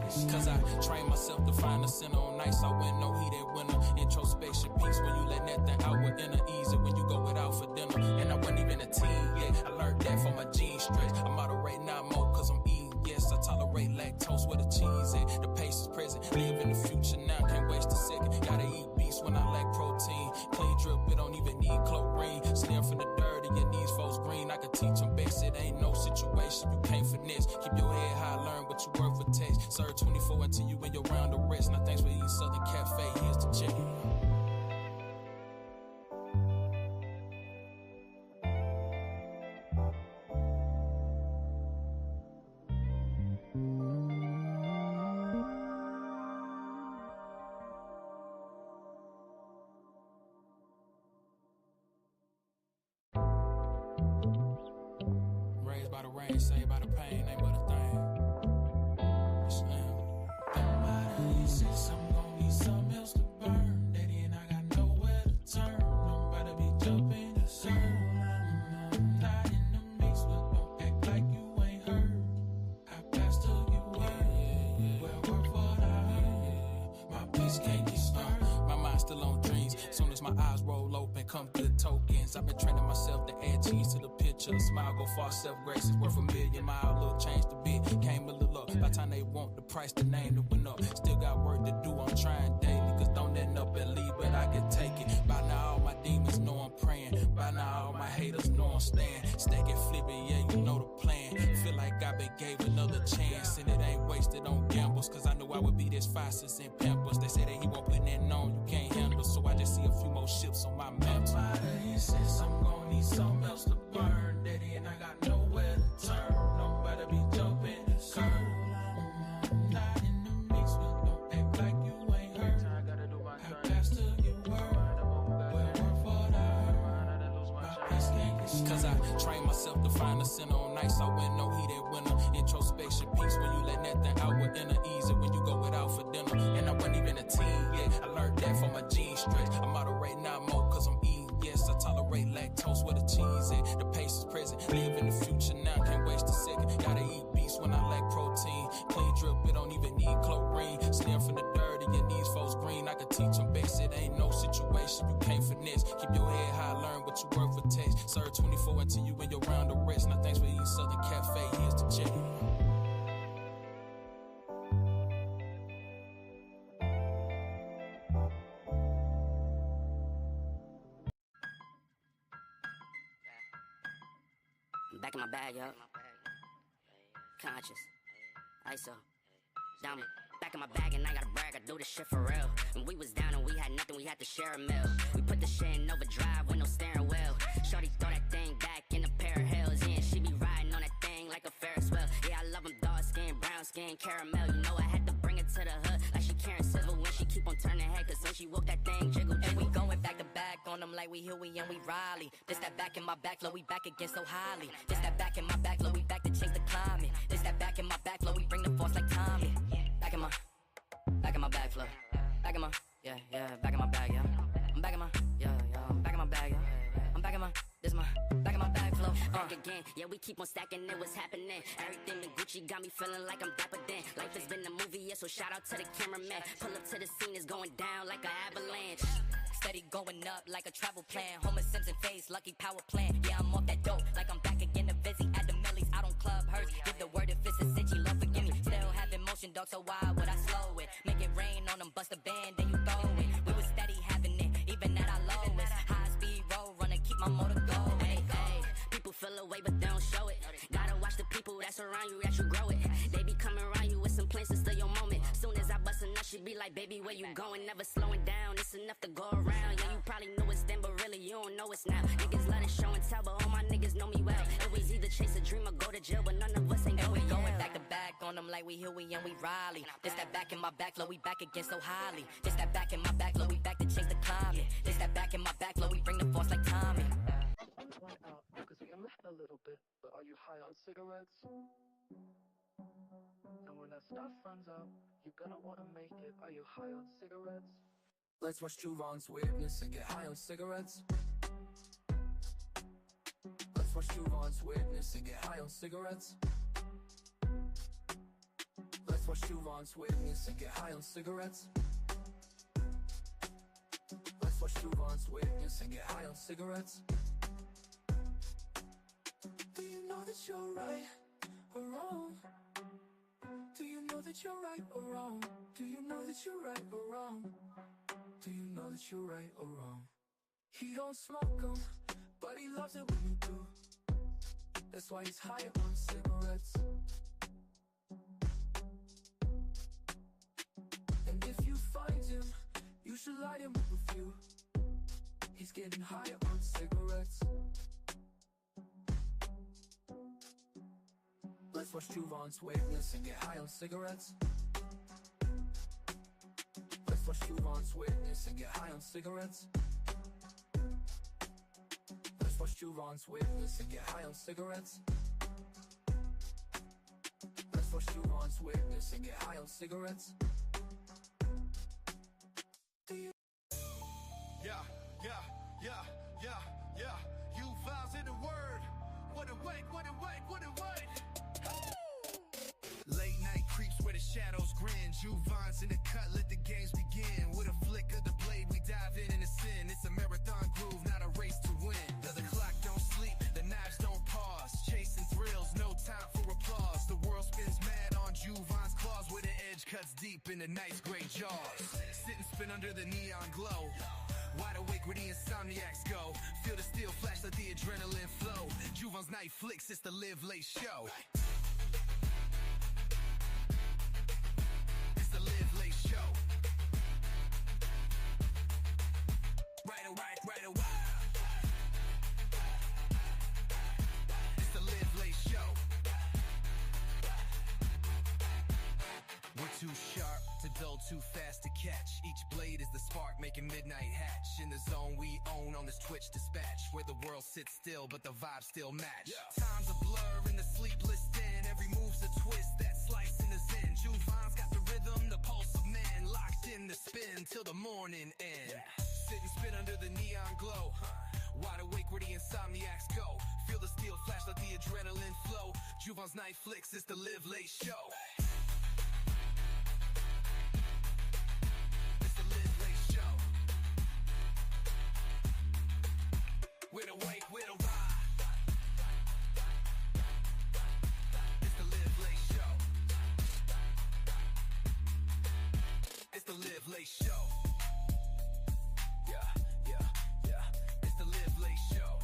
Cause I trained myself to find the center on nights I went no heat that winter. Introspection peace when you let nothing out with inner easy when you go without for dinner. And I wasn't even a teen yet. I learned that from my jeans stretch. I moderate now more cause I'm eating. Yes, I tolerate lactose where the cheese at. The pace is present. Live in the future now. Can't waste a second. Gotta eat beats when I lack protein. Clean drip, it don't even need chlorine. Slim from the dirty, your knees folks green. I can teach them best. It ain't no situation you can't finesse. Keep your head high, learn what you worth for text. Serve 24 until you in your round of rest. Now thanks for eating Southern Cafe. Here's the check. Raised by the rain, saved by the pain, ain't but a thing. Slim. Don't matter, he says I'm gon' need something else to burn. Daddy and I got nowhere to turn. I'm about to be jumping the sun. I'm not in the mix, but don't act like you ain't heard. I passed to you word. Well, work what I heard. My peace can't be stirred. My mind's still on dreams. Soon as my eyes roll open, come good tokens. I've been training myself to add cheese to the picture. Smile go far, self-grace is worth a million miles. Little change the bit, came a little up. By the time they want the price, the name that went up. Still got work to do, I'm trying daily. Cause don't end up and leave, but I can take it. By now all my demons know I'm praying. By now all my haters know I'm staying. Stack it, flip it, yeah, you know the plan. Feel like I been gave another chance. And it ain't wasted on gambles. Cause I knew I would be this fastest in Pampers. They say that he won't put nothing on, you can't handle. So I just see a few more ships on my mantle. He says I'm gon' need something else to burn. Daddy and I got nowhere to turn. I'm about to be jumping the curb. I'm not in the mix, but don't act like you ain't heard. I passed to you word. Well, work for the hurt. My peace can't get. Cause I trained myself to find the center on nights I went no heat that winter. Introspection peace when you let nothing out with inner easy when you go without for dinner. And I wasn't even a teen yet. I learned that from my jeans stretch. I moderate now more cause I'm eating. Yes, I tolerate lactose where the cheese at. The pace is present. Live in the future now. Can't waste a second. Gotta eat beats when I lack protein. Clean drip, it don't even need chlorine. Slim from the dirty, your knees folks green. I can teach them best. It ain't no situation you can't finesse. Keep your head high, learn what you worth for text. Serve 24 until you in your round of rest. Now thanks for eating Southern Cafe. Here's the check. Back in my bag, yo. Conscious. ISO. Diamond. Back in my bag and I gotta brag, I do this shit for real. When we was down and we had nothing, we had to share a meal. We put the shit in overdrive with no steering wheel. Shorty throw that thing back in a pair of heels. Yeah, she be riding on that thing like a Ferris wheel. Yeah, I love them dark skin, brown skin, caramel. You know I had to bring it to the hood like she Karen Civil when she keep on turning head. Cause when she walk that thing jiggle, jiggle. And we going back to back on them like we Huey and we Riley. This that back in my back, low, we back again so highly. This that back in my back, low, we back to change the climate. This that back in my back, low, we bring the force like Tommy. Back in my back flow. Back in my, yeah, back in my bag, yeah. I'm back in my, yeah, I'm back in my bag, yeah. I'm back in my, this my, back in my bag flow. Back again, yeah, we keep on stacking it, what's happening? Everything in Gucci got me feeling like I'm dapper then. Life has been a movie, yeah, so shout out to the cameraman. Pull up to the scene, it's going down like an avalanche. Steady going up like a travel plan. Homer Simpson face, lucky power plant. Yeah, I'm off that dope, like I'm back again to Vizzy. At the Millies, out on Club Hurst. Give the word if it's a cinch, Lord forgive me. Still having motion, dog, so why would I slow it? Make it rain on them, bust a band, then you throw it. We was steady having it, even at our lowest. High speed road runner, keep my motor going. Hey, people feel away, but they don't show it. Gotta watch the people that's around you, that you grow it. They be coming around you with some plans to steal your moment. Soon as I bust a nut, she be like, baby, where you going? Never slowing down, it's enough to go around. Yeah, you probably knew it's then, but really you don't know it's now. Niggas let it show and tell, but all my niggas know me well. It was either chase a dream or go to jail, but none of us ain't going. Going back to back on them like we Huey and we Riley. This that back in my back, low, we back again so highly. This that back in my back, low, we back to change the climate. This that back in my back, low, we bring the force like Tommy. Point out, because we only had a little bit, but are you high on cigarettes? And when that stuff runs out, you're gonna wanna make it. Are you high on cigarettes? Let's watch Juron's weirdness and get high on cigarettes. Let's watch Juron's weirdness and get high on cigarettes. Let's watch Juvan's witness and get high on cigarettes. Let's watch Juvan's witness and get high on cigarettes. Do you know that you're right or wrong? Do you know that you're right or wrong? Do you know that you're right or wrong? Do you know that you're right or wrong? He don't smoke 'em, but he loves it when you do. That's why he's high on cigarettes. And if you find him, you should light him up a few. He's getting high on cigarettes. Let's watch Juvan's witness and get high on cigarettes. Let's watch Juvan's witness and get high on cigarettes. Let's watch Juvan's witness and get high on cigarettes. Let's watch Juvan's witness and get high on cigarettes. Yeah. You vibes in the word. What a wait. Late night creeps where the shadows grin. Juvan's in the cut, let the games begin. With a flick of the blade, we dive in the sin. It's a marathon groove, not a race to win. The clock don't sleep, the knives don't pause. Chasing thrills, no time for applause. The world spins mad on Juvan's claws, where the edge cuts deep in the night's great jaws. Sit and spin under the neon glow. Wide awake where the insomniacs go. Feel the steel flash, let the adrenaline flow. Juvan's night flicks, it's the live late show. It's the live late show. Right. It's the live late show. We're too sharp to dull, too fast to catch. Each blade is the spark making midnight hatch. In the zone we own on this Twitch dispatch, where the world sits still but the vibes still match. Time's a blur in the sleepless den. Every move's a twist, that slice in the zen. Juvan's got the rhythm, the pulse of man. Locked in the spin till the morning end. Sit and spin under the neon glow. Wide awake where the insomniacs go. Feel the steel flash, let the adrenaline flow. Juvan's night flicks, it's the live late show. It's the live late show. We're the wake, we're the ride. It's the live late show. It's the live late show. Yeah. It's the live late show.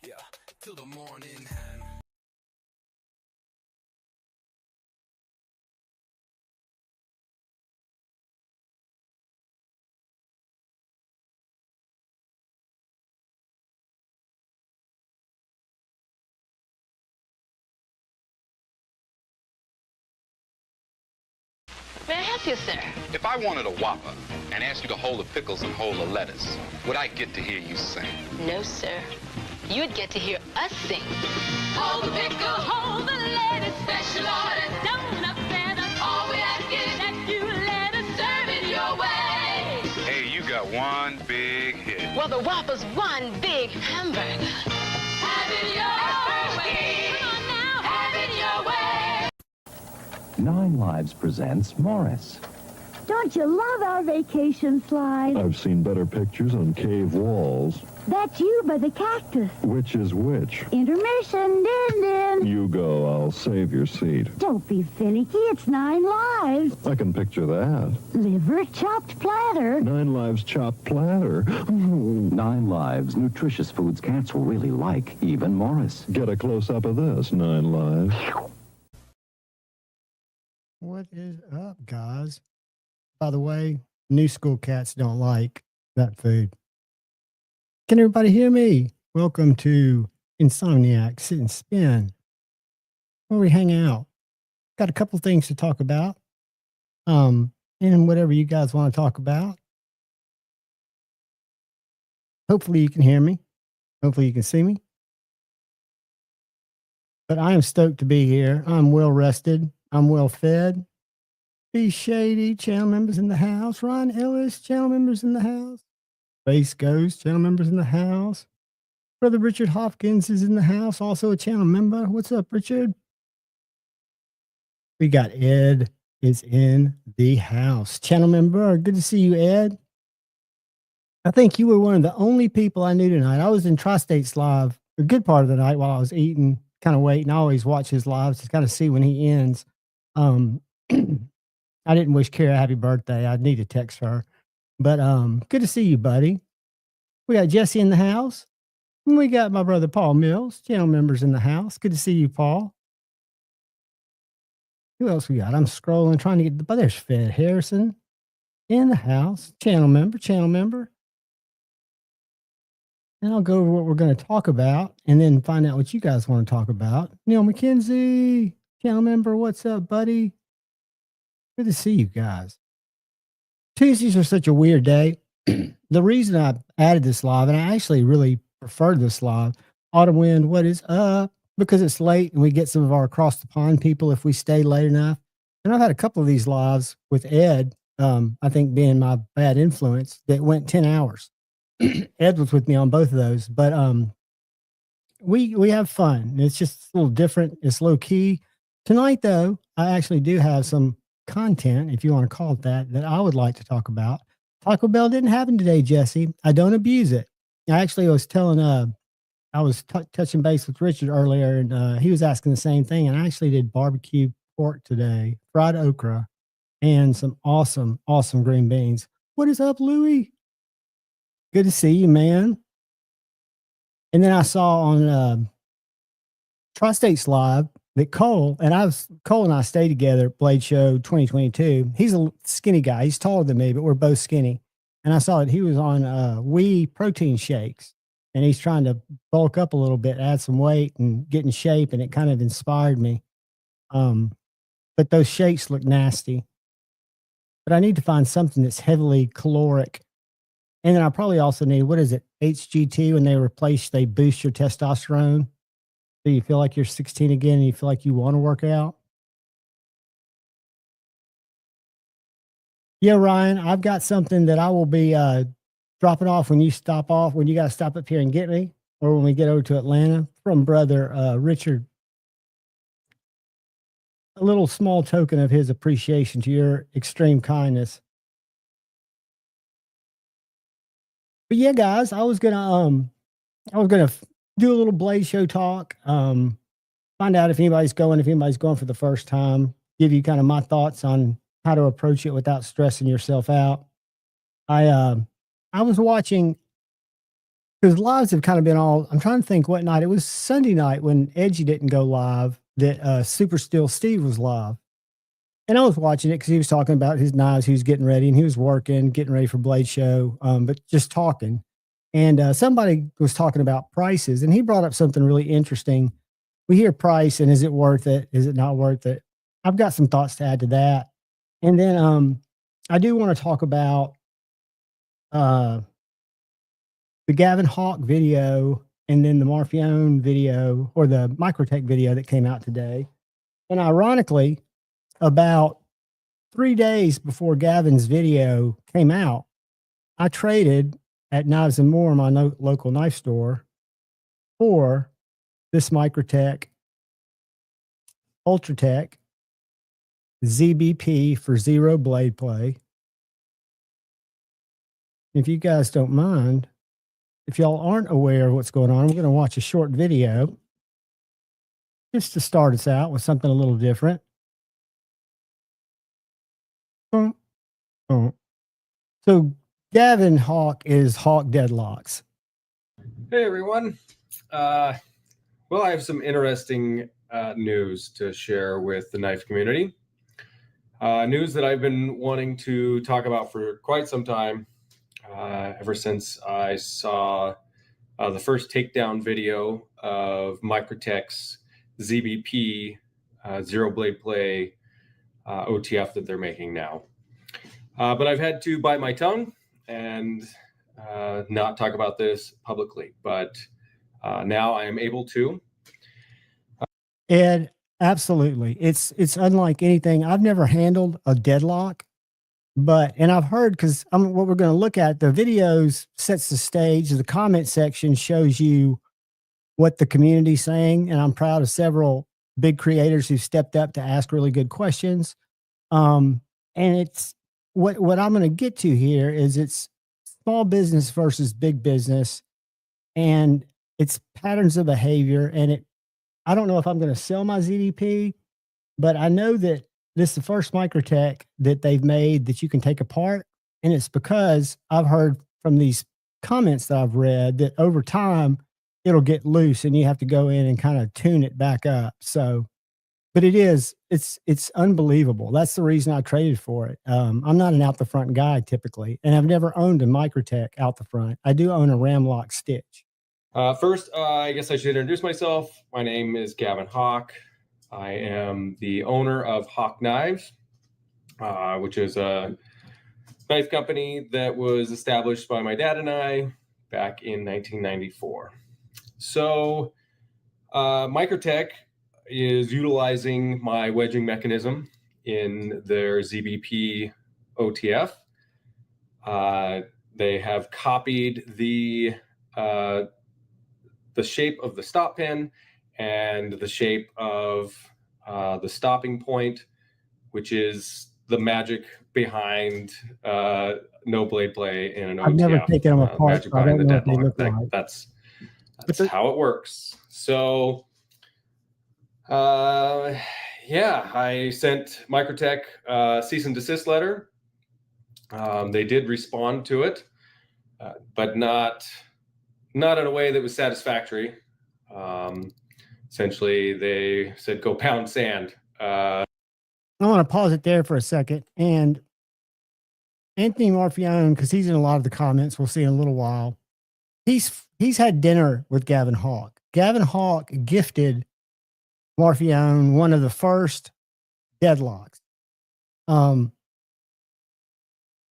Yeah. Till the morning. May I help you, sir? If I wanted a Whopper and asked you to hold the pickles and hold the lettuce, would I get to hear you sing? No, sir. You'd get to hear us sing. Hold the pickle, hold the lettuce, special order, don't upset us. All we ask is that you let us serve it your way. Hey, you got one big hit. Well, the Whopper's one big hamburger. Have it your way. Come on now, have it your way. Nine Lives presents Morris. Don't you love our vacation slide? I've seen better pictures on cave walls. That's you by the cactus. Which is which? Intermission, din. You go, I'll save your seat. Don't be finicky, it's 9 Lives. I can picture that. Liver chopped platter. 9 Lives chopped platter. 9 Lives, nutritious foods cats will really like, even Morris. Get a close-up of this, 9 Lives. What is up, guys? By the way, new school cats don't like that food. Can everybody hear me? Welcome to Insomniac Sit and Spin, where we hang out. Got a couple things to talk about. And whatever you guys want to talk about. Hopefully you can hear me. Hopefully you can see me. But I am stoked to be here. I'm well rested. I'm well fed. B Shady, channel members in the house. Ron Ellis, channel members in the house. Space Ghost, channel members in the house. Brother Richard Hopkins is in the house, also a channel member. What's up, Richard? We got Ed is in the house. Channel member, good to see you, Ed. I think you were one of the only people I knew tonight. I was in Tri-States Live a good part of the night while I was eating, kind of waiting. I always watch his lives to kind of see when he ends. I didn't wish Kara happy birthday. I need to text her. But good to see you, buddy. We got Jesse in the house. And we got my brother Paul Mills, channel members in the house. Good to see you, Paul. Who else we got? I'm scrolling, trying to get but there's Fed Harrison in the house. Channel member. And I'll go over what we're going to talk about and then find out what you guys want to talk about. Neil McKenzie, channel member, what's up, buddy? Good to see you guys. Tuesdays are such a weird day. The reason I added this live, and I actually really prefer this live, Autumn Wind, what is up? Because it's late and we get some of our across the pond people if we stay late enough. And I've had a couple of these lives with Ed, I think being my bad influence, that went 10 hours. Ed was with me on both of those, but we have fun. It's just a little different. It's low key. Tonight, though, I actually do have some content, if you want to call it that I would like to talk about. Taco Bell didn't happen today, Jesse. I don't abuse it. I actually was telling, I was touching base with Richard earlier, and he was asking the same thing. And I actually did barbecue pork today, fried okra, and some awesome green beans. What is up, Louie? Good to see you, man. And then I saw on Tri-States Live that Cole and I stayed together at Blade Show 2022. He's a skinny guy. He's taller than me, but we're both skinny. And I saw that he was on whey protein shakes, and he's trying to bulk up a little bit, add some weight and get in shape. And it kind of inspired me. But those shakes look nasty, but I need to find something that's heavily caloric. And then I probably also need, what is it? HGT, when they boost your testosterone. So you feel like you're 16 again and you feel like you want to work out. Yeah, Ryan, I've got something that I will be dropping off when you stop off, when you got to stop up here and get me, or when we get over to Atlanta, from brother Richard. A little small token of his appreciation to your extreme kindness. But yeah, guys, I was gonna do a little Blade Show talk, find out if anybody's going for the first time, give you kind of my thoughts on how to approach it without stressing yourself out. I was watching, because lives have kind of been I'm trying to think what night. It was Sunday night when Edgy didn't go live, that Super Still Steve was live. And I was watching it because he was talking about his knives. He was getting ready and he was working, getting ready for Blade Show, but just talking. And somebody was talking about prices, and he brought up something really interesting. We hear price, and is it worth it? Is it not worth it? I've got some thoughts to add to that. And then I do want to talk about the Gavin Hawk video, and then the Marfione video, or the Microtech video that came out today. And ironically, about 3 days before Gavin's video came out, I traded at Knives and More, my local knife store, for this Microtech Ultratech ZBP for zero blade play. If you guys don't mind, if y'all aren't aware of what's going on, we're going to watch a short video just to start us out with something a little different. So Gavin Hawk is Hawk Deadlocks. Hey everyone. Well, I have some interesting news to share with the knife community. News that I've been wanting to talk about for quite some time, ever since I saw the first takedown video of Microtech's ZBP zero blade play OTF that they're making now. But I've had to bite my tongue and not talk about this publicly. But now I am able to. Ed, absolutely. It's unlike anything. I've never handled a deadlock, and I've heard, because what we're going to look at, the videos sets the stage. The comment section shows you what the community's saying, and I'm proud of several big creators who stepped up to ask really good questions. And it's what I'm going to get to here is it's small business versus big business, and it's patterns of behavior. And I don't know if I'm going to sell my ZDP, but I know that this is the first Microtech that they've made that you can take apart. And it's because I've heard from these comments that I've read that over time it'll get loose and you have to go in and kind of tune it back up. So, but it's unbelievable. That's the reason I traded for it. I'm not an out the front guy typically, and I've never owned a Microtech out the front. I do own a Ramlock Stitch. First, I guess I should introduce myself. My name is Gavin Hawk. I am the owner of Hawk Knives, which is a knife company that was established by my dad and I back in 1994. So Microtech is utilizing my wedging mechanism in their ZBP OTF. They have copied the shape of the stop pin and the shape of the stopping point, which is the magic behind no blade play in an OTF. I've never taken them apart. Magic So I behind don't the know what they deadlock. look like. That's how it works. So, yeah, I sent Microtech a cease and desist letter. They did respond to it, but not in a way that was satisfactory. Essentially, they said, go pound sand. I want to pause it there for a second. And Anthony Marfione, because he's in a lot of the comments, we'll see in a little while. He's had dinner with Gavin Hawk. Gavin Hawk gifted Marfione one of the first deadlocks.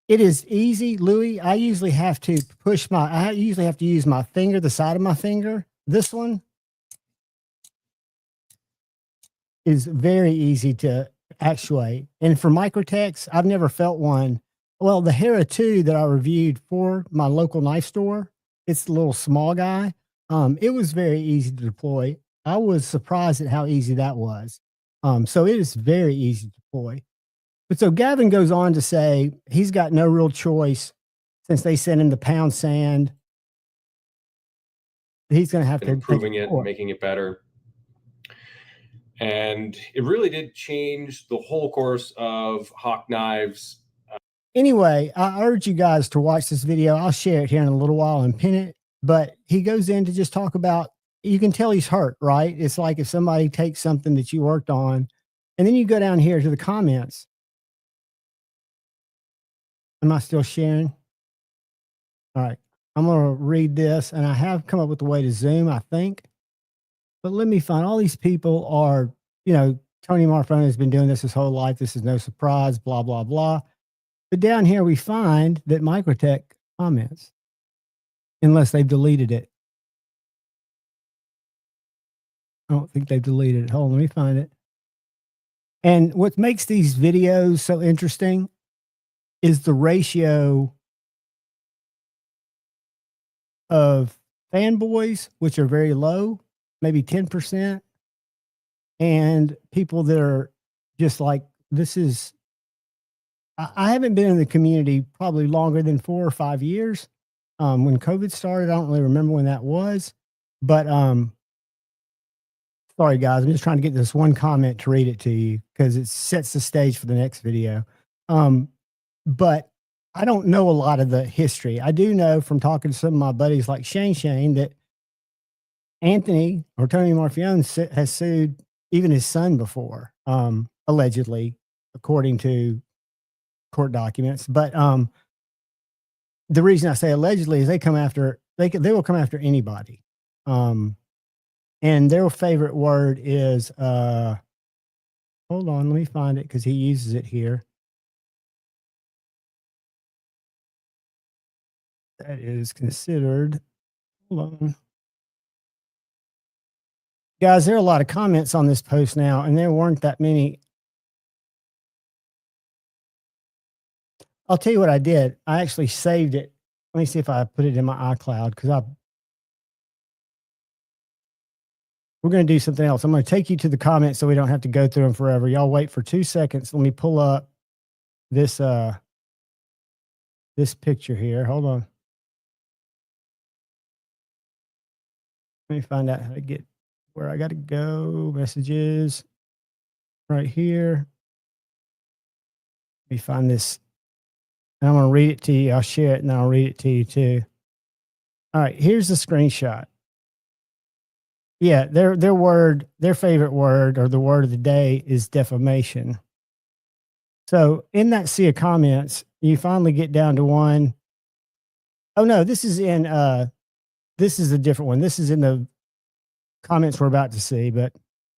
It is easy, Louis. I usually have to use my finger, the side of my finger. This one is very easy to actuate. And for Microtechs, I've never felt one. Well, the Hera 2 that I reviewed for my local knife store, it's the little small guy. It was very easy to deploy. I was surprised at how easy that was. So it is very easy to deploy. But so Gavin goes on to say he's got no real choice since they sent him the pound sand. He's going to have to improving it and making it better. And it really did change the whole course of Hawk Knives. Anyway, I urge you guys to watch this video. I'll share it here in a little while and pin it. But he goes in to just talk about, you can tell he's hurt, right? It's like if somebody takes something that you worked on, and then you go down here to the comments. Am I still sharing? All right. I'm going to read this, and I have come up with a way to zoom, I think. But let me find all these people are, Tony Marfone has been doing this his whole life. This is no surprise, blah, blah, blah. But down here, we find that Microtech comments, unless they've deleted it. I don't think they've deleted it. Hold on, let me find it. And what makes these videos so interesting is the ratio of fanboys, which are very low, maybe 10%, and people that are just like, this is, I haven't been in the community probably longer than 4 or 5 years. When COVID started, I don't really remember when that was, but sorry guys, I'm just trying to get this one comment to read it to you because it sets the stage for the next video. But I don't know a lot of the history. I do know from talking to some of my buddies like Shane that Anthony or Tony Marfione has sued even his son before, allegedly, according to court documents. But the reason I say allegedly is they will come after anybody. And their favorite word is, hold on, let me find it because he uses it here. That is considered, hold on. Guys, there are a lot of comments on this post now, and there weren't that many. I'll tell you what I did. I actually saved it. Let me see if I put it in my iCloud because we're going to do something else. I'm going to take you to the comments so we don't have to go through them forever. Y'all wait for 2 seconds. Let me pull up this this picture here. Hold on. Let me find out how to get where I got to go. Messages right here. Let me find this. And I'm going to read it to you. I'll share it and then I'll read it to you too. All right, here's the screenshot. Yeah, their favorite word or the word of the day is defamation. So in that sea of comments, you finally get down to one. Oh no, this is a different one. This is in the comments we're about to see, but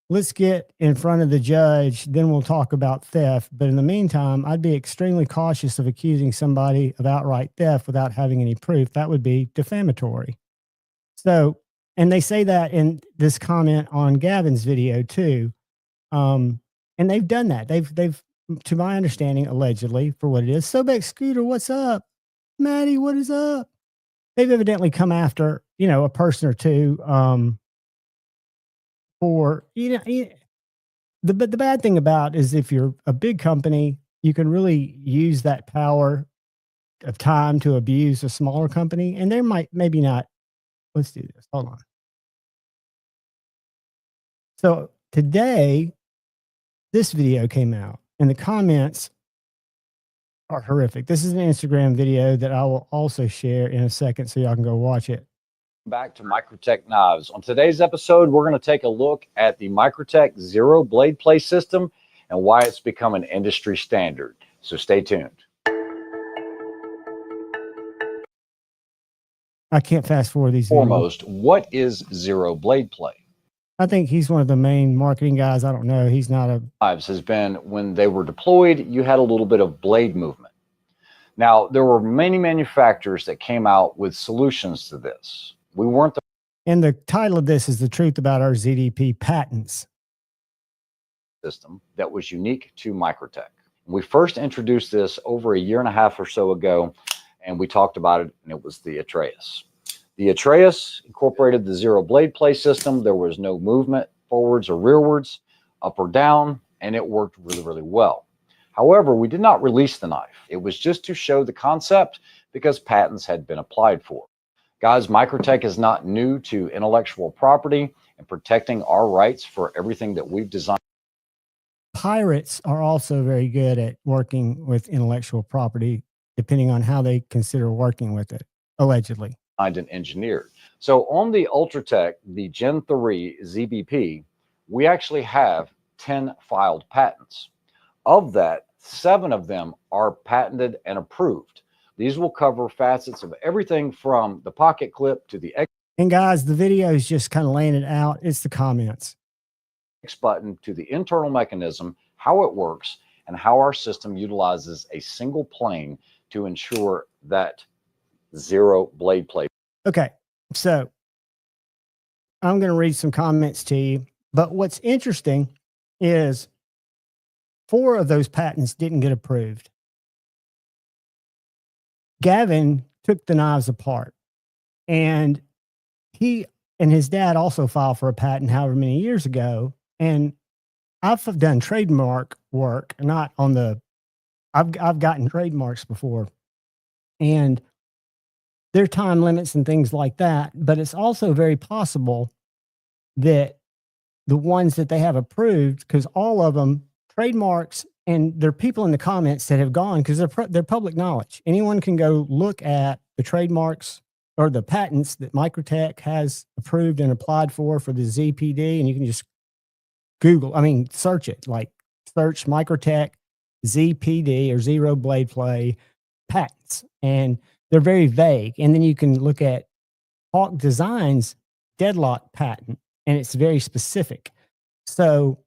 let's get in front of the judge, then we'll talk about theft. But in the meantime, I'd be extremely cautious of accusing somebody of outright theft without having any proof. That would be defamatory. So, and they say that in this comment on Gavin's video too. And they've done that. They've, to my understanding, allegedly, for what it is. Sobeck Scooter, what's up? Maddie, what is up? They've evidently come after, a person or two, for, the bad thing about is if you're a big company, you can really use that power of time to abuse a smaller company. And there maybe not. Let's do this. Hold on. So today, this video came out and the comments are horrific. This is an Instagram video that I will also share in a second so y'all can go watch it. Back to Microtech knives. On today's episode, we're going to take a look at the Microtech Zero blade play system and why it's become an industry standard. So stay tuned. I can't fast forward these. Foremost, what is Zero blade play? I think he's one of the main marketing guys. I don't know. He's not a... Knives has been, when they were deployed, you had a little bit of blade movement. Now, there were many manufacturers that came out with solutions to this. We weren't the... And the title of this is The Truth About Our ZDP Patents. System that was unique to Microtech. We first introduced this over a year and a half or so ago, and we talked about it, and it was the Atreus. The Atreus incorporated the Zero blade play system. There was no movement forwards or rearwards, up or down, and it worked really, really well. However, we did not release the knife. It was just to show the concept because patents had been applied for. Guys, Microtech is not new to intellectual property and protecting our rights for everything that we've designed. Pirates are also very good at working with intellectual property, depending on how they consider working with it, allegedly. And engineered. So on the Ultratech, the Gen 3 ZBP, we actually have 10 filed patents. Of that, 7 of them are patented and approved. These will cover facets of everything from the pocket clip to the X. And guys, the video is just kind of laying it out. It's the comments. X button to the internal mechanism, how it works, and how our system utilizes a single plane to ensure that Zero blade play. Okay, so I'm going to read some comments to you. But what's interesting is 4 of those patents didn't get approved. Gavin took the knives apart, and he and his dad also filed for a patent however many years ago. And I've done trademark work, not on the, I've gotten trademarks before, and there are time limits and things like that. But it's also very possible that the ones that they have approved, because all of them trademarks, and there are people in the comments that have gone, because they're public knowledge. Anyone can go look at the trademarks or the patents that Microtech has approved and applied for the ZPD, and you can just search it, like search Microtech ZPD or Zero blade play patents, and they're very vague. And then you can look at Hawk Design's deadlock patent, and it's very specific. So,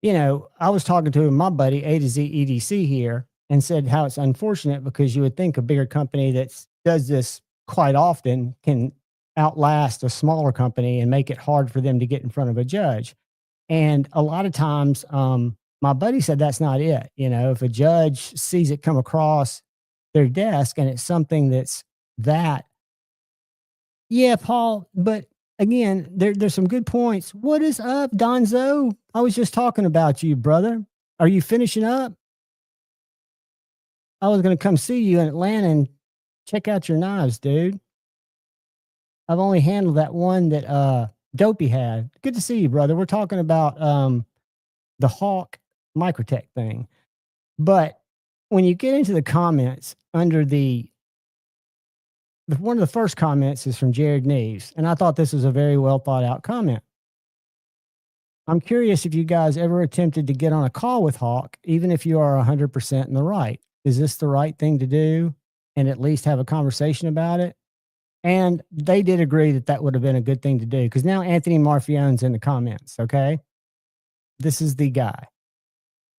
I was talking to my buddy A to Z EDC here and said how it's unfortunate because you would think a bigger company that does this quite often can outlast a smaller company and make it hard for them to get in front of a judge. And a lot of times, my buddy said that's not it. If a judge sees it come across their desk and it's something that's that, yeah, Paul, but again, there's some good points. What is up, Donzo? I was just talking about you, brother. Are you finishing up? I was going to come see you in Atlanta and check out your knives, dude. I've only handled that one that Dopey had. Good to see you, brother. We're talking about the Hawk Microtech thing. But when you get into the comments under one of the first comments is from Jared Neves, and I thought this was a very well thought out comment. I'm curious if you guys ever attempted to get on a call with Hawk, even if you are 100% in the right. Is this the right thing to do? And at least have a conversation about it? And they did agree that that would have been a good thing to do, because now Anthony Marfione's in the comments, okay? This is the guy.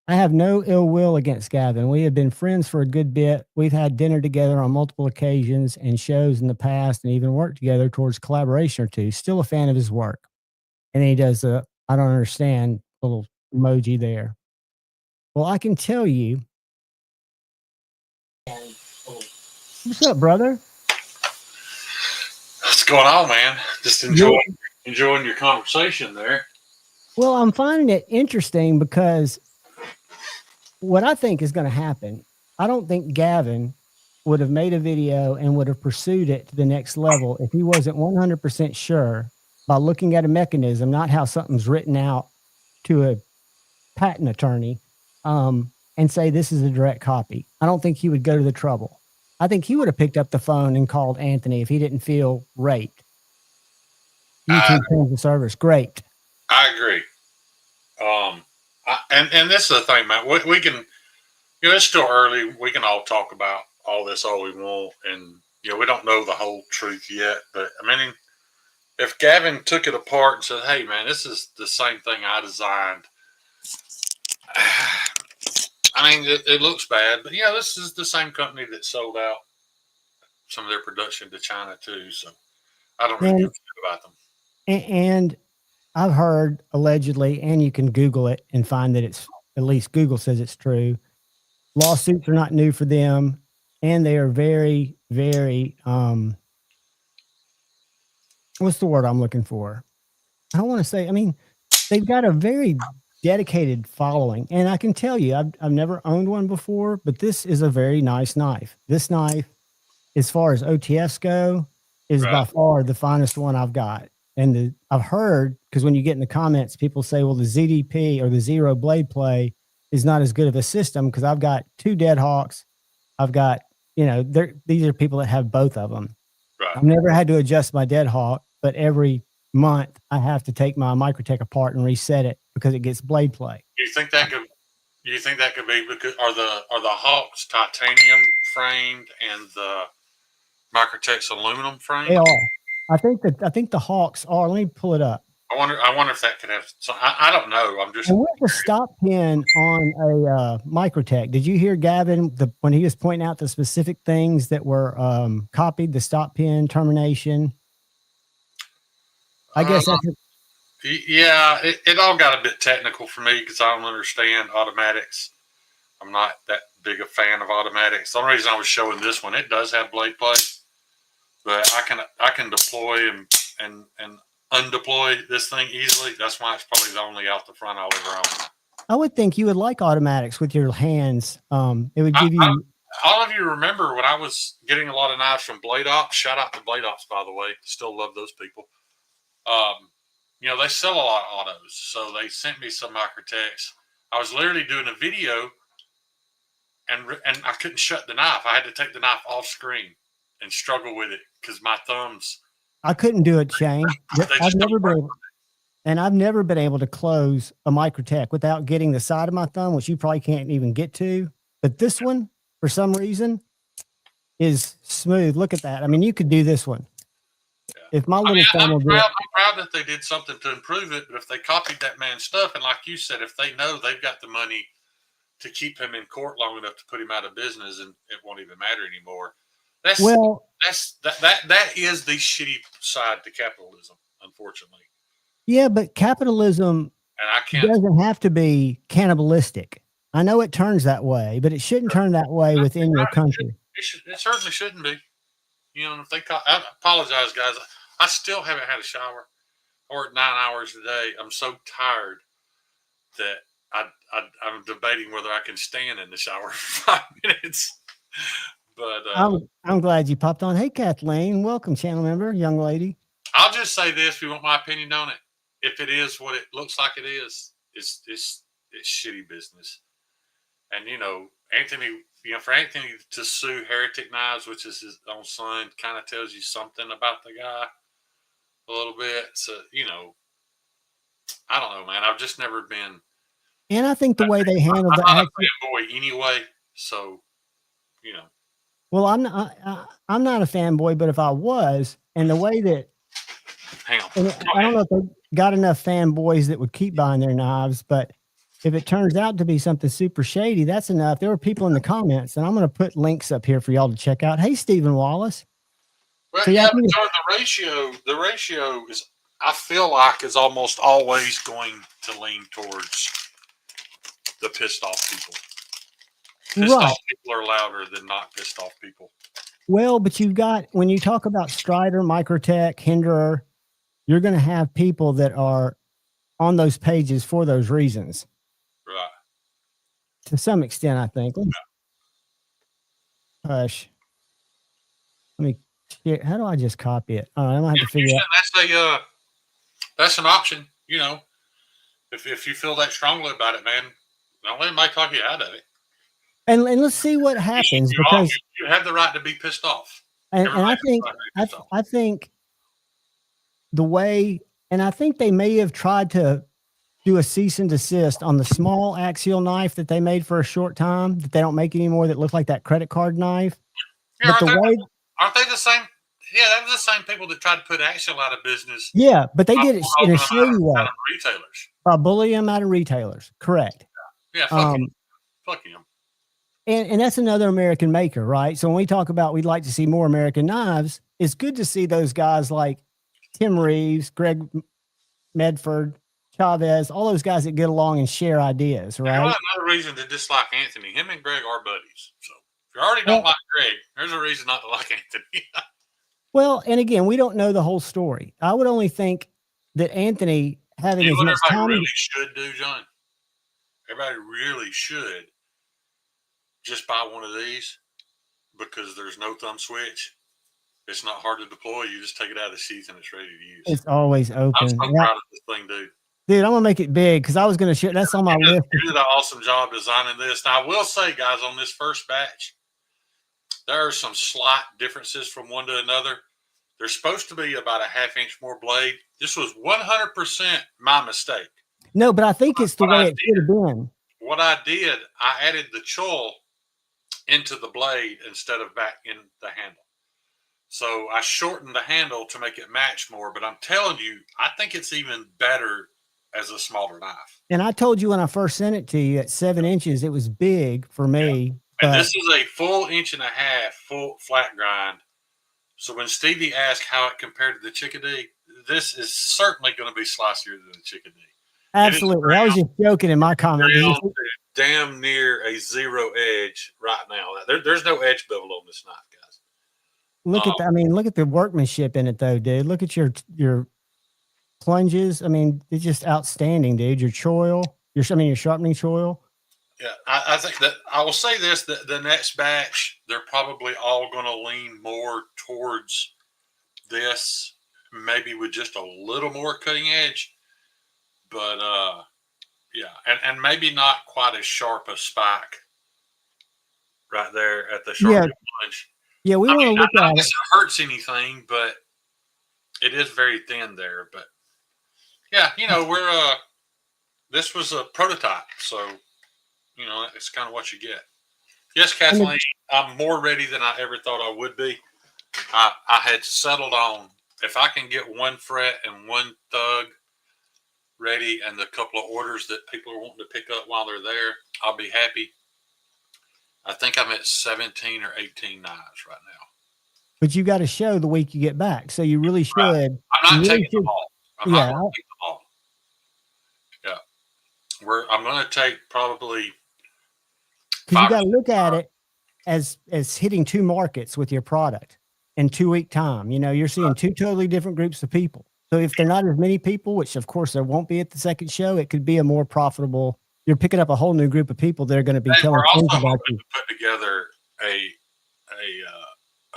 I have no ill will against Gavin. We have been friends for a good bit. We've had dinner together on multiple occasions and shows in the past, and even worked together towards collaboration or two. Still a fan of his work. And then he does a, I don't understand, little emoji there. Well, I can tell you. What's up, brother? What's going on, man? Just enjoying your conversation there. Well, I'm finding it interesting because what I think is going to happen, I don't think Gavin would have made a video and would have pursued it to the next level if he wasn't 100% sure by looking at a mechanism, not how something's written out to a patent attorney, and say this is a direct copy. I don't think he would go to the trouble. I think he would have picked up the phone and called Anthony if he didn't feel raped. YouTube changed the service. Great. I agree. And this is the thing, man. We can, it's still early. We can all talk about all this all we want, and we don't know the whole truth yet. But I mean, if Gavin took it apart and said, "Hey, man, this is the same thing I designed," I mean, it looks bad, but this is the same company that sold out some of their production to China too. So I don't really give a shit about them. And I've heard allegedly, and you can Google it and find that it's, at least Google says it's true. Lawsuits are not new for them, and they are very, very, what's the word I'm looking for? I don't want to say, I mean, they've got a very dedicated following, and I can tell you, I've never owned one before, but this is a very nice knife. This knife, as far as OTFs go, is by far the finest one I've got. And I've heard, because when you get in the comments, people say, well, the ZDP or the Zero Blade Play is not as good of a system, because I've got two Dead Hawks. I've got, these are people that have both of them. Right. I've never had to adjust my Dead Hawk, but every month I have to take my Microtech apart and reset it because it gets blade play. Do you think that could be because are the Hawks titanium framed and the Microtech's aluminum framed? They are. I think the Hawks are. Let me pull it up. I wonder if that could have. So I don't know. I'm just. And where's the stop pin on a Microtech? Did you hear Gavin when he was pointing out the specific things that were copied? The stop pin termination. I guess that's. Yeah, it all got a bit technical for me because I don't understand automatics. I'm not that big a fan of automatics. The only reason I was showing this one, it does have blade play, but I can deploy and undeploy this thing easily. That's why it's probably the only out the front I'll ever own. I would think you would like automatics with your hands. It would give you. All of you remember when I was getting a lot of knives from Blade Ops. Shout out to Blade Ops, by the way. Still love those people. They sell a lot of autos, so they sent me some Microtechs. I was literally doing a video, and I couldn't shut the knife. I had to take the knife off screen and struggle with it because my thumbs. I couldn't do it, Shane. I've never been able to close a Microtech without getting the side of my thumb, which you probably can't even get to. But this one, for some reason, is smooth. Look at that. I mean, you could do this one. If my little thumb will do it. I'm proud that they did something to improve it, but if they copied that man's stuff, and like you said, if they know they've got the money to keep him in court long enough to put him out of business, and it won't even matter anymore. That is the shitty side to capitalism, unfortunately. Yeah, but capitalism doesn't have to be cannibalistic. I know it turns that way, but it shouldn't turn that way within your country. It certainly shouldn't be. If they I apologize, guys. I still haven't had a shower. I work 9 hours a day. I'm so tired that I'm debating whether I can stand in the shower for 5 minutes. But I'm glad you popped on. Hey, Kathleen, welcome, channel member, young lady. I'll just say this: if you want my opinion on it, if it is what it looks like it is, it's shitty business. And Anthony, for Anthony to sue Heretic Knives, which is his own son, kind of tells you something about the guy a little bit. So I don't know, man. I've just never been. And I think the way they handled I'm not a fanboy anyway, so Well, I'm not a fanboy, but if I was, and the way that, hang on, I don't know if they got enough fanboys that would keep buying their knives, but if it turns out to be something super shady, that's enough. There were people in the comments, and I'm going to put links up here for y'all to check out. Hey, Stephen Wallace. Well, yeah, but the ratio is, I feel like, is almost always going to lean towards the pissed off people. Pissed off people are louder than not pissed off people. Well, but you've got, when you talk about Strider, Microtech, Hinderer, you're going to have people that are on those pages for those reasons. Right. To some extent, I think. Hush. Let me share. How do I just copy it? All right, I'm going to have to figure out. That's an option, if you feel that strongly about it, man, don't let anybody talk you out of it. And let's see what happens, because you have the right to be pissed off. And I think the way, and I think they may have tried to do a cease and desist on the small axial knife that they made for a short time that they don't make anymore, that looked like that credit card knife. Yeah, aren't they the same? Yeah, that was the same people that tried to put Axial out of business. Yeah, but they did it in a shady way. Out of retailers. By bullying them out of retailers. Correct. Yeah, fuck him. Fuck him. And that's another American maker, right? So when we talk about we'd like to see more American knives, it's good to see those guys like Tim Reeves, Greg Medford, Chavez, all those guys that get along and share ideas, right? Another reason to dislike Anthony. Him and Greg are buddies. So if you already don't like Greg, there's a reason not to like Anthony. Well, and again, we don't know the whole story. I would only think that Anthony having as much time. Really should do, John. Everybody really should just buy one of these, because there's no thumb switch. It's not hard to deploy. You just take it out of the sheath and it's ready to use. It's always open. I'm so proud of this thing, dude. Dude, I'm gonna make it big because I was gonna share. That's on my list. You did an awesome job designing this. Now, I will say, guys, on this first batch, there are some slight differences from one to another. There's supposed to be about a ½ inch more blade. This was 100% my mistake. No, but I think it's the way it should have been. What I did, I added the choil into the blade instead of back in the handle. So I shortened the handle to make it match more. But I'm telling you, I think it's even better as a smaller knife. And I told you when I first sent it to you at 7 inches, it was big for me. Yeah. And this is a full 1.5 inch full flat grind. So when Stevie asked how it compared to the Chickadee, this is certainly going to be slicier than the Chickadee. Absolutely. I was just joking in my comment. Damn near a zero edge right now. There's no edge bevel on this knife, guys. Look at look at the workmanship in it, though, dude. Look at your plunges. I mean, it's just outstanding, dude. Your choil, your sharpening choil. Yeah, I think that I will say this: that the next batch, they're probably all going to lean more towards this, maybe with just a little more cutting edge, but yeah, and maybe not quite as sharp a spike right there at the sharp plunge. Yeah, we want to look at it. It hurts anything, but it is very thin there. But yeah, we're this was a prototype, so it's kind of what you get. Yes, Kathleen, I'm more ready than I ever thought I would be. I had settled on, if I can get one fret and one thug ready and the couple of orders that people are wanting to pick up while they're there, I'll be happy. I think I'm at 17 or 18 knives right now. But you got to show the week you get back, so you really should. Right. I'm not taking them all. I'm not going to take them all. Yeah. I'm going to take probably. Because you got to look at it as hitting two markets with your product. in 2 week time. You know, you're seeing two totally different groups of people. So if they're not as many people, which of course there won't be at the second show, it could be a more profitable. You're picking up a whole new group of people that are going to be And telling we're also things about hoping you. to put together a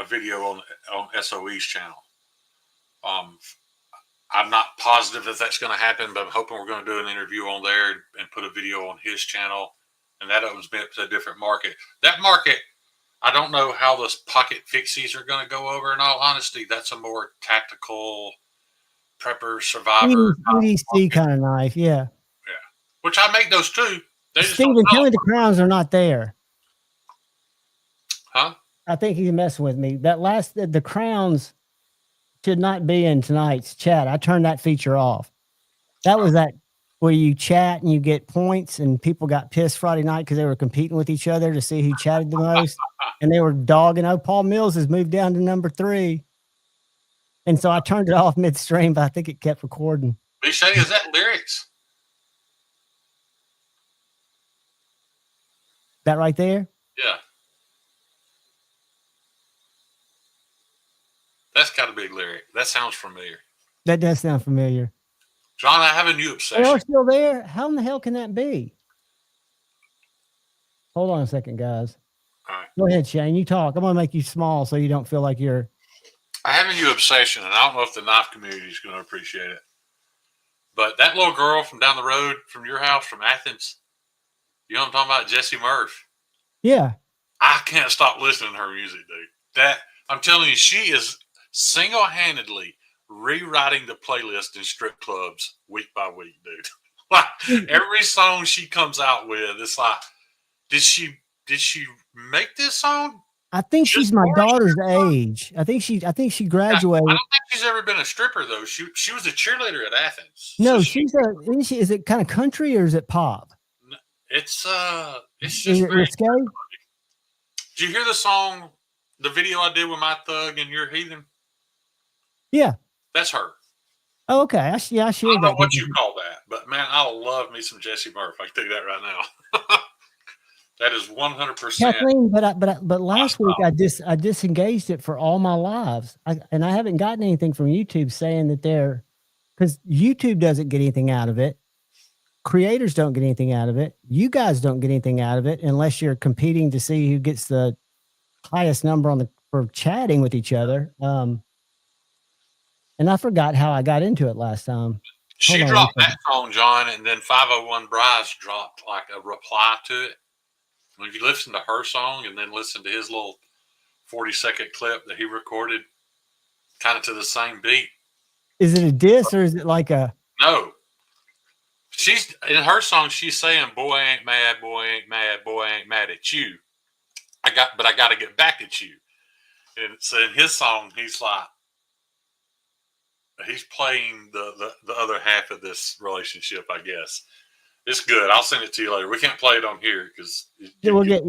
video on SOE's channel. I'm not positive that that's going to happen, but I'm hoping we're going to do an interview on there and put a video on his channel, and that opens me up to a different market. That market, I don't know how those pocket fixies are going to go over. In all honesty, that's a more tactical prepper survivor EDC kind of knife, yeah. which I make those too. They just Steven, tell me the crowns are not there. Huh? I think he's messing with me. That the crowns should not be in tonight's chat. I turned that feature off. That was that where you chat and you get points, and people got pissed Friday night because they were competing with each other to see who chatted the most. And they were dogging, oh, Paul Mills has moved down to number 3. And so I turned it off midstream, but I think it kept recording. Shay, is that lyrics? That right there? Yeah. That's got to be a lyric. That sounds familiar. That does sound familiar. John, I have a new obsession. They are still there? How in the hell can that be? Hold on a second, guys. All right. Go ahead, Shane. You talk. I'm going to make you small so you don't feel like you're... I have a new obsession, and I don't know if the knife community is going to appreciate it. But that little girl from down the road from your house, from Athens, you know what I'm talking about? Jessie Murph. Yeah. I can't stop listening to her music, dude. I'm telling you, she is single-handedly rewriting the playlist in strip clubs week by week, dude. Like every song she comes out with, it's like, did she make this song? I think she's my daughter's age. I think she graduated. I don't think she's ever been a stripper though. She was a cheerleader at Athens. No, So is it kind of country or is it pop? it's just Is it very. risque? Did you hear the song, the video I did with My Thug and Your Heathen? Yeah. That's her. Oh, okay. I I shared don't know that. what you call that, but man, I love me some Jessie Murph. I can tell you that right now. That is 100%. Kathleen, but last week I disengaged it for all my lives, and I haven't gotten anything from YouTube saying that because YouTube doesn't get anything out of it. Creators don't get anything out of it. You guys don't get anything out of it unless you're competing to see who gets the highest number for chatting with each other. And I forgot how I got into it last time. She dropped that song, John, and then 501 Bryce dropped like a reply to it. If you listen to her song and then listen to his little 40-second clip that he recorded, kind of to the same beat. Is it a diss or is it like a... No. She's in her song, she's saying, boy ain't mad, boy ain't mad, boy ain't mad at you. But I got to get back at you. And so in his song, he's like, he's playing the other half of this relationship, I guess. It's good. I'll send it to you later. We can't play it on here because we'll get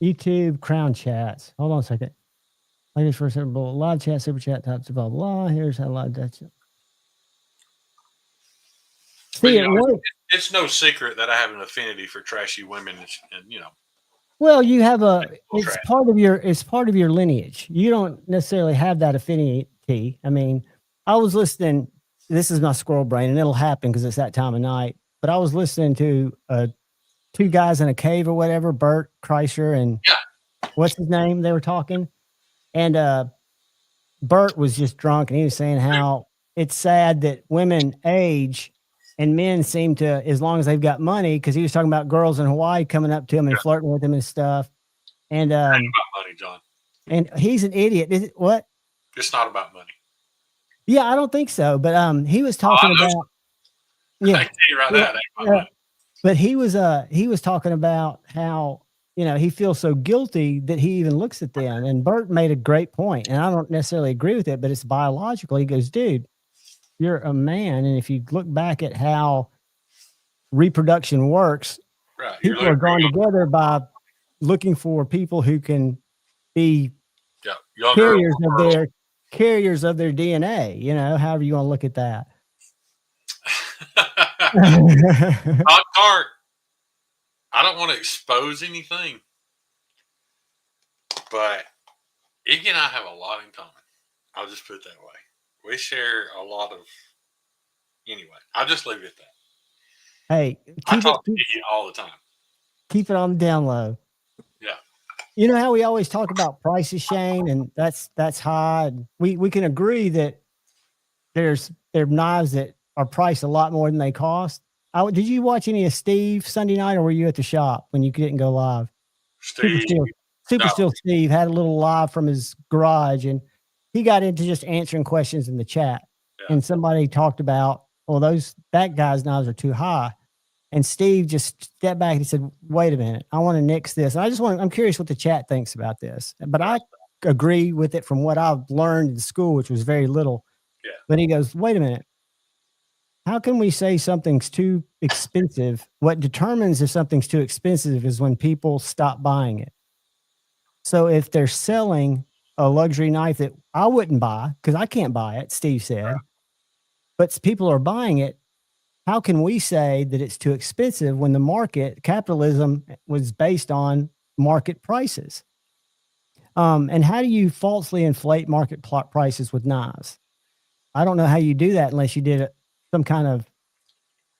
YouTube crown chats. Hold on a second. Ladies first, live chat, super chat, types of blah blah. Here's how live that. See, it's no secret that I have an affinity for trashy women, and you know. Well, you have it's part of your lineage. You don't necessarily have that affinity. I mean, I was listening. This is my squirrel brain, and it'll happen because it's that time of night. But I was listening to 2 guys in a cave or whatever, Bert Kreischer and what's his name? They were talking. And Bert was just drunk, and he was saying how it's sad that women age and men seem to, as long as they've got money, because he was talking about girls in Hawaii coming up to him and flirting with him and stuff. And it's not about money, John. And he's an idiot. Is it what? It's not about money. Yeah, I don't think so. But he was talking about. Yeah, I can tell you right now. But he was talking about how, he feels so guilty that he even looks at them. And Bert made a great point, and I don't necessarily agree with it, but it's biological. He goes, dude, you're a man, and if you look back at how reproduction works, people are drawn together by looking for people who can be carriers of their DNA. However you want to look at that. Tart, I don't want to expose anything, but Iggy and I have a lot in common. I'll just put it that way. We share a lot of. Anyway, I'll just leave it at that. Hey, I talk to Iggy all the time. Keep it on the down low. Yeah. You know how we always talk about prices, Shane, and that's high. And we can agree that there are knives that are priced a lot more than they cost. Did you watch any of Steve Sunday night, or were you at the shop when you didn't go live? Steve, Super Steel Steve had a little live from his garage, and he got into just answering questions in the chat. Yeah. And somebody talked about, well, that guy's knives are too high. And Steve just stepped back and he said, wait a minute, I want to nix this. And I'm curious what the chat thinks about this. But I agree with it from what I've learned in school, which was very little. Yeah. But he goes, wait a minute. How can we say something's too expensive? What determines if something's too expensive is when people stop buying it. So if they're selling a luxury knife that I wouldn't buy because I can't buy it, Steve said, but people are buying it, how can we say that it's too expensive when the market, capitalism, was based on market prices? And how do you falsely inflate market prices with knives? I don't know how you do that unless you did some kind of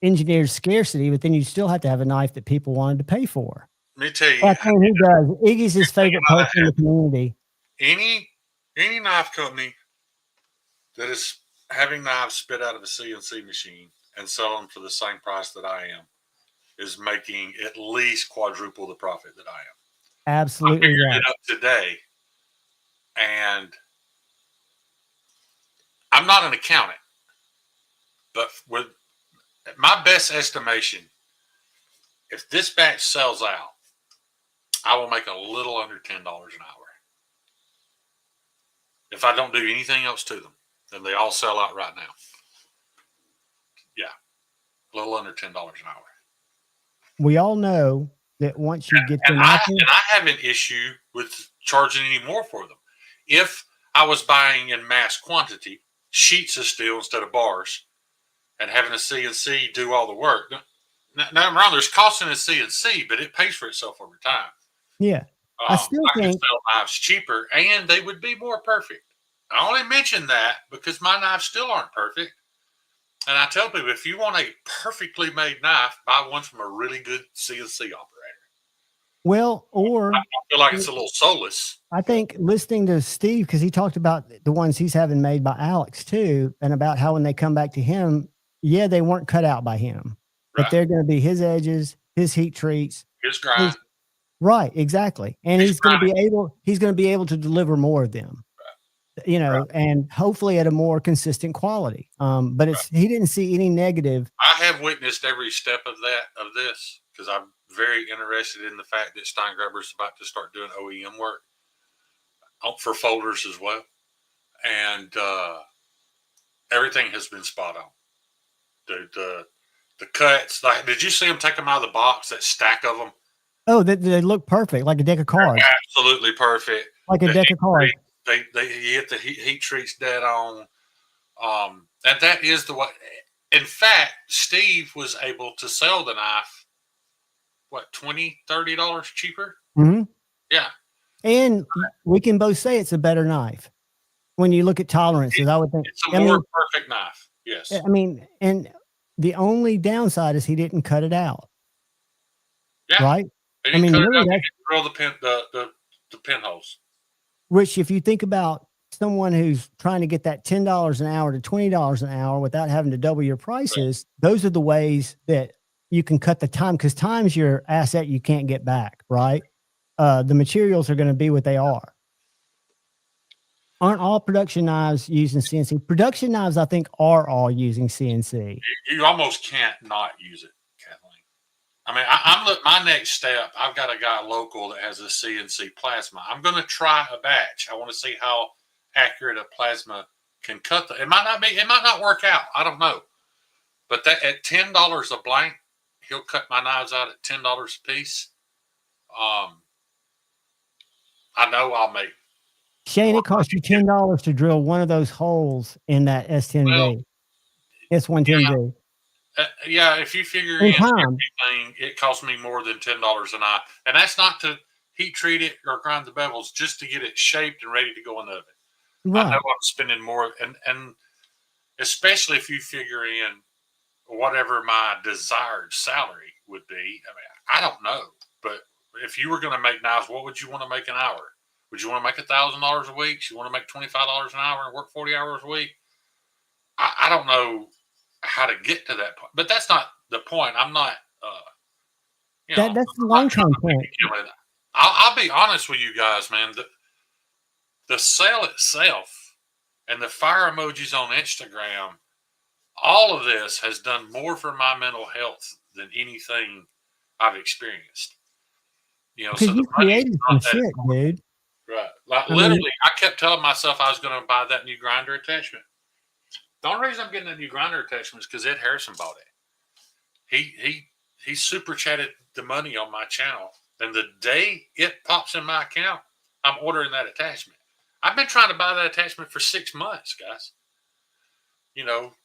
engineered scarcity, but then you still have to have a knife that people wanted to pay for. Let me tell you. I think he does. Iggy's his favorite person in the community. Any knife company that is having knives spit out of a CNC machine and sell them for the same price that I am is making at least quadruple the profit that I am. Absolutely. I figured it up today, and I'm not an accountant, but with my best estimation, if this batch sells out, I will make a little under $10 an hour. If I don't do anything else to them, then they all sell out right now. Yeah. A little under $10 an hour. We all know that once you get and I have an issue with charging any more for them. If I was buying in mass quantity, sheets of steel instead of bars, and having a CNC do all the work. Now I'm wrong, there's cost in a CNC, but it pays for itself over time. Yeah. I still think sell knives cheaper, and they would be more perfect. I only mention that because my knives still aren't perfect. And I tell people, if you want a perfectly made knife, buy one from a really good CNC operator. Well, or I feel like it's a little soulless. I think listening to Steve, because he talked about the ones he's having made by Alex too, and about how when they come back to him, yeah, they weren't cut out by him, but they're going to be his edges, his heat treats, his grind. Right, exactly. And he's going to be able to deliver more of them. You know, and hopefully at a more consistent quality. But he didn't see any negative. I have witnessed every step of this because I'm very interested in the fact that Steingraber's about to start doing OEM work for folders as well. And everything has been spot on. The cuts, like, did you see them take them out of the box, that stack of them? Oh, they look perfect, like a deck of cards. They're absolutely perfect. Like a deck of cards. They hit the heat treats dead on. And that is the way. In fact, Steve was able to sell the knife, what, $20, $30 cheaper? Mm-hmm. Yeah. And we can both say it's a better knife. When you look at tolerances, I would think it's a more perfect knife. Yes. I mean, and the only downside is he didn't cut it out. Yeah. Right? I mean, really, drill the pinholes. Rich, if you think about someone who's trying to get that $10 an hour to $20 an hour without having to double your prices, those are the ways that you can cut the time, because time's your asset you can't get back, right? The materials are going to be what they are. Aren't all production knives using CNC? Production knives, I think, are all using CNC. You almost can't not use it, Kathleen. I mean, I'm my next step. I've got a guy local that has a CNC plasma. I'm going to try a batch. I want to see how accurate a plasma can cut. It might not work out. I don't know. But that at $10 a blank, he'll cut my knives out at $10 a piece. I know I'll make. Shane, it costs you $10 to drill one of those holes in that S10V. S110V. Yeah, if you figure in everything, it costs me more than $10 an eye. And that's not to heat treat it or grind the bevels just to get it shaped and ready to go in the oven. Right. I know I'm spending more, and especially if you figure in whatever my desired salary would be. I mean, I don't know, but if you were going to make knives, what would you want to make an hour? Would you want to make $1,000 a week? You want to make $25 an hour and work 40 hours a week? I don't know how to get to that point, but that's not the point. I'm not, that's the long-term point. I'll be honest with you guys, man. The sale itself and the fire emojis on Instagram, all of this has done more for my mental health than anything I've experienced. Because you created some shit, dude. Right. Like literally, I kept telling myself I was going to buy that new grinder attachment. The only reason I'm getting that new grinder attachment is because Ed Harrison bought it. He super chatted the money on my channel, and the day it pops in my account, I'm ordering that attachment. I've been trying to buy that attachment for 6 months, guys.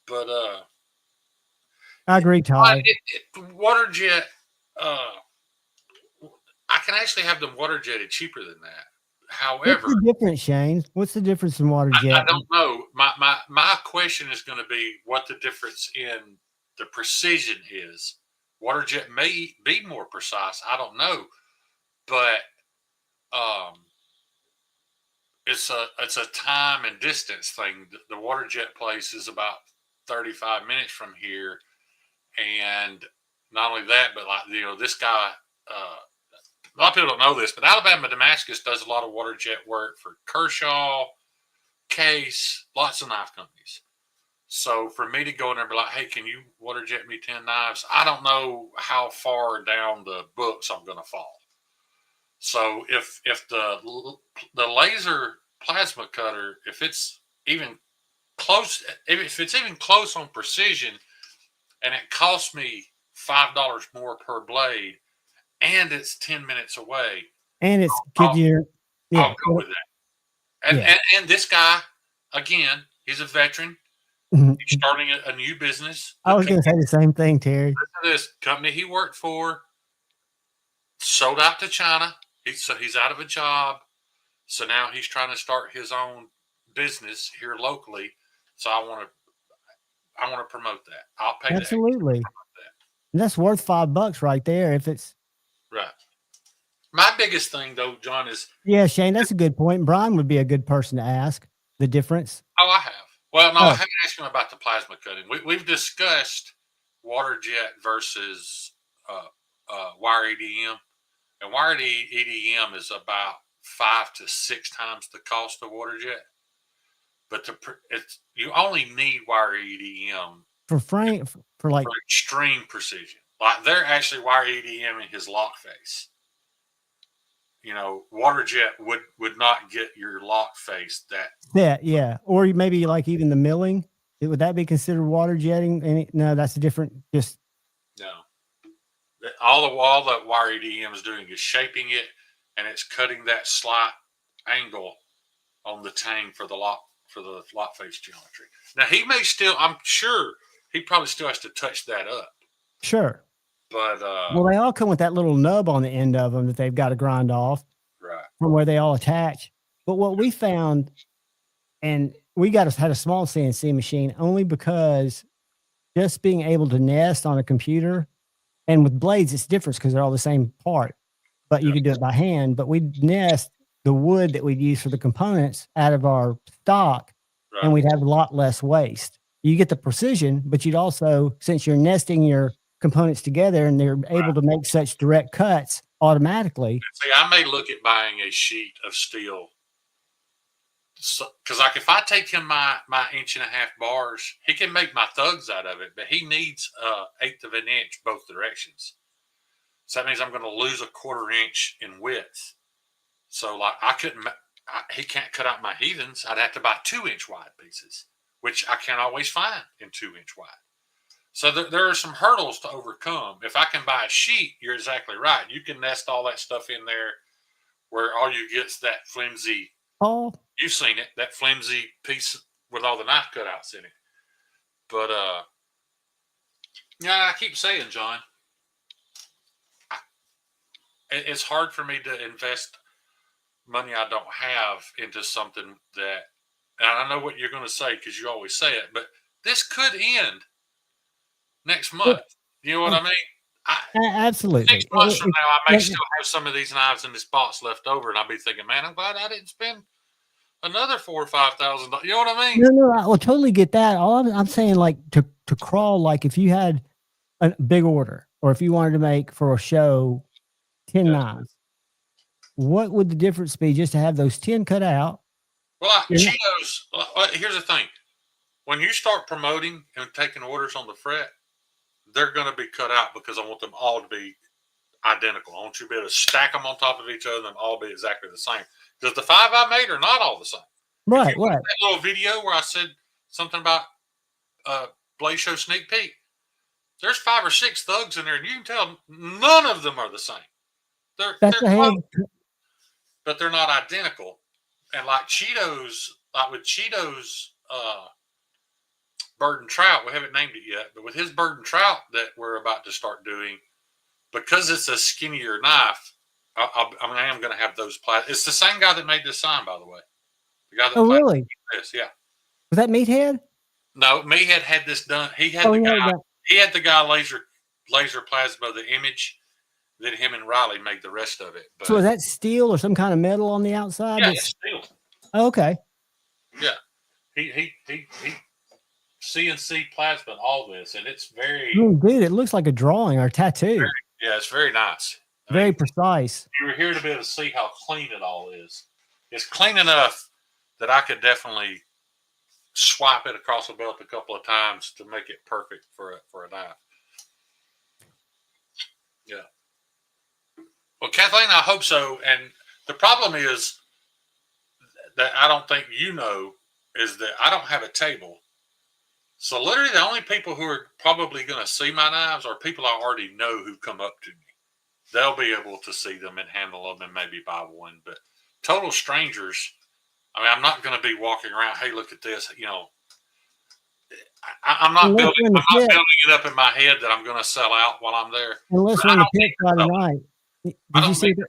But I agree, Ty. Water jet. I can actually have them water jetted cheaper than that. However, what's the difference, Shane? What's the difference in water jet? I don't know. My question is going to be what the difference in the precision is. Water jet may be more precise. I don't know, but it's a time and distance thing. The water jet place is about 35 minutes from here, and not only that, but this guy. A lot of people don't know this, but Alabama Damascus does a lot of water jet work for Kershaw, Case, lots of knife companies. So for me to go in there and be like, hey, can you water jet me 10 knives? I don't know how far down the books I'm going to fall. So if the laser plasma cutter, if it's even close on precision, and it costs me $5 more per blade, and it's 10 minutes away, and it's I'll go with that. And this guy, again, he's a veteran. He's starting a new business. I was going to say the same thing, Terry. This company he worked for sold out to China. So he's out of a job. So now he's trying to start his own business here locally. So I want to promote that. I'll pay absolutely. That's worth $5 right there if it's right. My biggest thing, though, John, is Shane. That's a good point. Brian would be a good person to ask the difference. Oh, I have. Well, no, I haven't asked him about the plasma cutting. We've discussed water jet versus wire EDM, and wire EDM is about 5 to 6 times the cost of water jet. But you only need wire EDM for extreme precision. Like they're actually wire EDM in his lock face. Water jet would not get your lock face that. Yeah. Or maybe like even the milling. Would that be considered water jetting? No, that's a different. Just no. All the wire EDM is doing is shaping it, and it's cutting that slight angle on the tang for the lock face geometry. Now he may still. I'm sure he probably still has to touch that up. Sure. But well, they all come with that little nub on the end of them that they've got to grind off, right, from where they all attach. But what we found, and we had a small CNC machine only because just being able to nest on a computer, and with blades it's different because they're all the same part, but you could do it by hand. But we'd nest the wood that we'd use for the components out of our stock, right, and we'd have a lot less waste. You get the precision, but you'd also, since you're nesting your components together and they're able to make such direct cuts automatically. See, I may look at buying a sheet of steel. Because if I take him my 1.5-inch bars, he can make my thugs out of it, but he needs 1/8 of an inch both directions. So that means I'm going to lose a 1/4 inch in width. So like he can't cut out my heathens. I'd have to buy 2-inch wide pieces, which I can't always find in 2-inch wide. So there are some hurdles to overcome. If I can buy a sheet, you're exactly right. You can nest all that stuff in there where all you get's that flimsy. Oh, you've seen it, that flimsy piece with all the knife cutouts in it. But I keep saying, John, it's hard for me to invest money I don't have into something that, and I know what you're going to say because you always say it, but this could end next month. You know what I mean? Absolutely. 6 months from now, I may still have some of these knives in this box left over, and I'll be thinking, man, I'm glad I didn't spend another $4,000 or $5,000. You know what I mean? No, I will totally get that. All I'm saying, like to crawl, like if you had a big order, or if you wanted to make for a show 10 knives, what would the difference be just to have those 10 cut out? Well, Cheetos. Here's the thing: when you start promoting and taking orders on the fret, they're going to be cut out because I want them all to be identical. I want you to be able to stack them on top of each other and them all be exactly the same. Because the 5 I made are not all the same. Right, right. That little video where I said something about Blaze Show sneak peek. There's 5 or 6 thugs in there, and you can tell none of them are the same. They're close, but they're not identical. And like Cheetos, like with Cheetos Bird and Trout, we haven't named it yet, but with his Bird and Trout that we're about to start doing, because it's a skinnier knife, I am going to have those plastic. It's the same guy that made this sign, by the way. The guy that really? This, yeah. Was that Meathead? No, Meathead had this done. He had the guy laser plasma the image. Then him and Riley made the rest of it. But, so is that steel or some kind of metal on the outside? Yeah, it's steel. Oh, okay. Yeah, he CNC plasma all this, and it's very. Dude, it looks like a drawing or a tattoo. It's very nice. Very precise. You were here to be able to see how clean it all is. It's clean enough that I could definitely swipe it across the belt a couple of times to make it perfect for a knife. Yeah. Well, Kathleen, I hope so. And the problem is that I don't think you know is that I don't have a table. So literally the only people who are probably going to see my knives are people I already know who come up to me. They'll be able to see them and handle them and maybe buy one. But total strangers, I mean, I'm not going to be walking around, hey, look at this. You know, I'm not building it up in my head that I'm going to sell out while I'm there. Unless we're in the pit Friday night. Did you see that?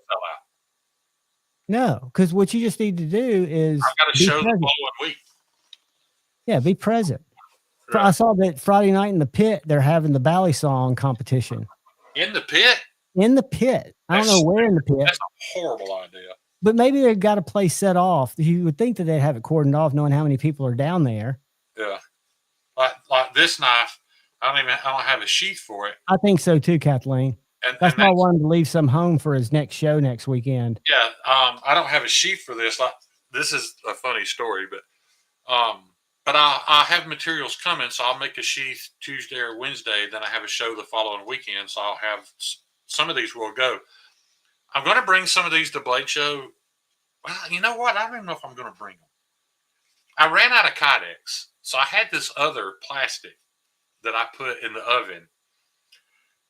No, because what you just need to do is I've got to show the following week. Yeah, be present. Right. I saw that Friday night in the pit, they're having the Bally Song competition. In the pit? In the pit. I don't know where in the pit. That's a horrible idea. But maybe they've got a place set off. You would think that they'd have it cordoned off, knowing how many people are down there. Yeah. Like this knife, I don't have a sheath for it. I think so too, Kathleen. That's why I wanted to leave some home for his next show next weekend. Yeah, I don't have a sheath for this. This is a funny story, but I have materials coming, so I'll make a sheath Tuesday or Wednesday. Then I have a show the following weekend, so I'll have some of these will go. I'm going to bring some of these to Blade Show. Well, you know what? I don't even know if I'm going to bring them. I ran out of Kydex, so I had this other plastic that I put in the oven.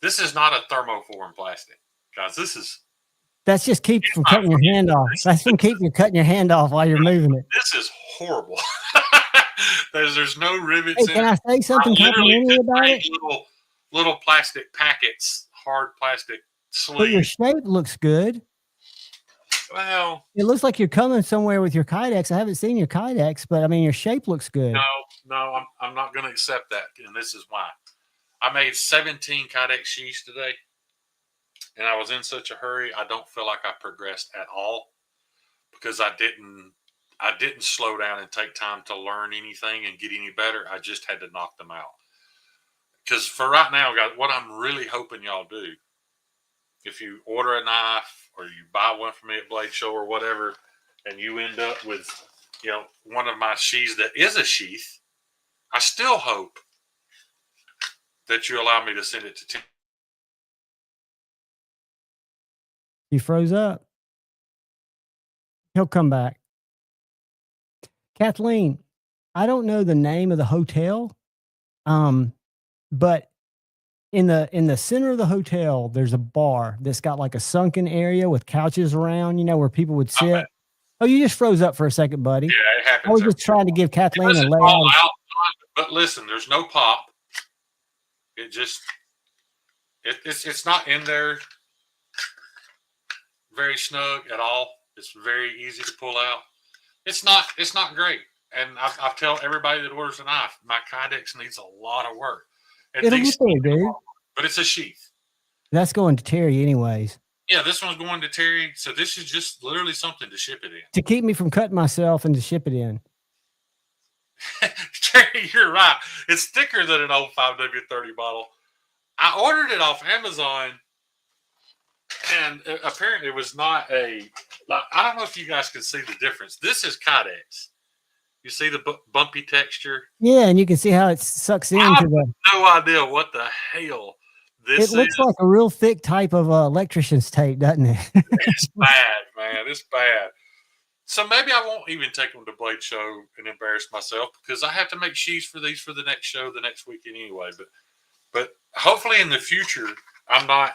This is not a thermoform plastic, guys. That's just keep from cutting your hand off. That's from keep you cutting your hand off while you're moving it. This is horrible. There's no rivets. Hey, can I say something complimentary about it? Little plastic packets, hard plastic sleeves. But your shape looks good. Well, it looks like you're coming somewhere with your Kydex. I haven't seen your Kydex, but I mean, your shape looks good. No, I'm not going to accept that, and this is why. I made 17 Kydex sheaths today, and I was in such a hurry. I don't feel like I progressed at all because I didn't slow down and take time to learn anything and get any better. I just had to knock them out. Because for right now, guys, what I'm really hoping y'all do, if you order a knife or you buy one from me at Blade Show or whatever, and you end up with, one of my sheaths that is a sheath, I still hope that you allow me to send it to Tim. He froze up. He'll come back. Kathleen, I don't know the name of the hotel, but in the center of the hotel, there's a bar that's got like a sunken area with couches around, where people would sit. Okay. Oh, you just froze up for a second, buddy. Yeah, it happens. I was just trying to give Kathleen a layout. All out, but listen, there's no pop. It just it's not in there. very snug at all. It's very easy to pull out. It's not great. And I tell everybody that orders a knife, my Kydex needs a lot of work. And It'll get there, dude. But it's a sheath. That's going to Terry anyways. Yeah, this one's going to Terry. So this is just literally something to ship it in. To keep me from cutting myself and to ship it in. Terry, you're right. It's thicker than an old 5W30 bottle. I ordered it off Amazon, and apparently it was not a. Like, I don't know if you guys can see the difference. This is Kydex. You see the bumpy texture? Yeah, and you can see how it sucks into I have the. no idea what the hell this is. It looks like a real thick type of electrician's tape, doesn't it? It's bad, man. It's bad. So maybe I won't even take them to Blade Show and embarrass myself because I have to make sheaths for these for the next show the next weekend anyway. But hopefully in the future I'm not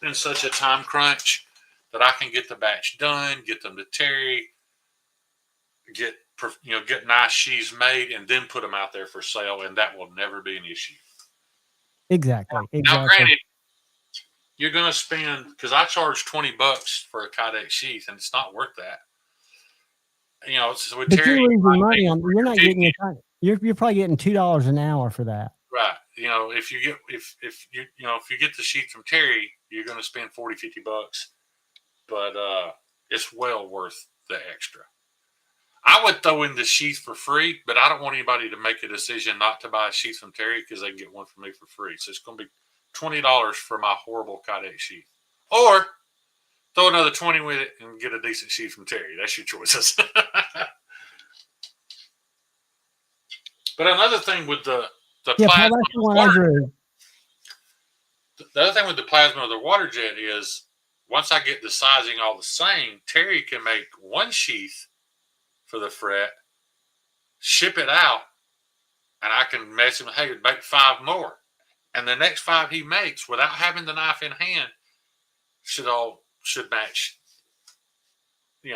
in such a time crunch that I can get the batch done, get them to Terry, get nice sheaths made, and then put them out there for sale, and that will never be an issue. Exactly. Now, granted, you're going to spend, because I charge $20 for a Kydex sheath, and it's not worth that. You know, so with but Terry, you're losing money on. You're not getting you're probably getting $2 an hour for that. Right. You know, if you get the sheath from Terry, you're going to spend $40, $50, but it's well worth the extra. I would throw in the sheath for free, but I don't want anybody to make a decision not to buy a sheath from Terry because they can get one from me for free. So it's going to be $20 for my horrible Kydex sheath, or throw another 20 with it and get a decent sheath from Terry. That's your choices. But another thing with the plasma, the other thing with the plasma or the water jet is once I get the sizing all the same, Terry can make one sheath for the fret, ship it out, and I can mess him, hey, make 5 more. And the next 5 he makes without having the knife in hand should match,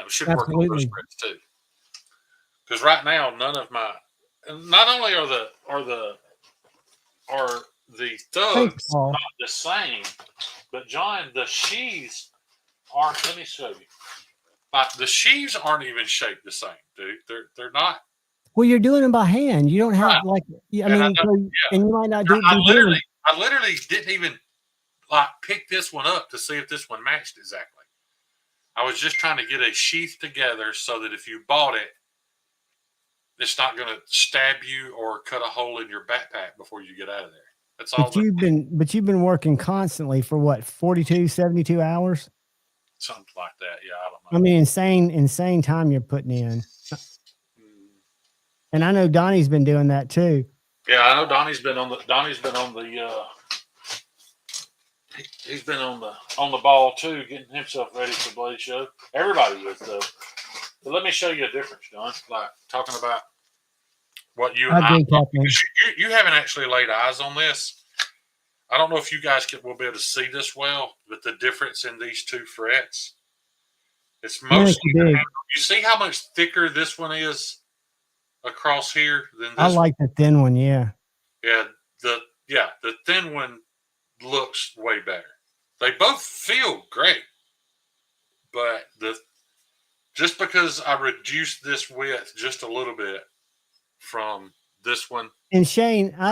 should work on those frets too. Because right now, none of my, not only are the thugs not the same, but John, the sheaths aren't. Let me show you. The sheaves aren't even shaped the same, dude. They're not. Well, you're doing them by hand. You don't have and you might not do. I literally didn't even pick this one up to see if this one matched exactly. I was just trying to get a sheath together so that if you bought it, it's not going to stab you or cut a hole in your backpack before you get out of there. That's all. But you've been working constantly for what, 42, 72 hours? Something like that. Yeah, I don't know. I mean, insane time you're putting in. And I know Donnie's been doing that too. Yeah, I know Donnie's been on the he's been on the ball too, getting himself ready for Blade Show. Everybody is though. But let me show you a difference, John. Like talking about what you and I you haven't actually laid eyes on this. I don't know if you guys will be able to see this well, but the difference in these two frets, it's mostly you see how much thicker this one is across here than this. I like the thin one, yeah. Yeah, the thin one looks way better. They both feel great, but just because I reduced this width just a little bit from this one. And Shane, I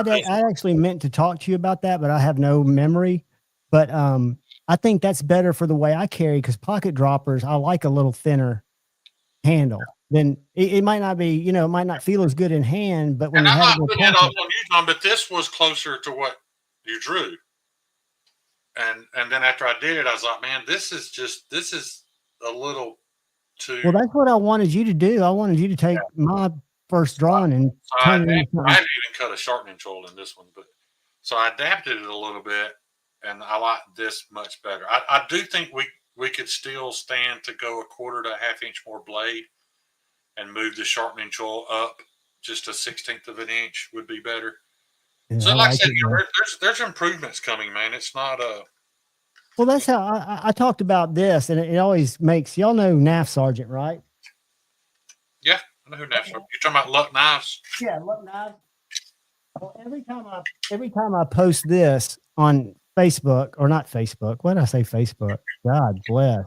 actually meant to talk to you about that, but I have no memory. But I think that's better for the way I carry, because pocket droppers, I like a little thinner handle. Then it might not be, it might not feel as good in hand, but when and you I'm have not putting it off on you, John, but this was closer to what you drew. And then after I did it, I was like, man, this is a little too. Well, that's what I wanted you to do. I wanted you to take my first drawing and I haven't even cut a sharpening tool in this one, but so I adapted it a little bit, and I like this much better. I do think we could still stand to go 1/4 to 1/2 inch more blade and move the sharpening tool up just 1/16 of an inch would be better. Yeah, so like I said, there's improvements coming, man. It's not well, that's how I talked about this, and it always makes y'all know NAF Sergeant, right? Yeah, I know who NAF Sergeant. You're talking about Luck Knives? Yeah, Luck Knives. Well, every time I post this on Facebook, or not Facebook, what did I say? Facebook. God bless.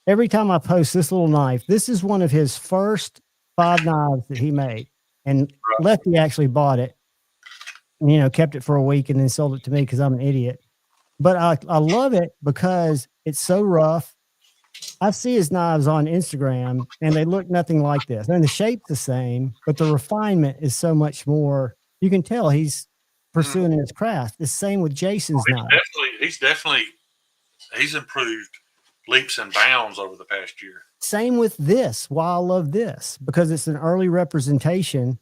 every time I post this little knife, this is one of his first 5 knives that he made. And Lefty actually bought it, and, kept it for a week and then sold it to me because I'm an idiot. But I love it because it's so rough. I see his knives on Instagram and they look nothing like this. And the shape's the same, but the refinement is so much more. You can tell he's pursuing his craft. The same with Jason's knife. He's improved leaps and bounds over the past year. Same with this. Why I love this, because it's an early representation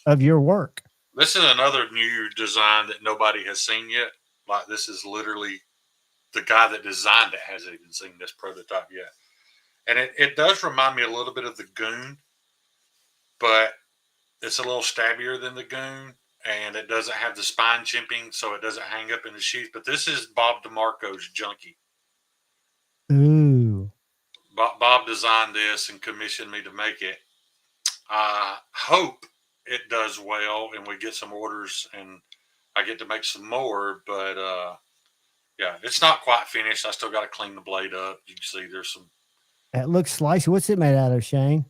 of your work. This is another new design that nobody has seen yet. Like, this is literally the guy that designed it hasn't even seen this prototype yet. And it does remind me a little bit of the Goon, but it's a little stabbier than the Goon, and it doesn't have the spine chimping, so it doesn't hang up in the sheath. But this is Bob DeMarco's Junkie. Ooh. Bob designed this and commissioned me to make it. I hope it does well and we get some orders and I get to make some more, but yeah, it's not quite finished. I still got to clean the blade up. You can see there's some. That looks slicey. What's it made out of, Shane?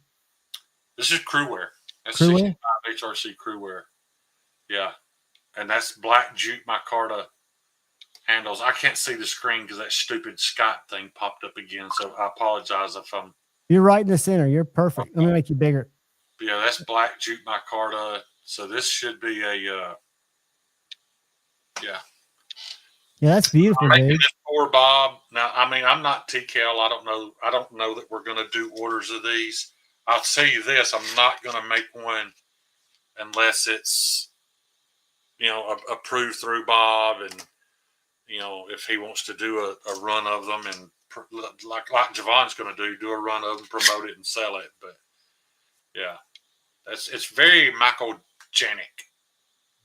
This is crewwear. That's crewwear? 65 HRC crewwear. Yeah. And that's black jute micarta handles. I can't see the screen because that stupid Scott thing popped up again. So I apologize if I'm. You're right in the center. You're perfect. Let me make you bigger. Yeah, that's black jute micarta. So this should be a, yeah. Yeah, that's beautiful, I'm making dude. this for Bob. Now, I mean, I'm not TCAL. I don't know that we're going to do orders of these. I'll tell you this: I'm not going to make one unless it's, approved through Bob, and if he wants to do a run of them, and like Javon's going to do a run of them, promote it, and sell it. But yeah, it's very Michael Janik.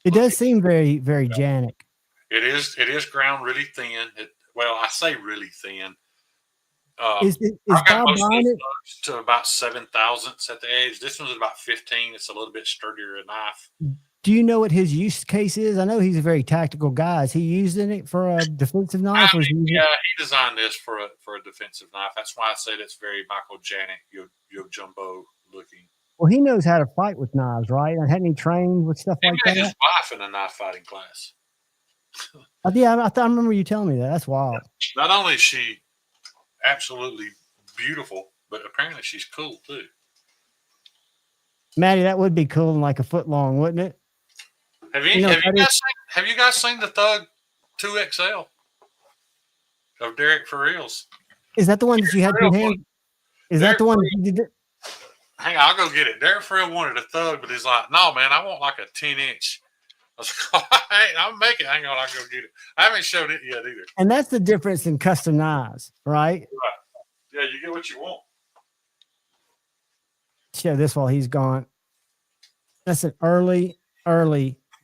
It does seem very, very Janik. It is ground really thin. I say really thin. Is I've got Bob most of buying those it? thugs to about 7 thousandths at the edge. This one's about 15. It's a little bit sturdier knife. Do you know what his use case is? I know he's a very tactical guy. Is he using it for a defensive knife? He designed this for a defensive knife. That's why I said it's very Michael Janik, Yo Jumbo looking. Well, he knows how to fight with knives, right? And hadn't he trained with stuff like He met that? his wife in a knife fighting class. Yeah, I remember you telling me that. That's wild. Not only is she absolutely beautiful, but apparently she's cool too. Maddie, that would be cool and like a foot long, wouldn't it? Have you guys seen the Thug 2XL of Derek for Reals? Is that the one that you had two hands? Is that the one that you did? Hang on, I'll go get it. Derek Frill wanted a Thug, but he's like, no, man, I want like a 10-inch. I was like, all right, I'll make it. Hang on, I'll go get it. I haven't showed it yet either. And that's the difference in custom knives, right? Right. Yeah, you get what you want. Show this while he's gone. That's an early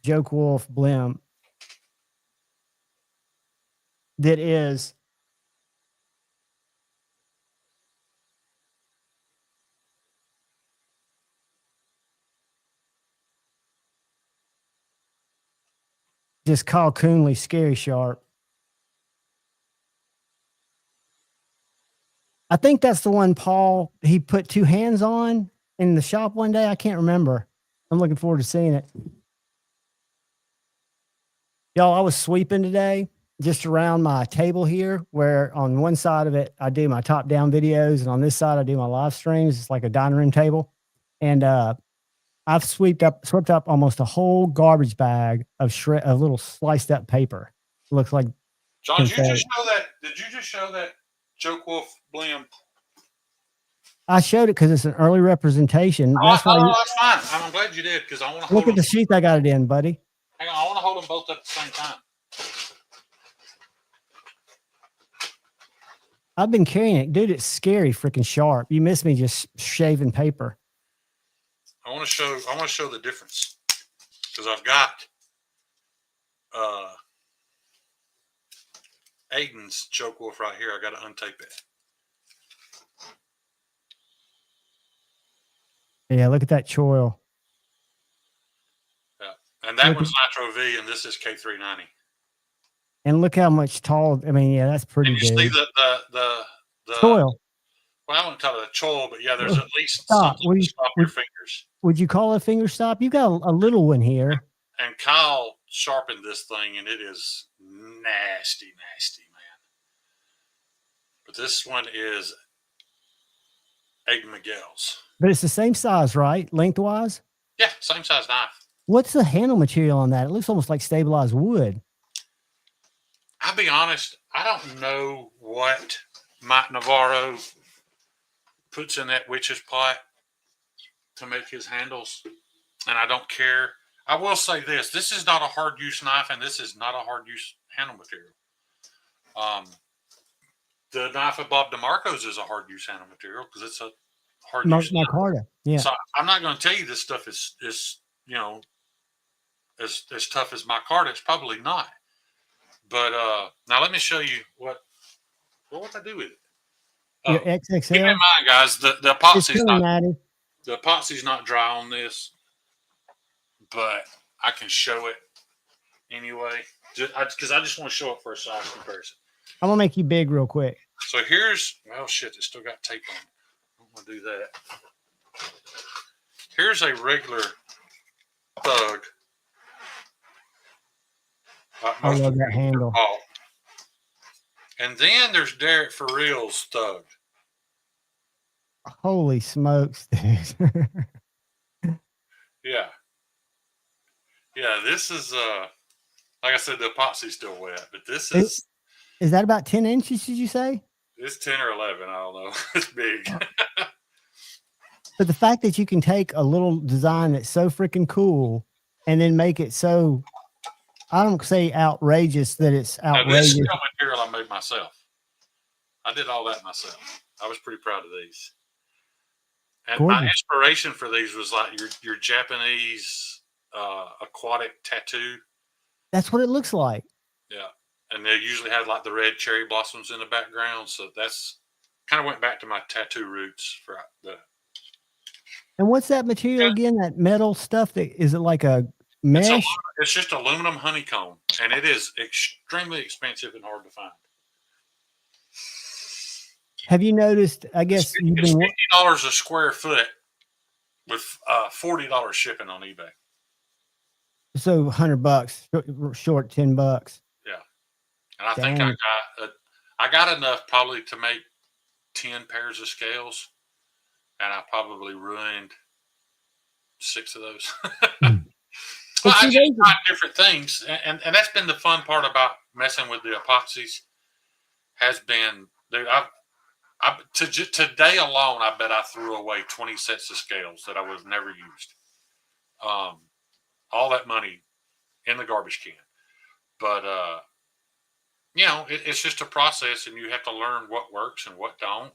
Joke Wolf blim that is just Kyle Coonley scary sharp. I think that's the one Paul, he put two hands on in the shop one day. I can't remember. I'm looking forward to seeing it. Y'all, I was sweeping today just around my table here, where on one side of it, I do my top down videos, and on this side, I do my live streams. It's like a dining room table. And I've swept up almost a whole garbage bag of little sliced up paper. It looks like John, did you just show that Joke Wolf blim? I showed it because it's an early representation. That's fine. I'm glad you did, because I want to look at the sheet I got it in, buddy. Hang on, I want to hold them both at the same time. I've been carrying it, dude. It's scary, freaking sharp. You miss me just shaving paper. I want to show the difference, because I've got Aiden's Joke Wolf right here. I got to untape it. Yeah, look at that choil. Yeah, and that one's Nitro V, and this is K390. And look how much tall. I mean, yeah, that's pretty and you big. see the choil. don't tell it a choil, but yeah, there's at least Stop. something to stop your fingers. Would you call it a finger stop? You got a little one here. And Kyle sharpened this thing, and it is nasty, man. But this one is Egg Miguel's. But it's the same size, right? Lengthwise? Yeah, same size knife. What's the handle material on that? It looks almost like stabilized wood. I'll be honest, I don't know what Mike Navarro puts in that witch's pot to make his handles, and I don't care. I will say this: this is not a hard use knife, and this is not a hard use handle material. The knife of Bob DeMarco's is a hard use handle material because it's a hard use. Micarta, yeah. So I'm not going to tell you this stuff is as tough as micarta. It's probably not. But now let me show you what I do with it. Your XXL. Keep in mind, guys, the epoxy's not dry on this, but I can show it anyway, because I just want to show it for a size comparison. I'm gonna make you big real quick. So here's, oh shit, it's still got tape on it. I'm gonna do that. Here's a regular Thug. I love that handle. And then there's Derek For Real's Thug. Holy smokes, dude. Yeah. Yeah, this is like I said, the epoxy's still wet, but this is that about 10 inches, did you say? It's 10 or 11, I don't know. It's big. But the fact that you can take a little design that's so freaking cool and then make it so, I don't say outrageous that it's outrageous. Now, this is material I made myself. I did all that myself. I was pretty proud of these. And my inspiration for these was like your Japanese aquatic tattoo. That's what it looks like. Yeah. And they usually have like the red cherry blossoms in the background. So that's kind of went back to my tattoo roots for the. And what's that material again? That metal stuff? Is it like a mesh? It's just aluminum honeycomb, and it is extremely expensive and hard to find. Have you noticed? I guess it's $50 a square foot with $40 shipping on eBay. So $100, short $10. Yeah, and I think I got enough probably to make 10 pairs of scales. And I probably ruined 6 of those. Well, I just tried different things. And that's been the fun part about messing with the epoxies has been, dude, today alone, I bet I threw away 20 sets of scales that I would have never used. All that money in the garbage can. But, it's just a process, and you have to learn what works and what don't.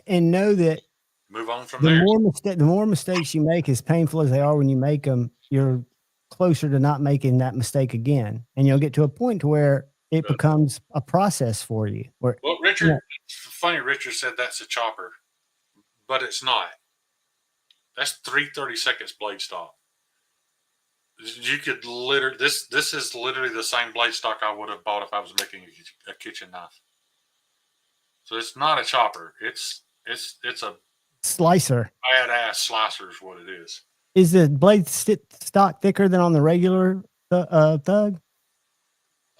And know that move on from there. The more mistakes you make, as painful as they are when you make them, you're closer to not making that mistake again. And you'll get to a point to where it becomes a process for you. Well, Richard, funny, Richard said that's a chopper, but it's not. That's 3 30-seconds blade stock. You could literally, this is literally the same blade stock I would have bought if I was making a kitchen knife. So it's not a chopper. It's a slicer. Badass slicer is what it is. Is the blade stock thicker than on the regular Thug?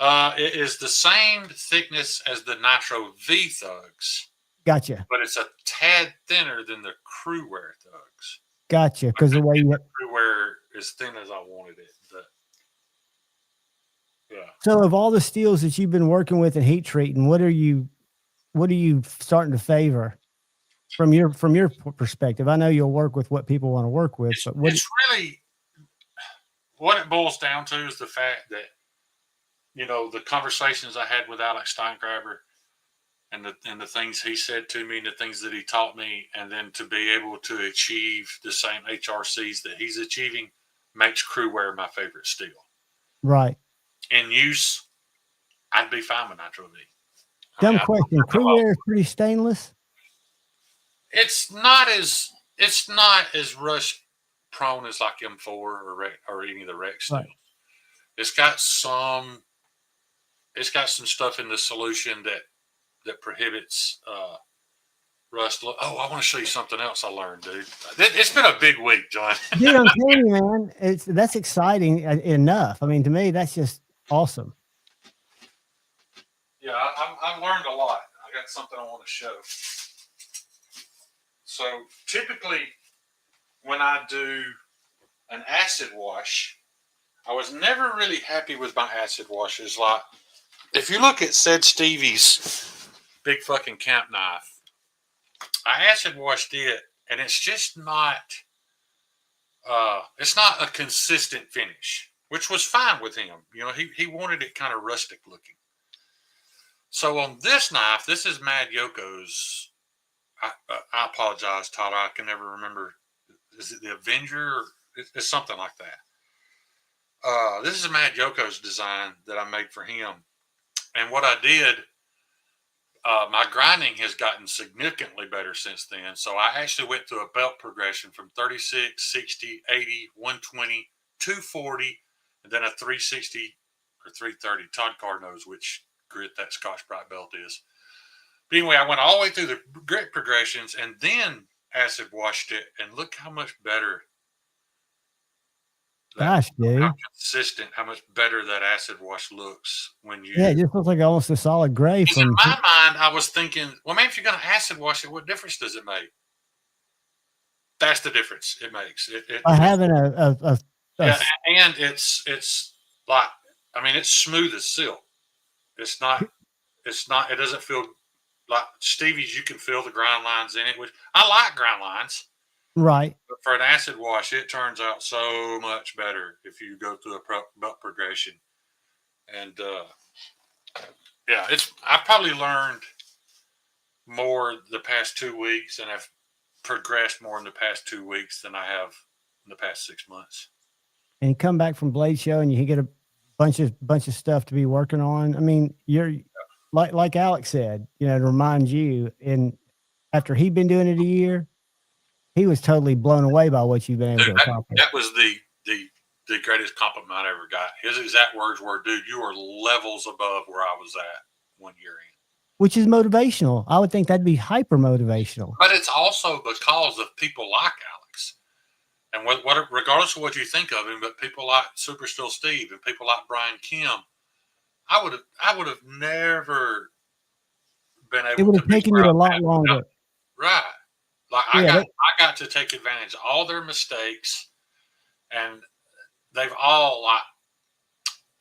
It is the same thickness as the Nitro V Thugs. Gotcha. But it's a tad thinner than the Crewwear Thugs. Gotcha. Because the way you Crewwear as thin as I wanted it. But, yeah. So of all the steels that you've been working with and heat treating, what are you starting to favor from your perspective? I know you'll work with what people want to work with, but it's really what it boils down to is the fact that the conversations I had with Alex Steingraber and the things he said to me and the things that he taught me, and then to be able to achieve the same HRCs that he's achieving makes Crewwear my favorite steel. Right. In use, I'd be fine with Nitro V. Dumb question. Crewwear is pretty stainless. It's not as rust prone as like M4 or any of the Rex steel. Right. It's got some stuff in the solution that prohibits Rust. Oh, I want to show you something else I learned, dude. It's been a big week, John. Dude, I'm telling you, man, that's exciting enough. I mean, to me, that's just awesome. Yeah, I've learned a lot. I got something I want to show. So typically, when I do an acid wash, I was never really happy with my acid washes. Like, if you look at said Stevie's big fucking camp knife, I acid washed it, and it's just not. It's not a consistent finish, which was fine with him. You know, he wanted it kind of rustic looking. So on this knife, this is Mad Yoko's. I apologize, Tyler. I can never remember. Is it the Avenger? It's something like that. This is Mad Yoko's design that I made for him. And what I did, my grinding has gotten significantly better since then. So I actually went through a belt progression from 36, 60, 80, 120, 240, and then a 360 or 330. Todd Carr knows which grit that Scotch Brite belt is. But anyway, I went all the way through the grit progressions and then acid washed it, and look how much better. Gosh, dude. How consistent, how much better that acid wash looks when you. Yeah, it just looks like almost a solid gray. In my mind, I was thinking, well, man, if you're going to acid wash it, what difference does it make? That's the difference it makes. By having yeah, and it's like, I mean, it's smooth as silk. It's not, it doesn't feel like Stevie's. You can feel the grind lines in it, which I like grind lines. Right. But for an acid wash, it turns out so much better if you go through a belt progression. And yeah, I've probably learned more the past 2 weeks, and I've progressed more in the past 2 weeks than I have in the past 6 months. And you come back from Blade Show and you get a bunch of stuff to be working on. I mean, you're like Alex said, you know, to remind you, and after he'd been doing it a year, he was totally blown away by what you've been able to accomplish. That was the greatest compliment I ever got. His exact words were, dude, you are levels above where I was at 1 year in. Which is motivational. I would think that'd be hyper motivational. But it's also because of people like Alex. And regardless of what you think of him, but people like Super Still Steve and people like Brian Kim, I would have never been able to. It would have taken you a lot longer. Right. Like I got to take advantage of all their mistakes, and they've all, like,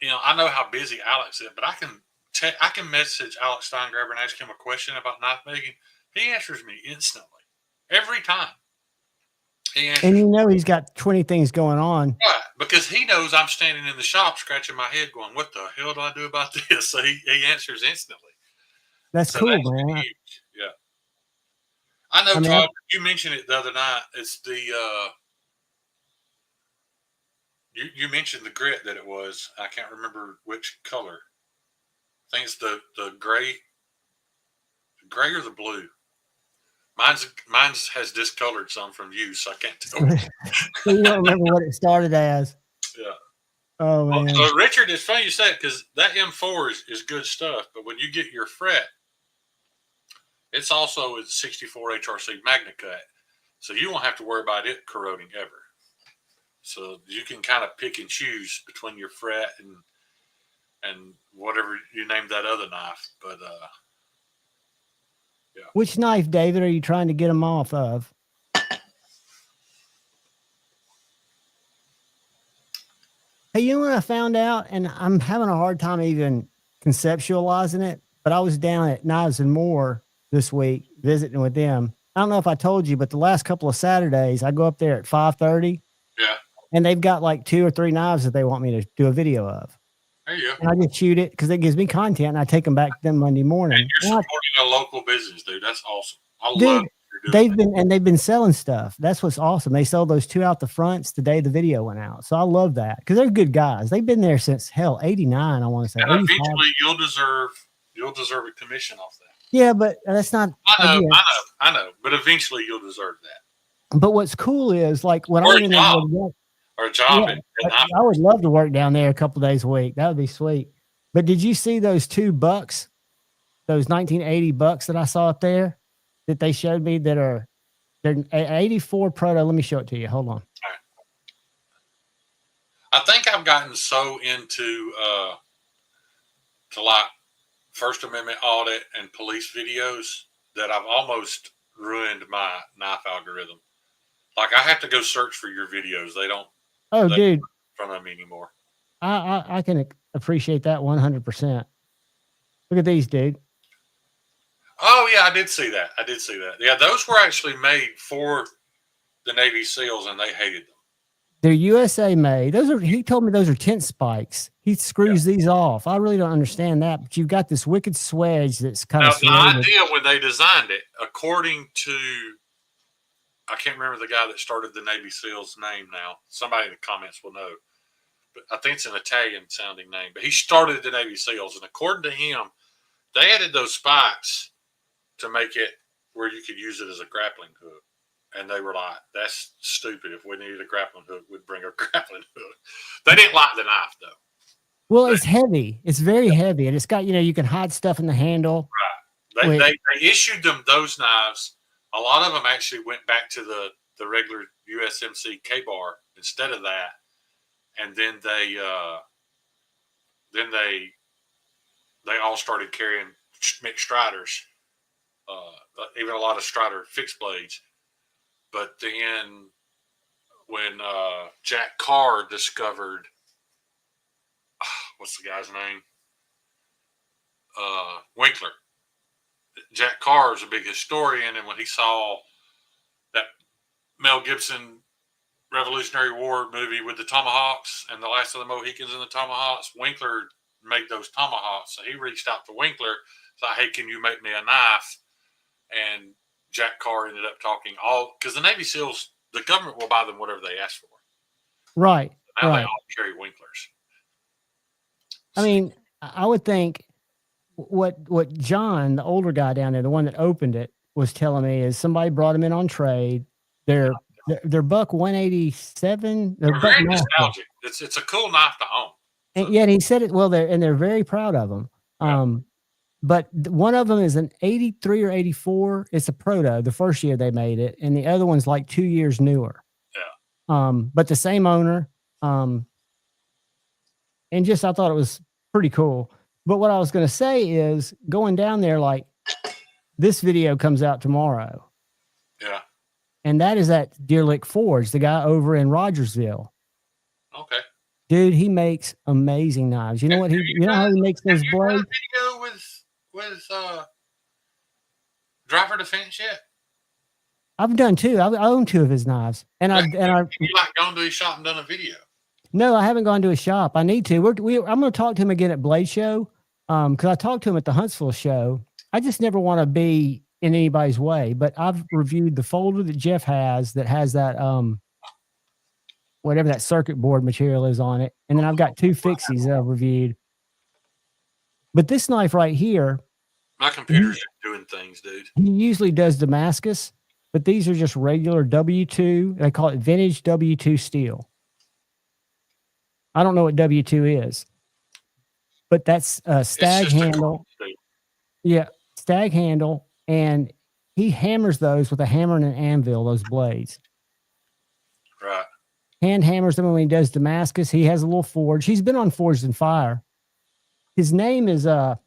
you know, I know how busy Alex is, but I can message Alex Steingraber and ask him a question about knife making. He answers me instantly every time. And you know he's got 20 things going on. Right, because he knows I'm standing in the shop scratching my head going, what the hell do I do about this? So he answers instantly. That's cool, man. Huge. Yeah. I know, Todd, you mentioned it the other night. It's the you mentioned the grit that it was. I can't remember which color. I think it's the gray or the blue. Mine's has discolored some from use, so I can't tell. So you don't remember what it started as. Yeah. Oh, man. So Richard, it's funny you say it, because that M4 is good stuff, but when you get your fret, it's also a 64 HRC Magna Cut, so you won't have to worry about it corroding ever. So you can kind of pick and choose between your fret and whatever you name that other knife. But yeah. Which knife, David, are you trying to get them off of? Hey, you know what I found out? And I'm having a hard time even conceptualizing it, but I was down at Knives and More this week visiting with them. I don't know if I told you, but the last couple of Saturdays, I go up there at 5:30. Yeah. And they've got like 2 or 3 knives that they want me to do a video of. There you go. And I just shoot it because it gives me content, and I take them back to them Monday morning. And you're supporting a local business, dude. That's awesome. I love what you're doing. They've been selling stuff. That's what's awesome. They sold those 2 out the fronts the day the video went out. So I love that because they're good guys. They've been there since hell 89. I want to say. And eventually, you'll deserve a commission off that. Yeah, but that's not. I know. But eventually, you'll deserve that. But what's cool is like when or a job. Yeah, I would love to work down there a couple days a week. That would be sweet. But did you see those 2 bucks, those 1980 bucks that I saw up there? that they showed me that are they're 84 proto. Let me show it to you. Hold on. I think I've gotten so into to like First Amendment audit and police videos that I've almost ruined my knife algorithm. Like I have to go search for your videos. They don't. Oh, dude, in front of me anymore. I can appreciate that 100%. Look at these, dude. Oh yeah, I did see that. Yeah, those were actually made for the Navy SEALs, and they hated them. They're USA made. He told me those are tent spikes. He screws these off. I really don't understand that, but you've got this wicked swedge that's kind of the idea when they designed it, according to, I can't remember the guy that started the Navy SEALs name now. Somebody in the comments will know. But I think it's an Italian sounding name. But he started the Navy SEALs, and according to him, they added those spikes to make it where you could use it as a grappling hook. And they were like, that's stupid. If we needed a grappling hook, we'd bring a grappling hook. They didn't like the knife, though. Well, it's heavy. It's very heavy. And it's got, you can hide stuff in the handle. Right. They issued them those knives. A lot of them actually went back to the regular USMC K-bar instead of that. And then they all started carrying mixed Striders. Even a lot of Strider fixed blades. But then when Jack Carr discovered, what's the guy's name? Winkler. Jack Carr is a big historian, and when he saw that Mel Gibson Revolutionary War movie with the tomahawks and the Last of the Mohicans and the tomahawks, Winkler made those tomahawks. So he reached out to Winkler, said, "Hey, can you make me a knife?" And Jack Carr ended up talking because the Navy SEALs, the government will buy them whatever they ask for. Right. Now right. they all carry Winklers. I mean, I would think what John, the older guy down there, the one that opened it, was telling me is somebody brought them in on trade. They're buck 187. They're very nostalgic. It's a cool knife to own. And yet he said it well. They're very proud of them. Yeah. But one of them is an 83 or 84. It's a proto, the first year they made it, and the other one's like 2 years newer. Yeah. But the same owner. And just I thought it was pretty cool. But what I was going to say is going down there, like this video comes out tomorrow. Yeah. And that is at Deer Lick Forge, the guy over in Rogersville. Okay. Dude, he makes amazing knives. You know what you know how he makes those blades? Video with Driver Defense yet? I've done two. I own two of his knives, and I you like gone to his shop and done a video? No, I haven't gone to his shop. I need to. I'm going to talk to him again at Blade Show, because I talked to him at the Huntsville show. I just never want to be in anybody's way. But I've reviewed the folder that Jeff has that has that whatever that circuit board material is on it, and then I've got two fixies that I've reviewed. But this knife right here, my computer's doing things, dude. He usually does Damascus, but these are just regular W2. They call it vintage W2 steel. I don't know what W2 is, but that's a stag handle. Yeah, stag handle, and he hammers those with a hammer and an anvil, those blades. Right. Hand hammers them when he does Damascus. He has a little forge. He's been on Forged in Fire. His name is hold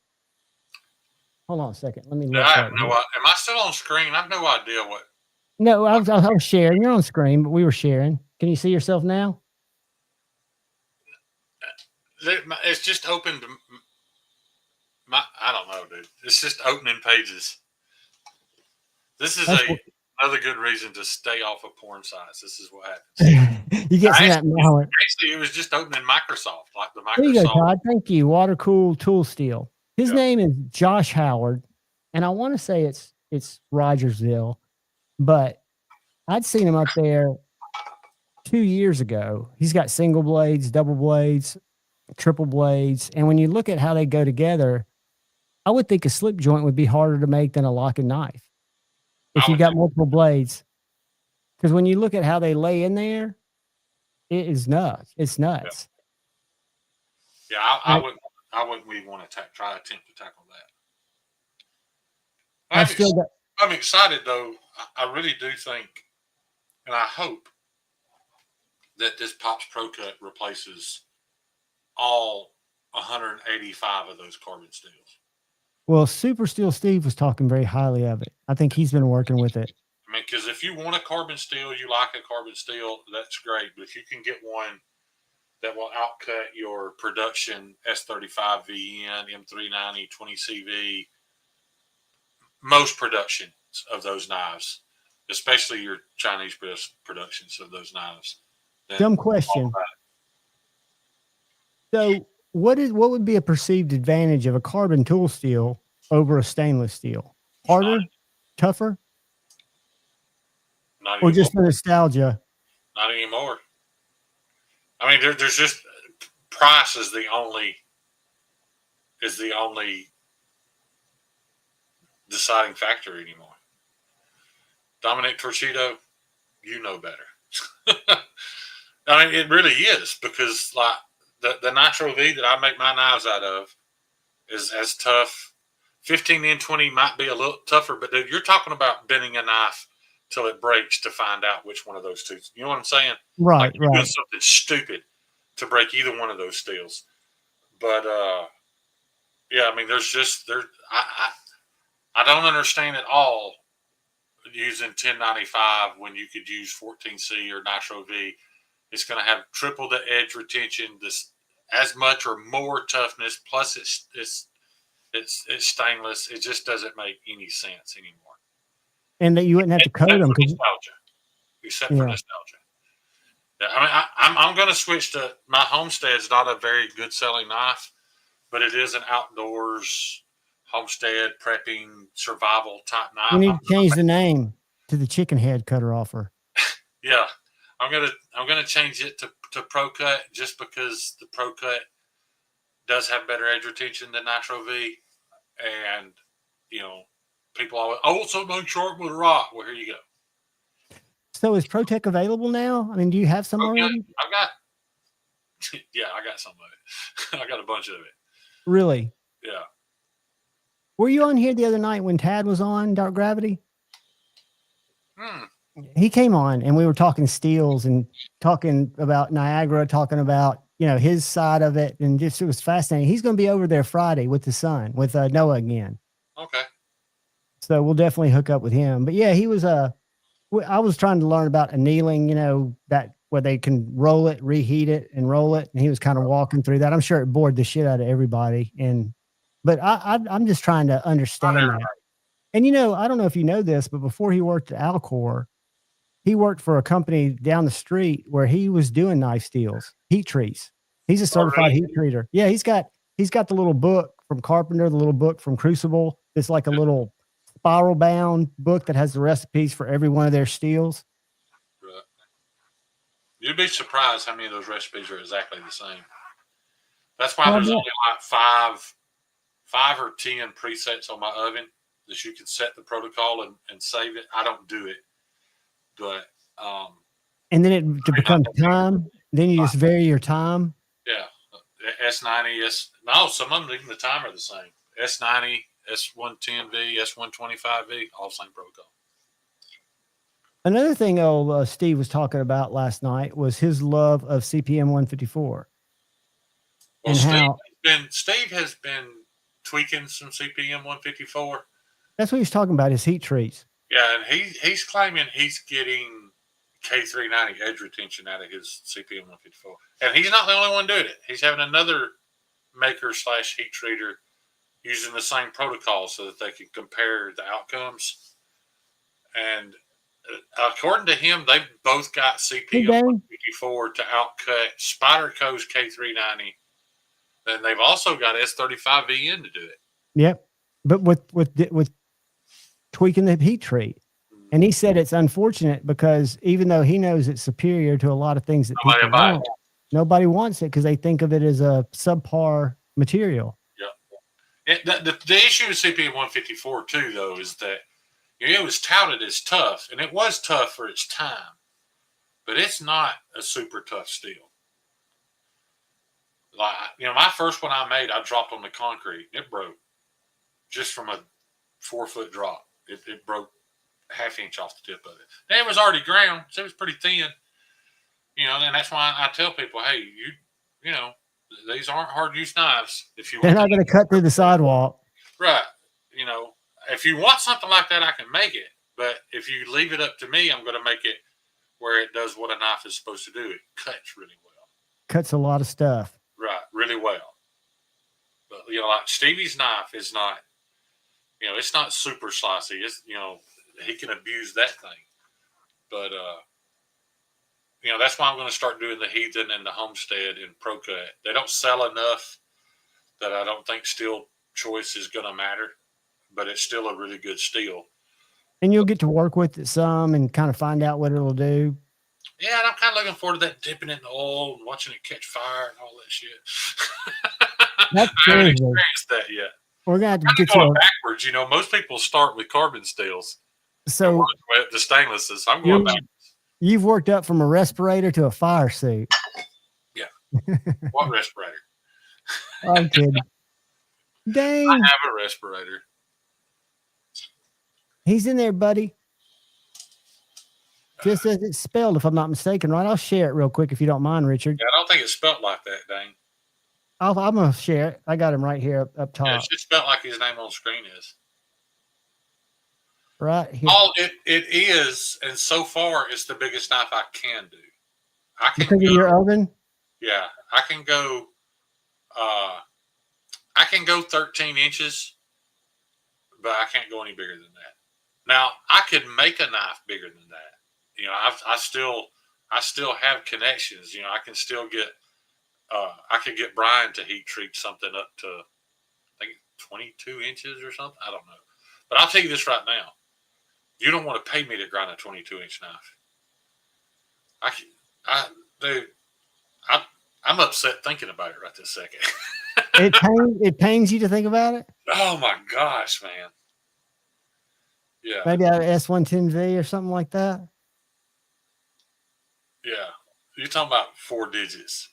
on a second. Let me look. I have no idea. Am I still on screen? I have no idea what. No, I was sharing. You're on screen, but we were sharing. Can you see yourself now? It's just opened. I don't know, dude. It's just opening pages. This is another good reason to stay off of porn sites. This is what happens. You get some that malware. Actually, it was just opening Microsoft, like the Microsoft. There you go, Todd. Thank you. Water Cool Tool Steel. His name is Josh Howard, and I want to say it's Rogersville, but I'd seen him up there 2 years ago. He's got single blades, double blades, triple blades, and when you look at how they go together, I would think a slip joint would be harder to make than a lock and knife if you got multiple blades. Because when you look at how they lay in there, it is nuts. It's nuts. Yeah, I wouldn't really want to try to attempt to tackle that. I'm excited though. I really do think, and I hope that this Pops Pro Cut replaces all 185 of those carbon steels. Well, Super Steel Steve was talking very highly of it. I think he's been working with it. I mean, because if you want a carbon steel, you like a carbon steel, that's great. But if you can get one that will outcut your production S35 VN, M390, 20CV, most productions of those knives, especially your Chinese productions of those knives. Dumb question. So, what would be a perceived advantage of a carbon tool steel over a stainless steel? Harder, tougher, or just the nostalgia? Not anymore. I mean, there's just price is the only deciding factor anymore. Dominic Torcito, you know better. I mean, it really is, because like the Nitro V that I make my knives out of is as tough. 15N20 might be a little tougher, but dude, you're talking about bending a knife till it breaks to find out which one of those two. You know what I'm saying? Right, like you're right. doing something stupid to break either one of those steels. But yeah, I mean, I don't understand at all using 1095 when you could use 14C or Nitro V. It's going to have triple the edge retention, this as much or more toughness. Plus, it's stainless. It just doesn't make any sense anymore. And that you wouldn't have to coat them. Nostalgia, except for nostalgia. Yeah, I mean, I'm going to switch to my Homestead's not a very good selling knife, but it is an outdoors homestead prepping survival type knife. You need to change the name to the chicken head cutter offer. Yeah, I'm gonna change it to Pro Cut, just because the Pro Cut does have better edge retention than Nitro V, and you know, people always, I want something sharp with a rock. Well, here you go. So is ProTech available now? I mean, do you have some already? I got some of it. I got a bunch of it. Really? Yeah. Were you on here the other night when Tad was on Dark Gravity? He came on and we were talking steels and talking about Niagara, talking about, you know, his side of it. And just, it was fascinating. He's going to be over there Friday with the son, with Noah again. Okay. So we'll definitely hook up with him. But yeah, he was, I was trying to learn about annealing, you know, that where they can roll it, reheat it and roll it. And he was kind of walking through that. I'm sure it bored the shit out of everybody. But I'm just trying to understand that. And, you know, I don't know if you know this, but before he worked at Alcor, he worked for a company down the street where he was doing knife steels, heat treats. He's a certified heat treater. Yeah, he's got the little book from Carpenter, the little book from Crucible. It's like a little spiral bound book that has the recipes for every one of their steels. Right. You'd be surprised how many of those recipes are exactly the same. That's why there's only like five or 10 presets on my oven that you can set the protocol and save it. I don't do it, but and then it becomes time. Then you just vary your time. Yeah, S90, no, some of them even the time are the same. S90, S110V, S125V, all same protocol. Another thing Steve was talking about last night was his love of CPM 154. Well, Steve has been tweaking some CPM 154. That's what he's talking about, his heat treats. Yeah, and he's claiming he's getting K390 edge retention out of his CPM 154. And he's not the only one doing it. He's having another maker / heat treater using the same protocol so that they can compare the outcomes. And according to him, they've both got CPM 154 to outcut Spyderco's K390. And they've also got S35VN to do it. Yep. But with tweaking the heat treat. And he said it's unfortunate because even though he knows it's superior to a lot of things that people want, nobody wants it because they think of it as a subpar material. Yeah. The issue with CPM 154 too, though, is that it was touted as tough, and it was tough for its time, but it's not a super tough steel. Like, you know, my first one I made, I dropped on the concrete. It broke just from a 4-foot drop. it broke ½ inch off the tip of it. And it was already ground, so it was pretty thin. You know, and that's why I tell people, hey, you know, these aren't hard use knives. If you They're not going to cut through the sidewalk. right, you know, if you want something like that, I can make it. But if you leave it up to me, I'm going to make it where it does what a knife is supposed to do. It cuts really well. Cuts a lot of stuff. Right, really well. But, you know, like Stevie's knife is not, you know, it's not super slicey. It's, you know, he can abuse that thing. But, you know, that's why I'm going to start doing the Heathen and the Homestead in Pro Cut. They don't sell enough that I don't think steel choice is going to matter, but it's still a really good steel. And you'll get to work with it some and kind of find out what it'll do. Yeah, and I'm kind of looking forward to that, dipping it in the oil and watching it catch fire and all that shit. That's I haven't crazy. experienced that yet. We're going to have to I'm get going you. backwards. You know, most people start with carbon steels. So The stainlesses. I'm going back. You've worked up from a respirator to a fire suit. Yeah. What respirator? I'm kidding. Dang. I have a respirator. He's in there, buddy. Just as it's spelled, if I'm not mistaken, right? I'll share it real quick if you don't mind, Richard. Yeah, I don't think it's spelled like that, Dane. I'm going to share it. I got him right here up top. Yeah, it's just spelled like his name on screen is. Right here. All it is, and so far, it's the biggest knife I can do. I can Because of your oven? Yeah, I can go. I can go 13 inches, but I can't go any bigger than that. Now I could make a knife bigger than that. You know, I still have connections. You know, I can still get. I could get Brian to heat treat something up to, I think, 22 inches or something. I don't know, but I'll tell you this right now. You don't want to pay me to grind a 22-inch knife. I'm upset thinking about it right this second. It pains you to think about it? Oh my gosh, man. Yeah. Maybe out of S110V or something like that? Yeah. You're talking about 4 digits.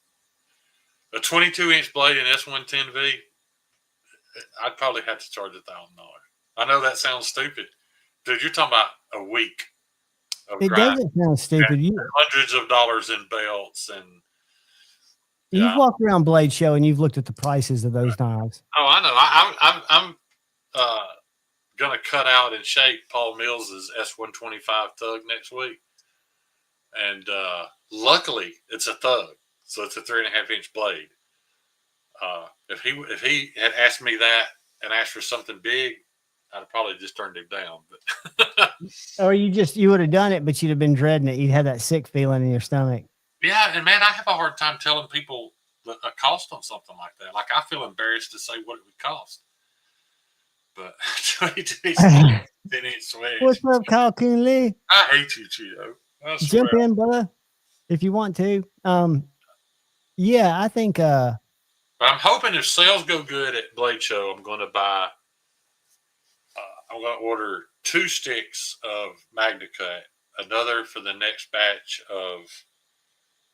A 22-inch blade in S110V, I'd probably have to charge $1,000. I know that sounds stupid. Dude, you're talking about a week of It grind. doesn't sound stupid. Hundreds of dollars in belts and You've walked around Blade Show and you've looked at the prices of those knives. oh, I know. I'm gonna cut out and shape Paul Mills's S125 Thug next week, and luckily it's a Thug, so it's a 3.5-inch blade. If he had asked me that and asked for something big, I'd have probably just turned him down. But Or you would have done it, but you'd have been dreading it. You'd have that sick feeling in your stomach. yeah, and man, I have a hard time telling people a cost on something like that. Like, I feel embarrassed to say what it would cost. But 22-inch switch. What's up, Kyle Coonley? I hate you, Cheeto. I Jump swear. in, brother, if you want to. Yeah, I think. But I'm hoping if sales go good at Blade Show, I'm going to buy. I'm going to order 2 sticks of Magna Cut, another for the next batch of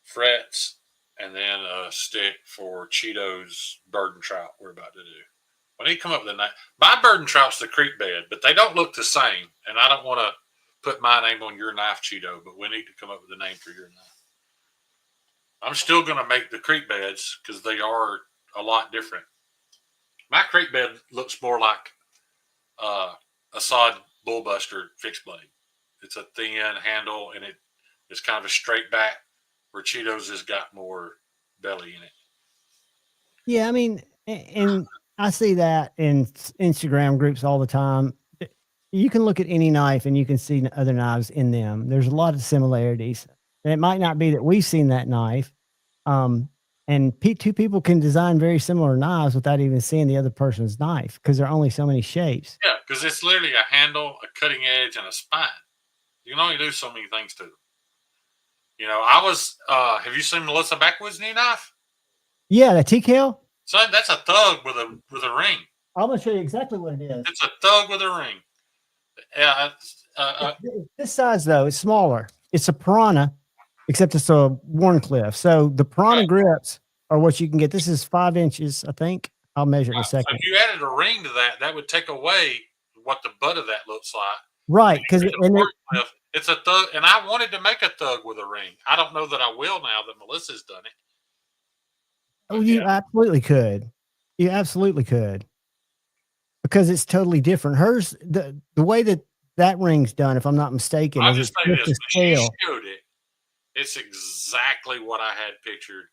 frets, and then a stick for Cheeto's bird and trout we're about to do. We need to come up with a name. My bird and trout's the creek bed, but they don't look the same, and I don't want to put my name on your knife, Cheeto, but we need to come up with a name for your knife. I'm still going to make the creek beds because they are a lot different. My creek bed looks more like a sod bullbuster fixed blade. It's a thin handle and it's kind of a straight back, where Cheetos has got more belly in it. Yeah, I mean, and I see that in Instagram groups all the time. You can look at any knife and you can see other knives in them. There's a lot of similarities. And it might not be that we've seen that knife. And two people can design very similar knives without even seeing the other person's knife because there are only so many shapes. Yeah, because it's literally a handle, a cutting edge, and a spine. You can only do so many things to them. You know, I was, have you seen Melissa Backwood's new knife? Yeah, the TKL? Son, that's a Thug with a ring. I'm going to show you exactly what it is. It's a Thug with a ring. Yeah. This size, though, is smaller. It's a Piranha, except it's a Warncliffe. So the Piranha grips are what you can get. This is 5 inches, I think. I'll measure it in a second. So if you added a ring to that, that would take away what the butt of that looks like. Right, because It's a thug, and I wanted to make a thug with a ring. I don't know that I will now that Melissa's done it. Oh, you absolutely could. You absolutely could. Because it's totally different. Hers, the way that ring's done, if I'm not mistaken, I'll is just it's say just this: a when she scale. showed it, it's exactly what I had pictured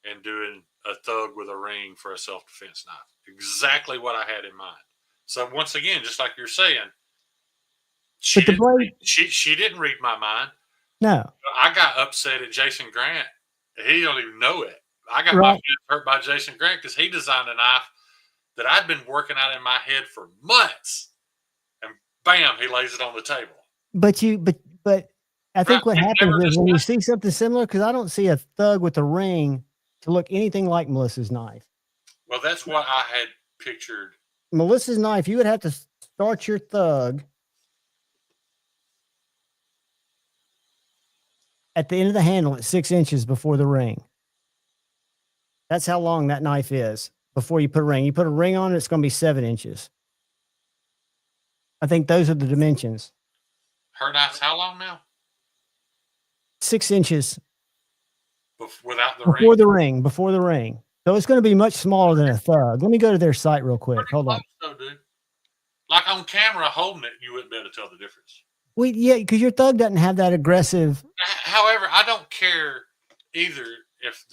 in doing a thug with a ring for a self-defense knife. Exactly what I had in mind. So once again, just like you're saying, she didn't read my mind. No. I got upset at Jason Grant. He don't even know it. I got my Right. feelings hurt by Jason Grant because he designed a knife that I'd been working out in my head for months. And bam, he lays it on the table. But I think what happens is when you see something similar, because I don't see a thug with a ring to look anything like Melissa's knife. Well, that's what I had pictured. Melissa's knife, you would have to start your thug at the end of the handle at 6 inches before the ring. That's how long that knife is before you put a ring. You put a ring on it, it's going to be 7 inches. I think those are the dimensions. Her knife's how long now? 6 inches. Without the Before ring? the ring. Before the ring. So it's going to be much smaller than a thug. Let me go to their site real quick. Hold on. So, dude. Like on camera holding it, you wouldn't be able to tell the difference. Yeah, because your thug doesn't have that aggressive. However, I don't care either if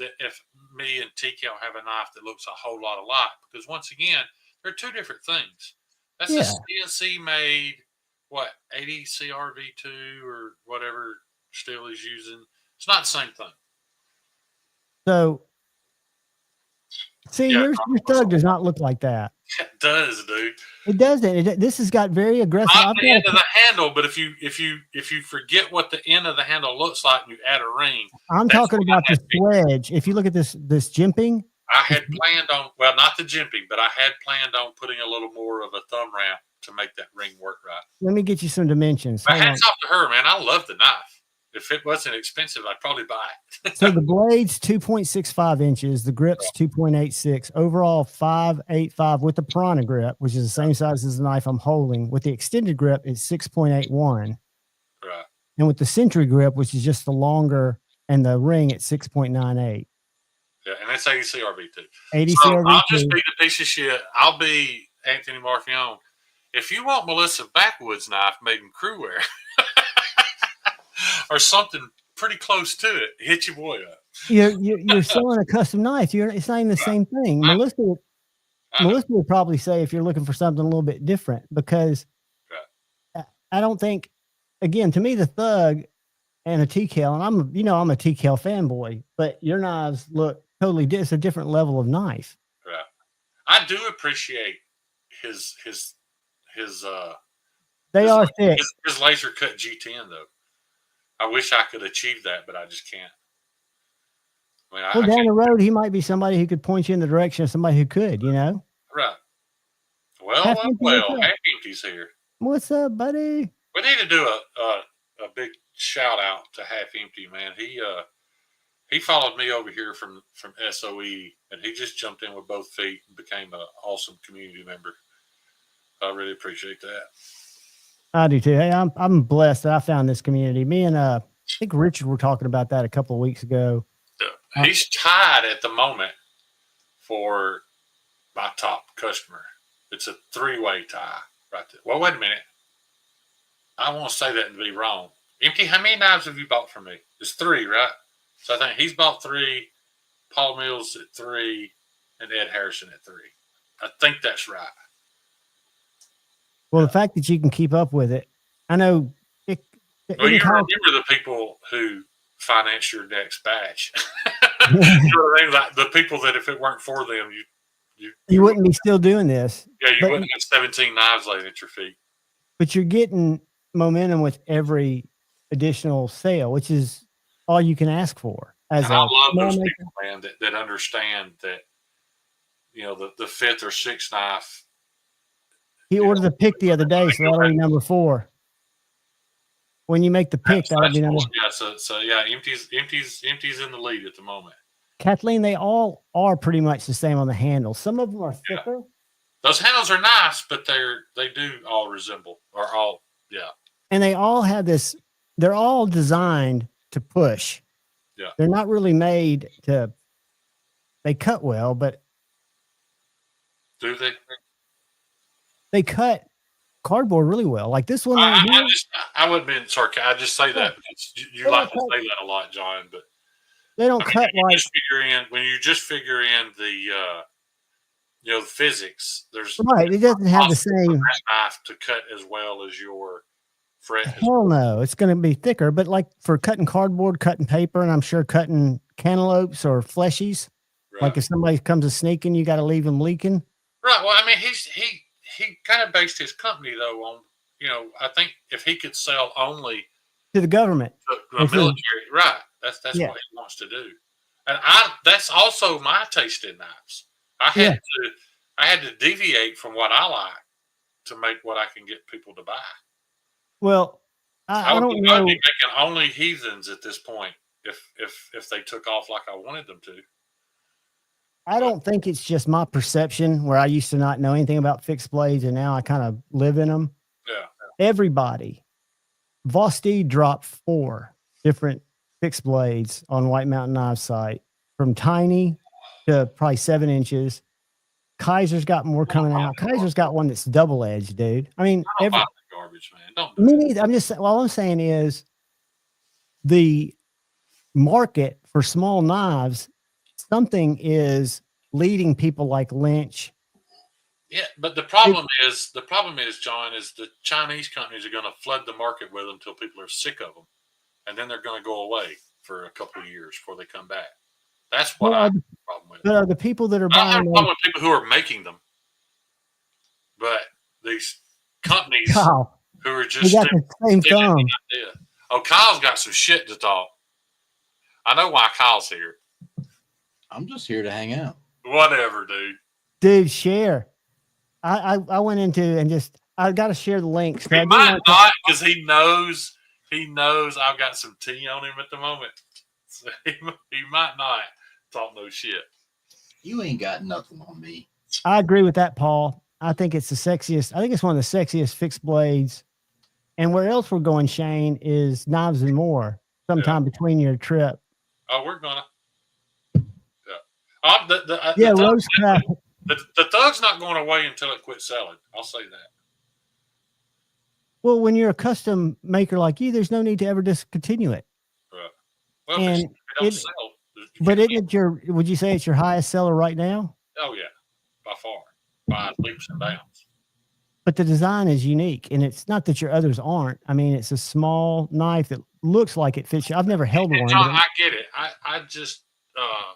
me and TKO have a knife that looks a whole lot alike, because once again, they're two different things. That's a CNC made, 80 CRV2 or whatever steel he's using. It's not the same thing. So, see, your thug does not look like that. It does, dude. It doesn't. This has got very aggressive. Not the end of the handle, but if you forget what the end of the handle looks like and you add a ring. I'm talking about the sledge. If you look at this jimping. I had planned on, not the jimping, but I had planned on putting a little more of a thumb ramp to make that ring work right. Let me get you some dimensions. But hats off to her, man. I love the knife. If it wasn't expensive, I'd probably buy it. So the blade's 2.65 inches, the grip's 2.86, overall 5.85 with the piranha grip, which is the same size as the knife I'm holding. With the extended grip, it's 6.81. Right. And with the Century grip, which is just the longer, and the ring, it's 6.98. Yeah, and that's 80 CRV2. 80 so CRV2. I'll just be the piece of shit. I'll be Anthony Marfione. If you want Melissa Backwoods knife made in crew wear or something pretty close to it, hit your boy up. You're selling a custom knife. It's not even the same thing. Melissa would probably say if you're looking for something a little bit different, because I don't think, again, to me, the thug and a TCAL, and I'm a TCAL fanboy, but your knives look totally different. It's a different level of knife. Right. I do appreciate his they are thick. His laser cut G10 though. I wish I could achieve that, but I just can't. Well, down the road, he might be somebody who could point you in the direction of somebody who could, Right. Well, Half Empty's here. What's up, buddy? We need to do a big shout out to Half Empty, man. He followed me over here from SOE, and he just jumped in with both feet and became an awesome community member. I really appreciate that. I do too. Hey, I'm blessed that I found this community. Me and I think Richard were talking about that a couple of weeks ago. He's tied at the moment for my top customer. It's a 3-way tie right there. Well, wait a minute. I won't say that and be wrong. Empty, how many knives have you bought from me? It's 3, right? So I think he's bought 3, Paul Mills at 3, and Ed Harrison at 3. I think that's right. Well, the fact that you can keep up with it, I know. You remember the people who finance your next batch. You know what I mean? Like the people that if it weren't for them, you wouldn't be still doing this. Yeah, you wouldn't have 17 knives laying at your feet. But you're getting momentum with every additional sale, which is all you can ask for. I love those people, man, that understand that, the 5th or 6th knife. He ordered the pick the other day, so that'll be number 4. When you make the pick, that'll be number. Yeah, so yeah, Empty's in the lead at the moment. Kathleen, they all are pretty much the same on the handle. Some of them are thicker, Those handles are nice, but they do all resemble or all And they all have this. They're all designed to push. Yeah. They're not really made to. They cut well, but do they? They cut cardboard really well. Like this one right here. I wouldn't be sarcastic. I just say that because you like to say that a lot, John. But they don't cut like. When you just figure in the the physics, there's right. It doesn't have the same knife to cut as well as your fret. Hell no, it's going to be thicker. But like for cutting cardboard, cutting paper, and I'm sure cutting cantaloupes or fleshies. Right. Like if somebody comes a sneaking, you got to leave them leaking. Right. Well, I mean, he kind of based his company though on I think if he could sell only to the government, to the military, right? That's what he wants to do. And that's also my taste in knives. I had to deviate from what I like to make what I can get people to buy. Well, I don't know. I'd be making only heathens at this point if they took off like I wanted them to. I don't think it's just my perception where I used to not know anything about fixed blades and now I kind of live in them. Yeah. Everybody. Vosti dropped 4 different fixed blades on White Mountain Knives site from tiny to probably 7 inches. Kaiser's got more coming out. Kaiser's got one that's double edged, dude. I mean, I don't buy that garbage, man. Don't do me neither. I'm just all I'm saying is the market for small knives, something is leading people like Lynch. Yeah, but the problem is, John, is the Chinese companies are going to flood the market with them until people are sick of them, and then they're going to go away for a couple of years before they come back. That's what I have a problem with. But are the people that are buying? I have a problem with people who are making them, but these companies who are just got the same thumb. Oh, Kyle's got some shit to talk. I know why Kyle's here. I'm just here to hang out. Whatever, dude. Dude, share. I went into and just I got to share the links. He might not because he knows I've got some tea on him at the moment. So he might not talk no shit. You ain't got nothing on me. I agree with that, Paul. I think it's the sexiest. I think it's one of the sexiest fixed blades. And where else we're going, Shane, is Knives and More sometime between your trip. Oh, we're gonna. Yeah. Rosecraft. The Thug's not going away until it quits selling. I'll say that. Well, when you're a custom maker like you, there's no need to ever discontinue it. Right. Well, and it sell. But isn't it would you say it's your highest seller right now? Oh, yeah. By far. By leaps and bounds. But the design is unique. And it's not that your others aren't. I mean, it's a small knife that looks like it fits you. I've never held one. John, I get it. I just, I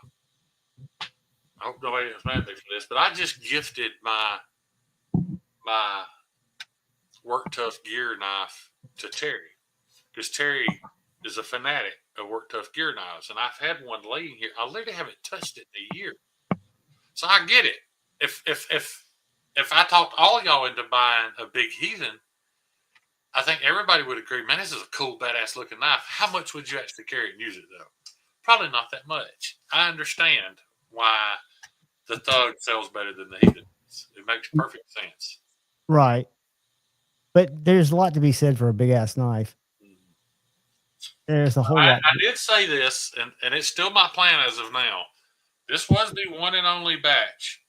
hope nobody is mad at me for this, but I just gifted my Work Tough Gear knife to Terry because Terry is a fanatic of Work Tough Gear knives, and I've had one laying here. I literally haven't touched it in a year, so I get it. If I talked all y'all into buying a big heathen, I think everybody would agree. Man, this is a cool, badass looking knife. How much would you actually carry it and use it though? Probably not that much. I understand why the Thug sells better than the heathen. It makes perfect sense. Right. But there's a lot to be said for a big ass knife. There's a whole lot. I did say this, and it's still my plan as of now. This was the one and only batch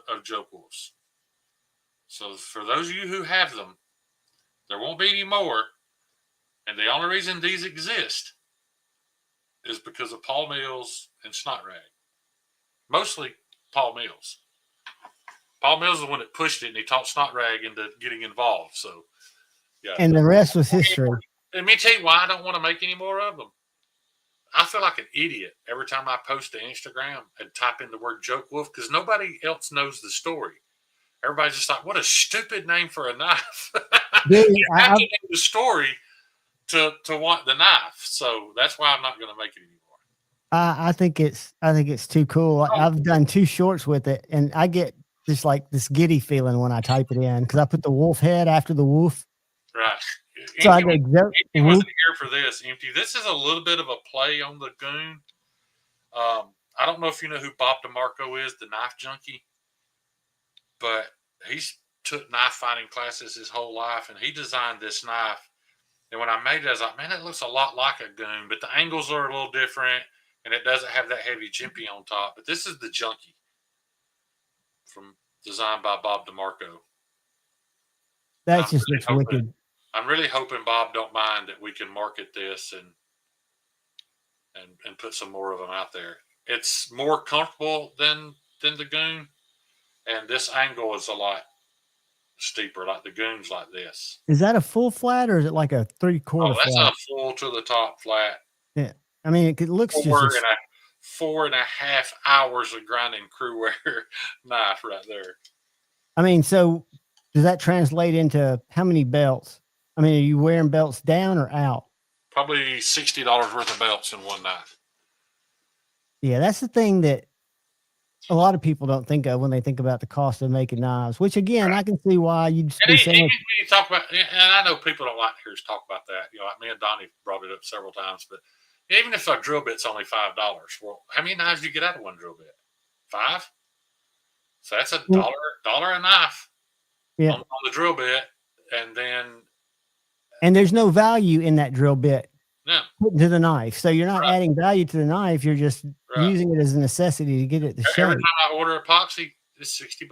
of Joke Wolves. So for those of you who have them, there won't be any more. And the only reason these exist is because of Paul Mills and Snot Rag. Mostly Paul Mills. Paul Mills is the one that pushed it, and he taught Snot Rag into getting involved. So, yeah. And the rest was history. Let me tell you why I don't want to make any more of them. I feel like an idiot every time I post to Instagram and type in the word Joke Wolf because nobody else knows the story. Everybody's just like, what a stupid name for a knife. Dude, you have to know the story to want the knife. So that's why I'm not going to make it anymore. I think it's too cool. I've done 2 shorts with it, and I get just like this giddy feeling when I type it in because I put the wolf head after the wolf. Right. So Empty wasn't here for this. Empty. This is a little bit of a play on the goon. I don't know if you know who Bob DeMarco is, the knife junkie, but he's took knife fighting classes his whole life, and he designed this knife. And when I made it, I was like, man, it looks a lot like a goon, but the angles are a little different, and it doesn't have that heavy jimpy on top. But this is the Junkie designed by Bob DeMarco. That just looks wicked. I'm really hoping Bob don't mind that we can market this and put some more of them out there. It's more comfortable than the Goon, and this angle is a lot steeper, like the Goon's like this. Is that a full flat or is it like a 3/4 Oh, that's flat? a full to the top flat. Yeah, I mean it looks just 4.5 hours of grinding crewware knife right there. I mean, so does that translate into how many belts? I mean, are you wearing belts down or out? Probably $60 worth of belts in one knife. Yeah, that's the thing that a lot of people don't think of when they think about the cost of making knives, which again, I can see why you'd be so much. You talk about, and I know people don't like to hear us talk about that. You know, like me and Donnie brought it up several times, but even if a drill bit's only $5, well, how many knives do you get out of one drill bit? 5? So that's $1 a knife on the drill bit, and there's no value in that drill bit put into the knife. So you're not adding value to the knife. You're just using it as a necessity to get it to shape. Every time I order epoxy, it's $60.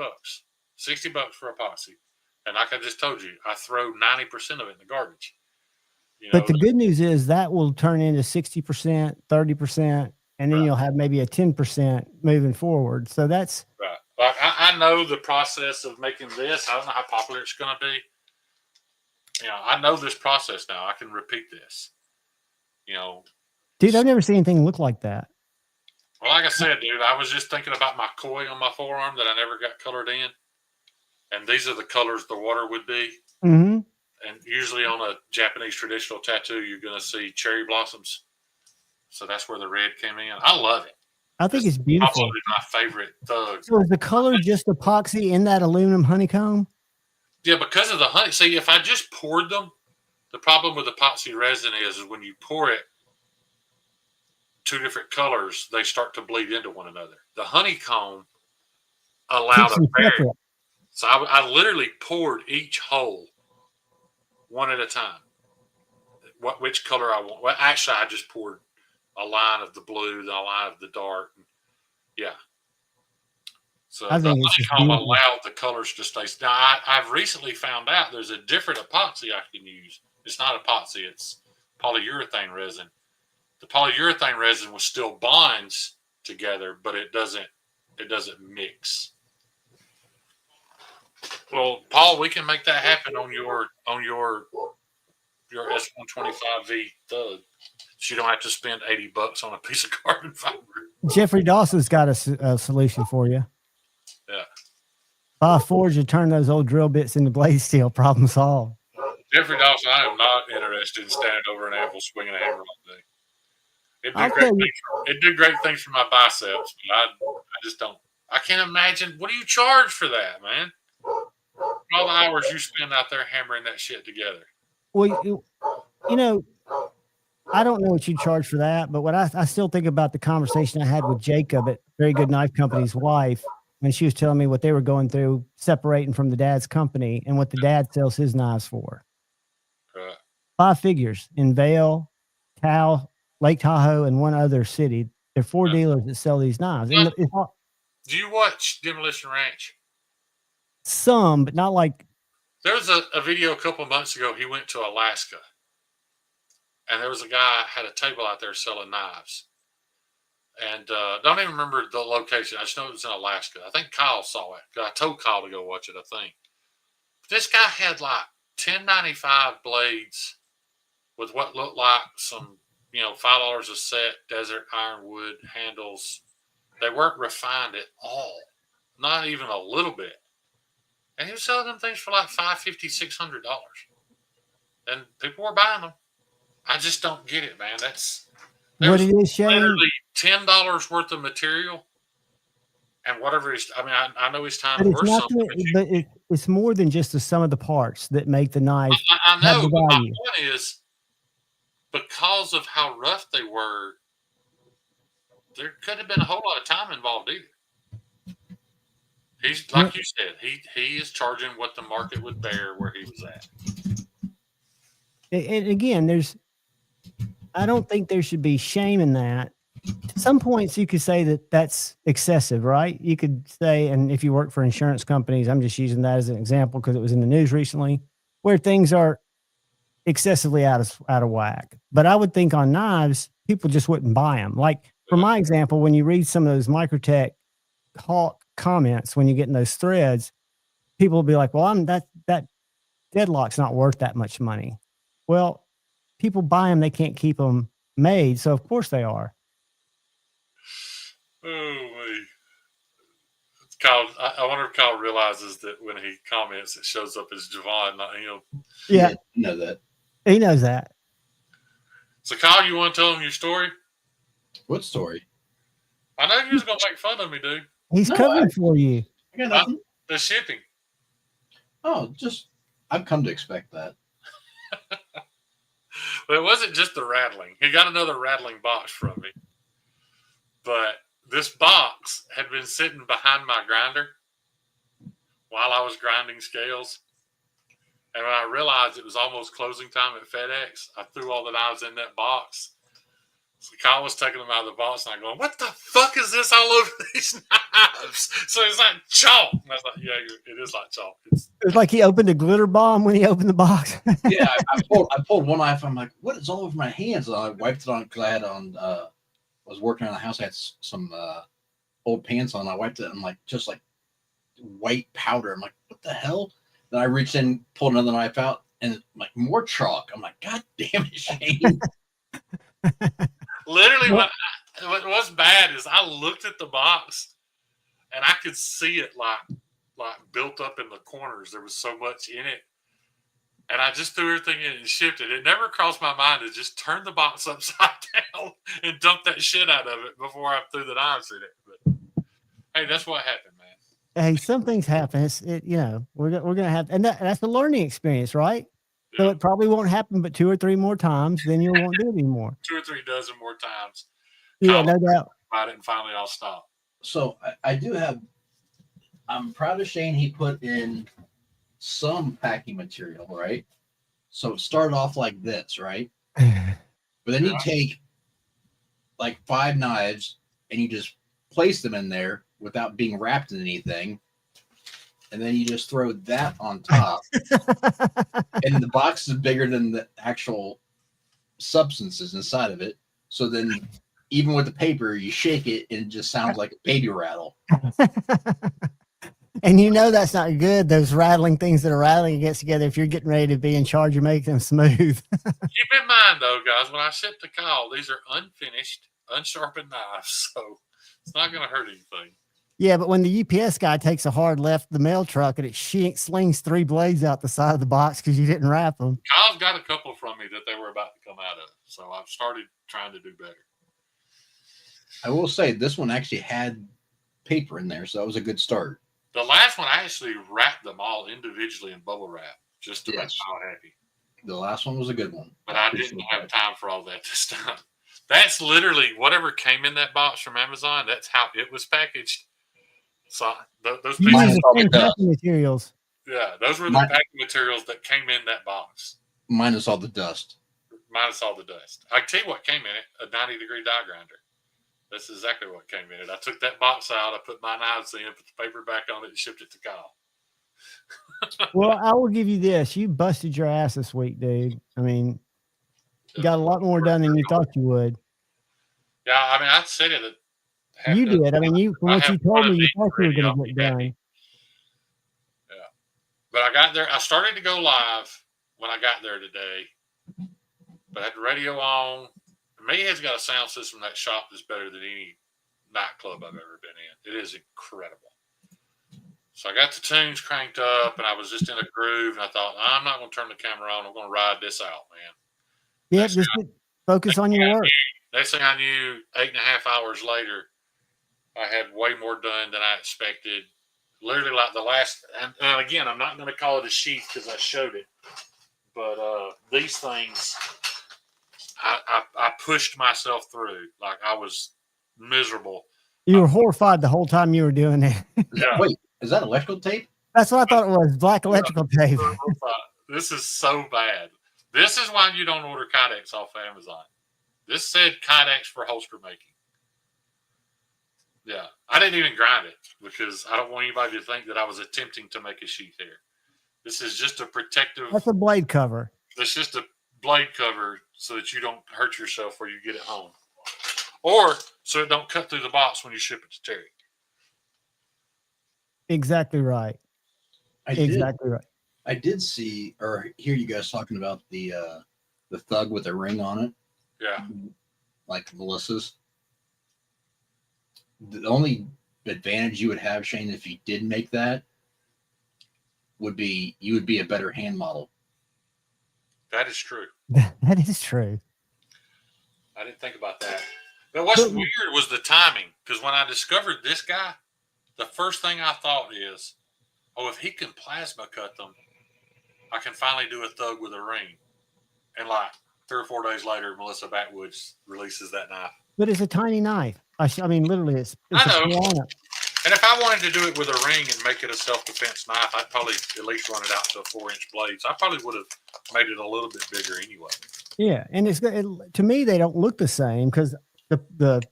$60 for epoxy. And like I just told you, I throw 90% of it in the garbage. You know, but the good news is that will turn into 60%, 30%, and then you'll have maybe a 10% moving forward. So that's right. Like I know the process of making this. I don't know how popular it's going to be. You know, I know this process now. I can repeat this. You know, dude, I've never seen anything look like that. Well, like I said, dude, I was just thinking about my koi on my forearm that I never got colored in, and these are the colors the water would be. Mm-hmm. And usually on a Japanese traditional tattoo, you're going to see cherry blossoms. So that's where the red came in. I love it. I think it's beautiful. Probably my favorite thug. So is the color just epoxy in that aluminum honeycomb? Yeah, because of the honey. See, if I just poured them, the problem with epoxy resin is when you pour it, 2 different colors, they start to bleed into one another. The honeycomb allowed a barrier. So I literally poured each hole one at a time. Which color I want. Well, actually, I just poured a line of the blue, then a line of the dark. Yeah. So the honeycomb allowed the colors to stay. Now, I've recently found out there's a different epoxy I can use. It's not epoxy, it's polyurethane resin. The polyurethane resin still bonds together, but it doesn't mix. Well, Paul, we can make that happen on your S125V thug. So you don't have to spend $80 on a piece of carbon fiber. Jeffrey Dawson's got a solution for you. Yeah. Buy a forge and turn those old drill bits into blade steel. Problem solved. Jeffrey Dawson, I am not interested in standing over an anvil swinging a hammer all day. It did great things for my biceps, but I just don't. I can't imagine. What do you charge for that, man? All the hours you spend out there hammering that shit together. Well, you know, I don't know what you charge for that, but what I still think about the conversation I had with Jacob at Very Good Knife Company's wife when she was telling me what they were going through separating from the dad's company and what the dad sells his knives for. 5 figures in Vail, Cal, Lake Tahoe, and one other city. There are 4 dealers that sell these knives. And do you watch Demolition Ranch? Some, but not like. There was a video a couple of months ago. He went to Alaska, and there was a guy had a table out there selling knives. And don't even remember the location. I just know it was in Alaska. I think Kyle saw it. I told Kyle to go watch it, I think. But this guy had like 1095 blades with what looked like some, $5 a set desert ironwood handles. They weren't refined at all, not even a little bit. And he was selling them things for like $550, $600. And people were buying them. I just don't get it, man. What it is, Shane? Literally $10 worth of material, and whatever he's. I mean, I know his time. But it's not. But it's more than just the sum of the parts that make the knife. I know. But my point is, because of how rough they were, there could have been a whole lot of time involved either. He's like you said, he is charging what the market would bear where he was at. And again, I don't think there should be shame in that. To some points, you could say that that's excessive, right? You could say, and if you work for insurance companies, I'm just using that as an example because it was in the news recently, where things are excessively out of whack. But I would think on knives, people just wouldn't buy them. Like for my example, when you read some of those Microtech comments, when you get in those threads, people will be like, "Well, that deadlock's not worth that much money." Well, people buy them; they can't keep them made, so of course they are. Oh, Kyle, I wonder if Kyle realizes that when he comments, it shows up as Javon, not him. Yeah, you know that. He knows that. So, Kyle, you want to tell him your story? What story? I know you was going to make fun of me, dude. He's covering for you. I got nothing. The shipping. Oh, I've come to expect that. But it wasn't just the rattling. He got another rattling box from me. But this box had been sitting behind my grinder while I was grinding scales. And when I realized it was almost closing time at FedEx, I threw all the knives in that box. So Kyle was taking them out of the box, and I'm going, "What the fuck is this all over these knives?" So it's like chalk. And I was like, "Yeah, it is like chalk." It's like he opened a glitter bomb when he opened the box. Yeah, I pulled one knife. I'm like, "What is all over my hands?" And I wiped it on because I had on. I was working around the house. I had some old pants on. I wiped it. I'm like, just like white powder. I'm like, "What the hell?" Then I reached in, pulled another knife out, and like more chalk. I'm like, "God damn it, Shane!" Literally, what was bad is I looked at the box, and I could see it like built up in the corners. There was so much in it, and I just threw everything in and shipped it. It never crossed my mind to just turn the box upside down and dump that shit out of it before I threw the knives in it. But hey, that's what happened, man. Hey, some things happen. We're gonna have, and that's a learning experience, right? So it probably won't happen, but 2 or 3 more times, then you won't do it anymore. 2 or 3 dozen more times. Yeah, no doubt. About it, and finally I'll stop. So I do have. I'm proud of Shane. He put in some packing material, right? So it started off like this, right? But then you take like 5 knives and you just place them in there without being wrapped in anything. And then you just throw that on top. And the box is bigger than the actual substances inside of it. So then even with the paper, you shake it and it just sounds like a baby rattle. And that's not good. Those rattling things that are rattling against together, if you're getting ready to be in charge, you're making them smooth. Keep in mind, though, guys, when I ship to Kyle, these are unfinished, unsharpened knives. So it's not going to hurt anything. Yeah, but when the UPS guy takes a hard left the mail truck and it slings 3 blades out the side of the box because you didn't wrap them. Kyle's got a couple from me that they were about to come out of. So I've started trying to do better. I will say this one actually had paper in there, so that was a good start. The last one, I actually wrapped them all individually in bubble wrap just to make Kyle happy. The last one was a good one. But I didn't have time for all that this time. That's literally whatever came in that box from Amazon. That's how it was packaged. So those pieces, materials. Yeah, those were the packing materials that came in that box. Minus all the dust. Minus all the dust. I tell you what came in it: a 90-degree die grinder. That's exactly what came in it. I took that box out, I put my knives in, put the paper back on it, and shipped it to Kyle. Well, I will give you this: you busted your ass this week, dude. I mean, you got a lot more done than you thought you would. Yeah, I mean, I said it. You did. I mean, from what you told me, you thought you were going to get done. Yeah. But I got there. I started to go live when I got there today. But I had the radio on. Mayhead's got a sound system in that shop that's better than any nightclub I've ever been in. It is incredible. So I got the tunes cranked up, and I was just in a groove, and I thought, I'm not going to turn the camera on. I'm going to ride this out, man. Yeah, just focus on your work. Next thing I knew, 8.5 hours later, I had way more done than I expected. Literally, like the last, and again, I'm not going to call it a sheath because I showed it, but these things, I pushed myself through. Like I was miserable. You were horrified the whole time you were doing it. Yeah. Wait, Is that electrical tape? That's what I thought it was. Black electrical tape. This is so bad. This is why you don't order Kydex off of Amazon. This said Kydex for holster making. Yeah, I didn't even grind it because I don't want anybody to think that I was attempting to make a sheath here. This is just a protective. That's a blade cover. It's just a blade cover so that you don't hurt yourself when you get it home, or so it don't cut through the box when you ship it to Terry. Exactly right. Exactly right. I did see or hear you guys talking about the thug with a ring on it. Yeah. Like Melissa's. The only advantage you would have, Shane, if you did make that, would be you would be a better hand model. That is true. That is true. I didn't think about that. But what's weird was the timing, because when I discovered this guy, the first thing I thought is, oh, if he can plasma cut them, I can finally do a thug with a ring. And like 3 or 4 days later, Melissa Backwoods releases that knife. But it's a tiny knife. I mean, literally, it's I know. a piano. And if I wanted to do it with a ring and make it a self-defense knife, I'd probably at least run it out to a 4-inch blade. So I probably would have made it a little bit bigger anyway. Yeah, and to me, they don't look the same because the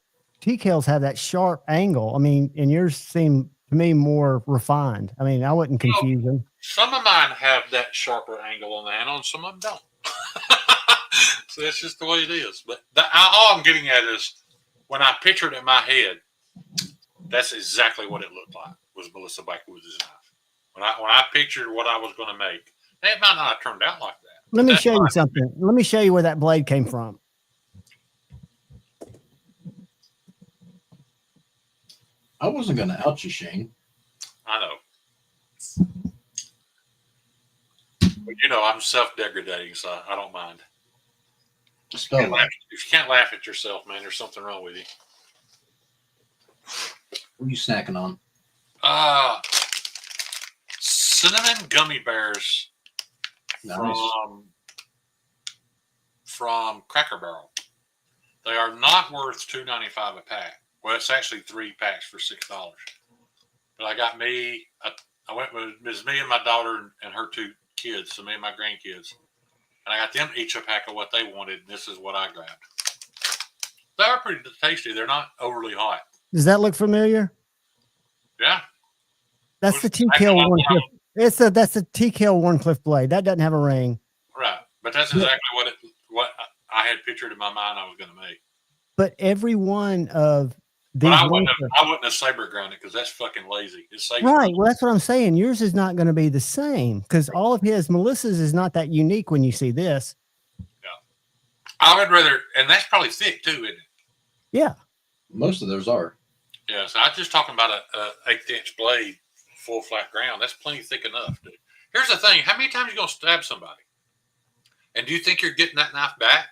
TKLs have that sharp angle. I mean, and yours seem to me more refined. I mean, I wouldn't confuse them. Some of mine have that sharper angle on the handle, and some of them don't. So that's just the way it is. But all I'm getting at is when I pictured it in my head, that's exactly what it looked like, was Melissa Backwoods' knife. When I pictured what I was going to make, it might not have turned out like that. Let me show you something. Let me show you where that blade came from. I wasn't going to out you, Shane. I know. But you know, I'm self-degradating, so I don't mind. If you can't laugh at yourself, man, there's something wrong with you. What are you snacking on? Cinnamon gummy bears Nice. from Cracker Barrel. They are not worth $2.95 a pack. Well, it's actually 3 packs for $6. But I got I went with it was me and my daughter and her 2 kids, so me and my grandkids. And I got them each a pack of what they wanted, and this is what I grabbed. They are pretty tasty. They're not overly hot. Does that look familiar? Yeah. That's the TKL Warncliffe. That's the TKL Warncliffe blade. That doesn't have a ring. Right. But that's exactly what I had pictured in my mind I was going to make. But every one of these, I wouldn't have saber ground it because that's fucking lazy. It's safer. Right. Well, that's what I'm saying. Yours is not going to be the same because all of Melissa's is not that unique when you see this. Yeah. I would rather, and that's probably thick too, isn't it? Yeah. Most of those are. Yeah. So I'm just talking about a 1/8-inch blade, full flat ground. That's plenty thick enough, dude. Here's the thing: how many times are you gonna stab somebody? And do you think you're getting that knife back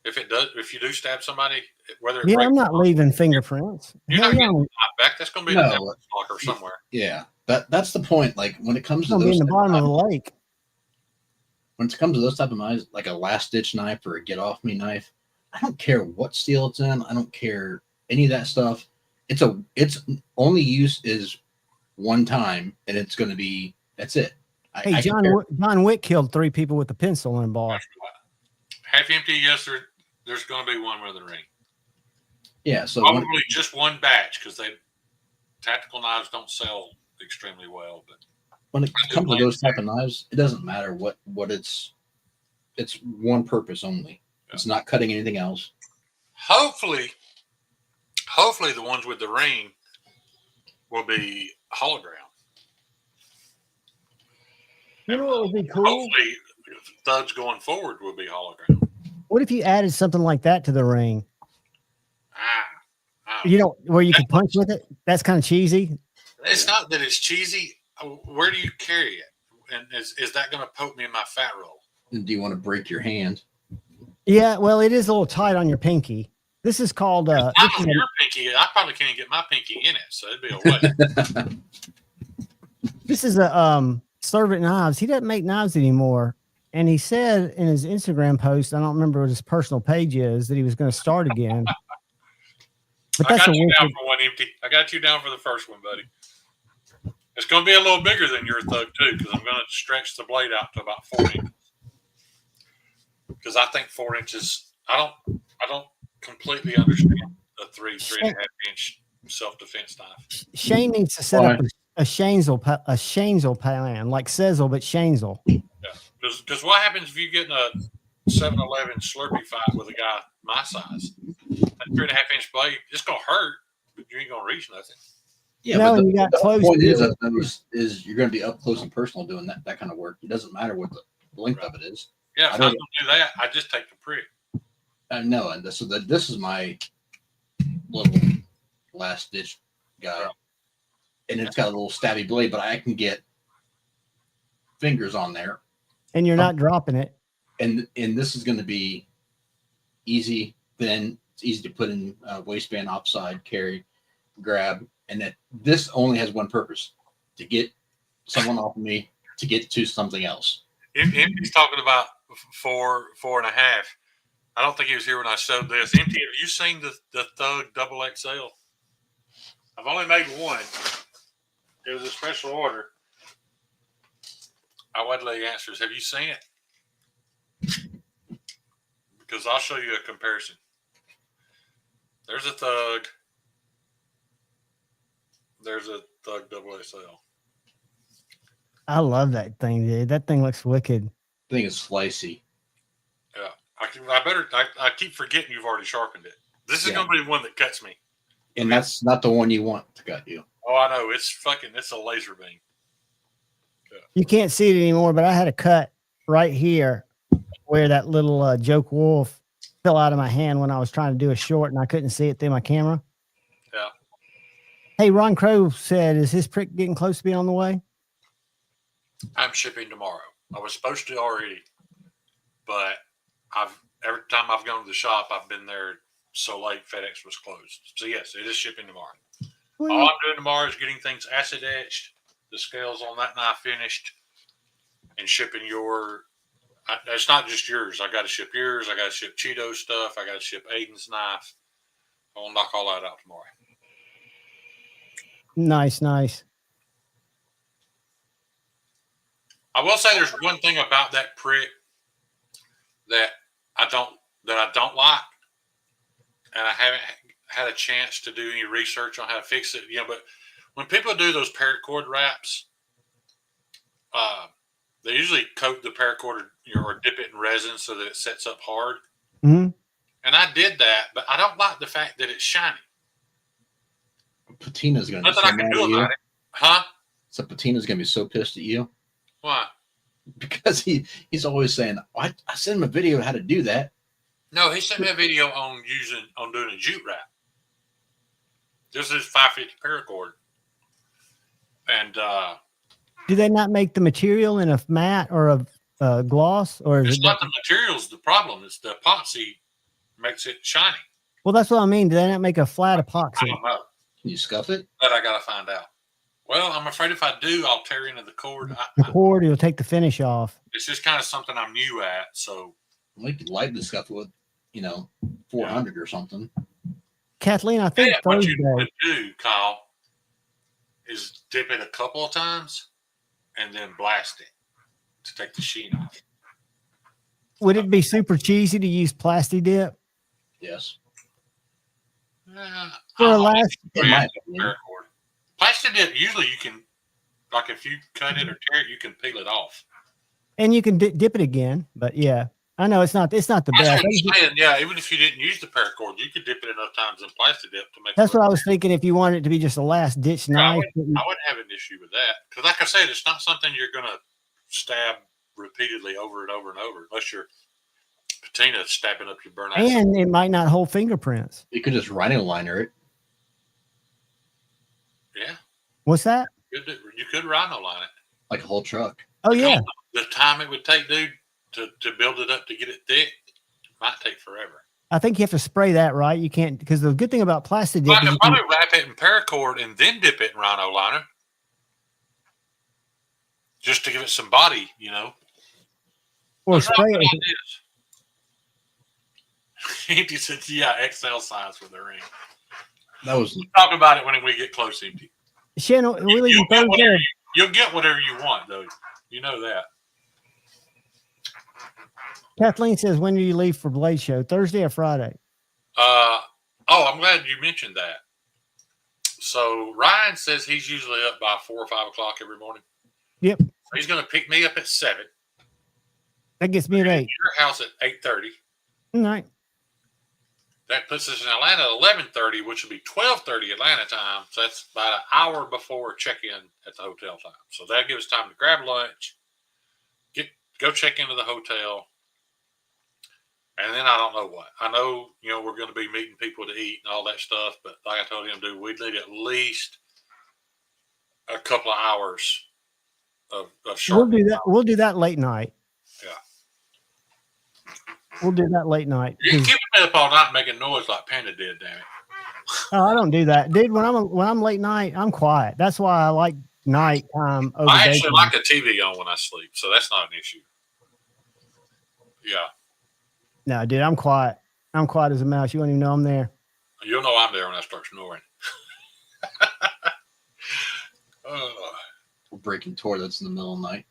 if you do stab somebody? Whether it I'm not leaving fingerprints. You're not getting the knife back. That's gonna be in the locker somewhere. Yeah, that's the point. Like when it comes to those, in the bottom of the lake. When it comes to those type of knives, like a last ditch knife or a get off me knife, I don't care what steel it's in. I don't care any of that stuff. Its only use is one time, and it's going to be that's it. Hey, John Wick killed 3 people with a pencil in a bar. Half empty, yes. There's going to be one with a ring. Yeah, so probably just one batch because tactical knives don't sell extremely well. But when it comes to those type of knives, it doesn't matter what it's one purpose only. Yeah. It's not cutting anything else. Hopefully the ones with the ring will be hologram. You know what would be cool? Hopefully thugs going forward will be hologram. What if you added something like that to the ring? Where you can punch with it? That's kind of cheesy. It's not that it's cheesy. Where do you carry it? And is that going to poke me in my fat roll? And do you want to break your hand? Yeah, well, it is a little tight on your pinky. This is called your pinky. I probably can't get my pinky in it, so it'd be a way. This is a Servant Knives. He doesn't make knives anymore. And he said in his Instagram post, I don't remember what his personal page is, that he was going to start again. But I got you down for one empty. I got you down for the first one, buddy. It's going to be a little bigger than your thug too, because I'm going to stretch the blade out to about 4 inches. Because I think 4 inches. I don't completely understand a 3.5 inch self defense knife. Shane needs to set up a Shanesel plan, like Sezzle, but Shanesel. Yeah, because what happens if you get in a 7-Eleven Slurpee fight with a guy my size? That 3.5 inch blade, it's gonna hurt, but you ain't gonna reach nothing. Yeah, no, but you got the close. point is you're going to be up close and personal doing that kind of work. It doesn't matter what the length of it is. Yeah, if I'm gonna do that, I just take the prick. I know, and this is my little last ditch guy, and it's got a little stabby blade, but I can get fingers on there, and you're not dropping it. And this is going to be easy. Then it's easy to put in waistband, offside, carry, grab, and that this only has one purpose: to get someone off of me to get to something else. He's talking about 4.5. I don't think he was here when I showed this. Empty, have you seen the Thug Double XL? I've only made one. It was a special order. I wait till he answers. Have you seen it? Because I'll show you a comparison. There's a Thug. There's a Thug Double XL. I love that thing, dude. That thing looks wicked. I think it's slicey. Yeah. I keep forgetting you've already sharpened it. This is going to be the one that cuts me. And that's not the one you want to cut you. Oh, I know. It's a laser beam. Yeah. You can't see it anymore, but I had a cut right here where that little Joke Wolf fell out of my hand when I was trying to do a short and I couldn't see it through my camera. Yeah. Hey, Ron Crow said, is his prick getting close to being on the way? I'm shipping tomorrow. I was supposed to already, but every time I've gone to the shop, I've been there so late FedEx was closed. So yes, it is shipping tomorrow. All I'm doing tomorrow is getting things acid etched, the scales on that knife finished, and shipping it's not just yours. I got to ship yours. I got to ship Cheeto stuff. I got to ship Aiden's knife. I'll knock all that out tomorrow. Nice. I will say there's one thing about that prick that I don't like, and I haven't had a chance to do any research on how to fix it. But when people do those paracord wraps, they usually coat the paracord or dip it in resin so that it sets up hard. Mm-hmm. And I did that, but I don't like the fact that it's shiny. Patina's going to be so Nothing I can mad do at you. about it. Huh? So Patina's going to be so pissed at you. Why? Because he's always saying, I sent him a video of how to do that. No, he sent me a video on doing a jute wrap. This is 550 paracord. And do they not make the material in a matte or a gloss? Or it's not the materials the problem. It's the epoxy makes it shiny. Well, that's what I mean. Do they not make a flat epoxy? I don't know. Can you scuff it? That I got to find out. Well, I'm afraid if I do, I'll tear into the cord. The cord, you'll take the finish off. It's just kind of something I'm new at. So we could lightly scuff it with, 400 or something. Kathleen, I think what you would do, Kyle, is dip it a couple of times and then blast it to take the sheen off. Would it be super cheesy to use Plasti Dip? Yes. For a last Plasti Dip, usually you can, like if you cut it or tear it, you can peel it off. And you can dip it again, but yeah. I know it's not the best. Yeah, even if you didn't use the paracord, you could dip it enough times in Plasti Dip to make. That's what I was thinking. If you wanted it to be just a last ditch knife, I wouldn't have an issue with that because, like I said, it's not something you're going to stab repeatedly over and over and over, unless you're patina stabbing up your burnout. And it might not hold fingerprints. You could just rhino liner it. Yeah. What's that? You could rhino line it like a whole truck. Oh yeah. The time it would take, dude, to build it up to get it thick might take forever. I think you have to spray that, right? You can't, because the good thing about Plasti Dip I can probably wrap it in paracord and then dip it in rhino liner, just to give it some body, Or spray it. Empty said, "Yeah, XL size for the ring." That was we'll talk about it when we get close, Empty. Shannon, we leave Thursday. You'll get whatever you want, though. You know that. Kathleen says, when do you leave for Blade Show? Thursday or Friday? I'm glad you mentioned that. So Ryan says he's usually up by 4 or 5 o'clock every morning. Yep. So he's going to pick me up at 7. That gets me at 8. Your house at 8:30. All right. That puts us in Atlanta at 11:30, which would be 12:30 Atlanta time. So that's about an hour before check-in at the hotel time. So that gives us time to grab lunch, go check into the hotel, and then I don't know what. I know, we're going to be meeting people to eat and all that stuff, but like I told him, dude, we need at least a couple of hours of sharp. We'll do that late night. Yeah. We'll do that late night. You're keeping me up all night making noise like Panda did, damn it. Oh, I don't do that, dude. When I'm late night, I'm quiet. That's why I like nighttime. I actually like a TV on when I sleep, so that's not an issue. Yeah. No, dude, I'm quiet. I'm quiet as a mouse. You won't even know I'm there. You'll know I'm there when I start snoring. We're breaking toilets in the middle of the night.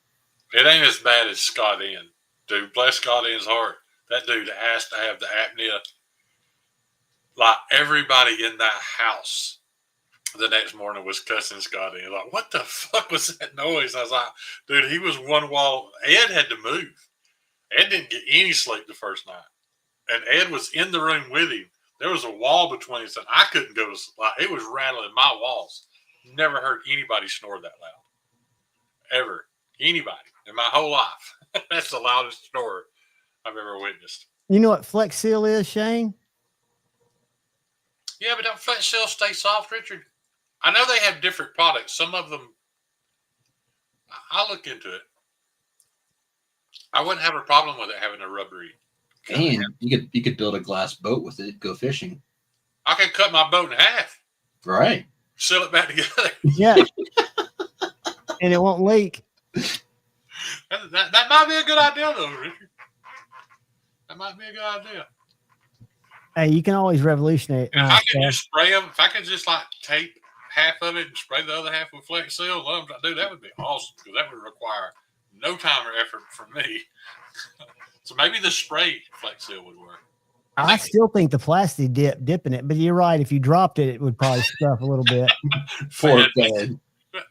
It ain't as bad as Scott Ian. Dude, bless Scott Ian's heart. That dude has to have the apnea. Like, everybody in that house the next morning was cussing Scott Ian. Like, what the fuck was that noise? I was like, dude, he was one wall. Ed had to move. Ed didn't get any sleep the first night. And Ed was in the room with him. There was a wall between us, and I couldn't go to sleep. Like, it was rattling my walls. Never heard anybody snore that loud. Ever. Anybody. In my whole life. That's the loudest snore I've ever witnessed. You know what Flex Seal is, Shane? Yeah, but don't Flex Seal stay soft, Richard? I know they have different products. Some of them, I'll look into it. I wouldn't have a problem with it having a rubbery. And you could build a glass boat with it, go fishing. I could cut my boat in half. Right. Seal it back together. Yeah. And it won't leak. That might be a good idea, though, Richard. That might be a good idea. Hey, you can always revolutionize. If I could just spray them, if I could just like tape half of it and spray the other half with Flex Seal, dude, that would be awesome because that would require no time or effort from me. So maybe the spray Flex Seal would work. I still think the plastic dipping it, but you're right. If you dropped it, it would probably stuff a little bit. Poor bed.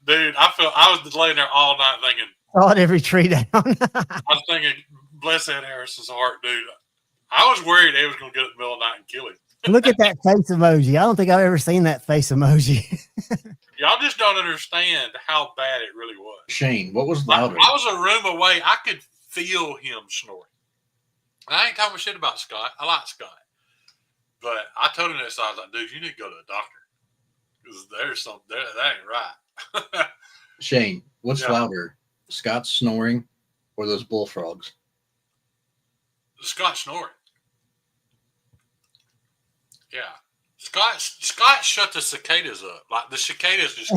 Dude, I was laying there all night thinking. Sawed every tree down. I was thinking, bless Ed Harrison's heart, dude. I was worried they was going to get up in the middle of the night and kill him. Look at that face emoji. I don't think I've ever seen that face emoji. Y'all just don't understand how bad it really was. Shane, what was louder? I was a room away. I could feel him snoring. I ain't talking shit about Scott. I like Scott. But I told him this. I was like, dude, you need to go to a doctor. Because there's something there. That ain't right. Shane, what's louder? Scott snoring or those bullfrogs? Scott snoring. Yeah. Scott shut the cicadas up. Like the cicadas just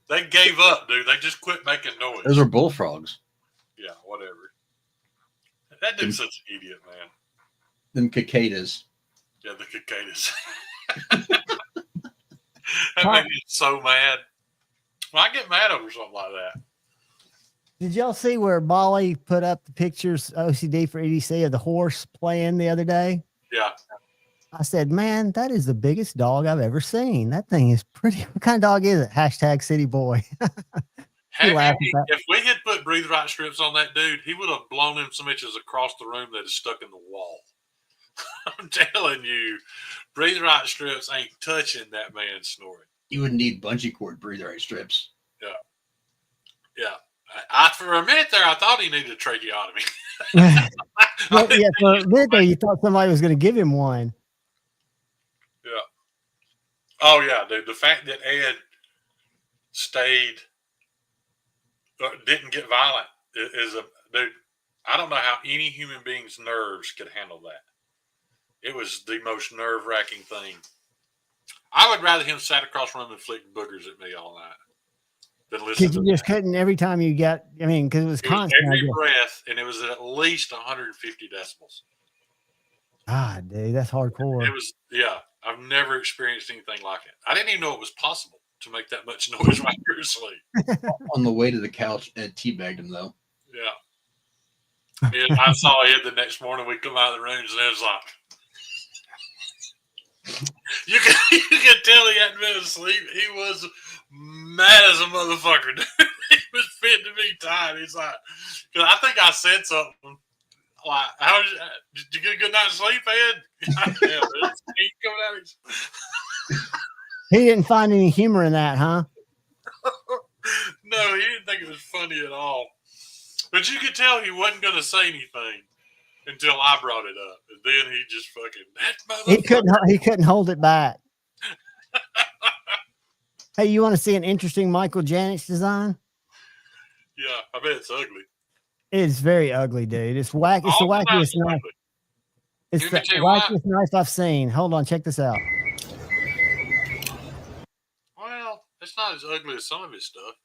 they gave up, dude. They just quit making noise. Those are bullfrogs. Yeah, whatever. That dude's such an idiot, man. Them cicadas. Yeah, the cicadas. That made me so mad. Well, I get mad over something like that. Did y'all see where Molly put up the pictures, OCD for EDC, of the horse playing the other day? Yeah. I said, man, that is the biggest dog I've ever seen. That thing is pretty. What kind of dog is it? Hashtag city boy. If we had put breathe right strips on that dude, he would have blown him some inches across the room that is stuck in the wall. I'm telling you, breathe right strips ain't touching that man snoring. You would need bungee cord breathe right strips. Yeah. Yeah. For a minute there, I thought he needed a tracheotomy. Well, yeah, for a minute there, you thought somebody was going to give him one. Yeah. Oh, yeah, dude. The fact that Ed stayed, didn't get violent is dude, I don't know how any human being's nerves could handle that. It was the most nerve-wracking thing. I would rather him sat across the room and flick boogers at me all night than listen to you just couldn't every time you got, I mean, because it was constant. Every breath, and it was at least 150 decibels. Ah, dude, that's hardcore. It was, yeah. I've never experienced anything like it. I didn't even know it was possible to make that much noise while you're asleep. On the way to the couch, Ed teabagged him though. Yeah. And I saw Ed the next morning. We come out of the rooms and Ed's like, you can tell he hadn't been asleep. He was mad as a motherfucker, dude. He was fit to be tied. He's like, because I think I said something like, did you get a good night's sleep, Ed? Damn, he's coming out of his... He didn't find any humor in that, huh? No, he didn't think it was funny at all. But you could tell he wasn't going to say anything until I brought it up, and then he just fucking He couldn't hold it back. Hey, you want to see an interesting Michael Janich design? Yeah, I bet it's ugly. It's very ugly, dude. It's whack. It's the wackiest knife. It's the wackiest knife I've seen. Hold on, check this out. Well, it's not as ugly as some of his stuff,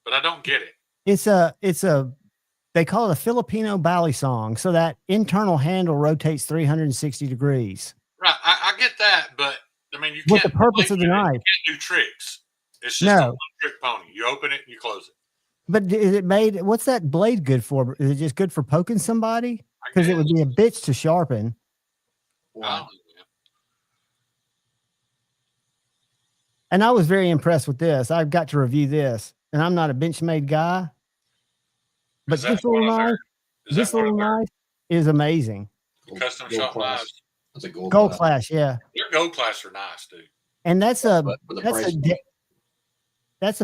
but I don't get it. They call it a Filipino balisong. So that internal handle rotates 360 degrees. Right, I get that, but I mean, you What's can't. the purpose of the knife? You can't do tricks. It's just a one-trick pony. You open it and you close it. But is it made? What's that blade good for? Is it just good for poking somebody? Because it would be a bitch to sharpen. Wow. And I was very impressed with this. I've got to review this, and I'm not a Benchmade guy, but this little knife is amazing. Custom shop knives. That's a gold class, yeah. Their gold class are nice, dude. And that's a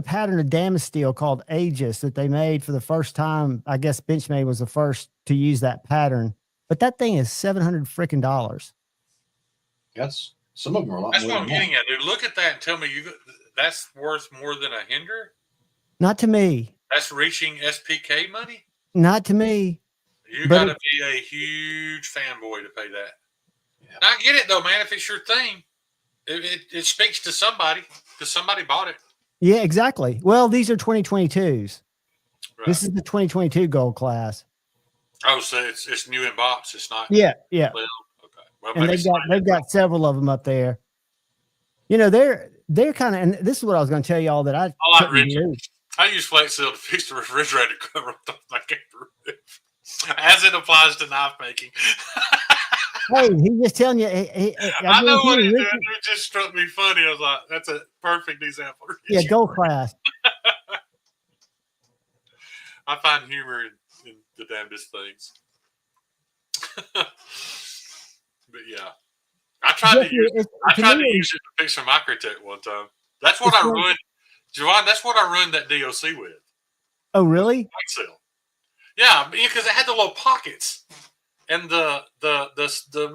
pattern of Damascene steel called Aegis that they made for the first time. I guess Benchmade was the first to use that pattern, but that thing is $700 freaking dollars. That's some of them are a lot. That's more what I'm than getting at, dude. Look at that and tell me that's worth more than a Hinder. Not to me. That's reaching SPK money. Not to me. You got to be a huge fanboy to pay that. Yeah. I get it though, man. If it's your thing, it speaks to somebody because somebody bought it. Yeah, exactly. Well, these are 2022s. Right. This is the 2022 gold class. Oh, so it's new in box. It's not. Yeah. Well, okay. Well, and they've got several of them up there. You know, they're kind of, and this is what I was going to tell y'all that I use Flex Seal to fix the refrigerator cover on my kangaroo, as it applies to knife making. Hey, he's just telling you. I know what he did. It just struck me funny. I was like, that's a perfect example. Yeah, gold class. I find humor in the damnedest things. But yeah. I tried to use it to fix a Microtech one time. That's what I ruined. Javon, that's what I ruined that DOC with. Oh, really? Yeah, because it had the little pockets. And the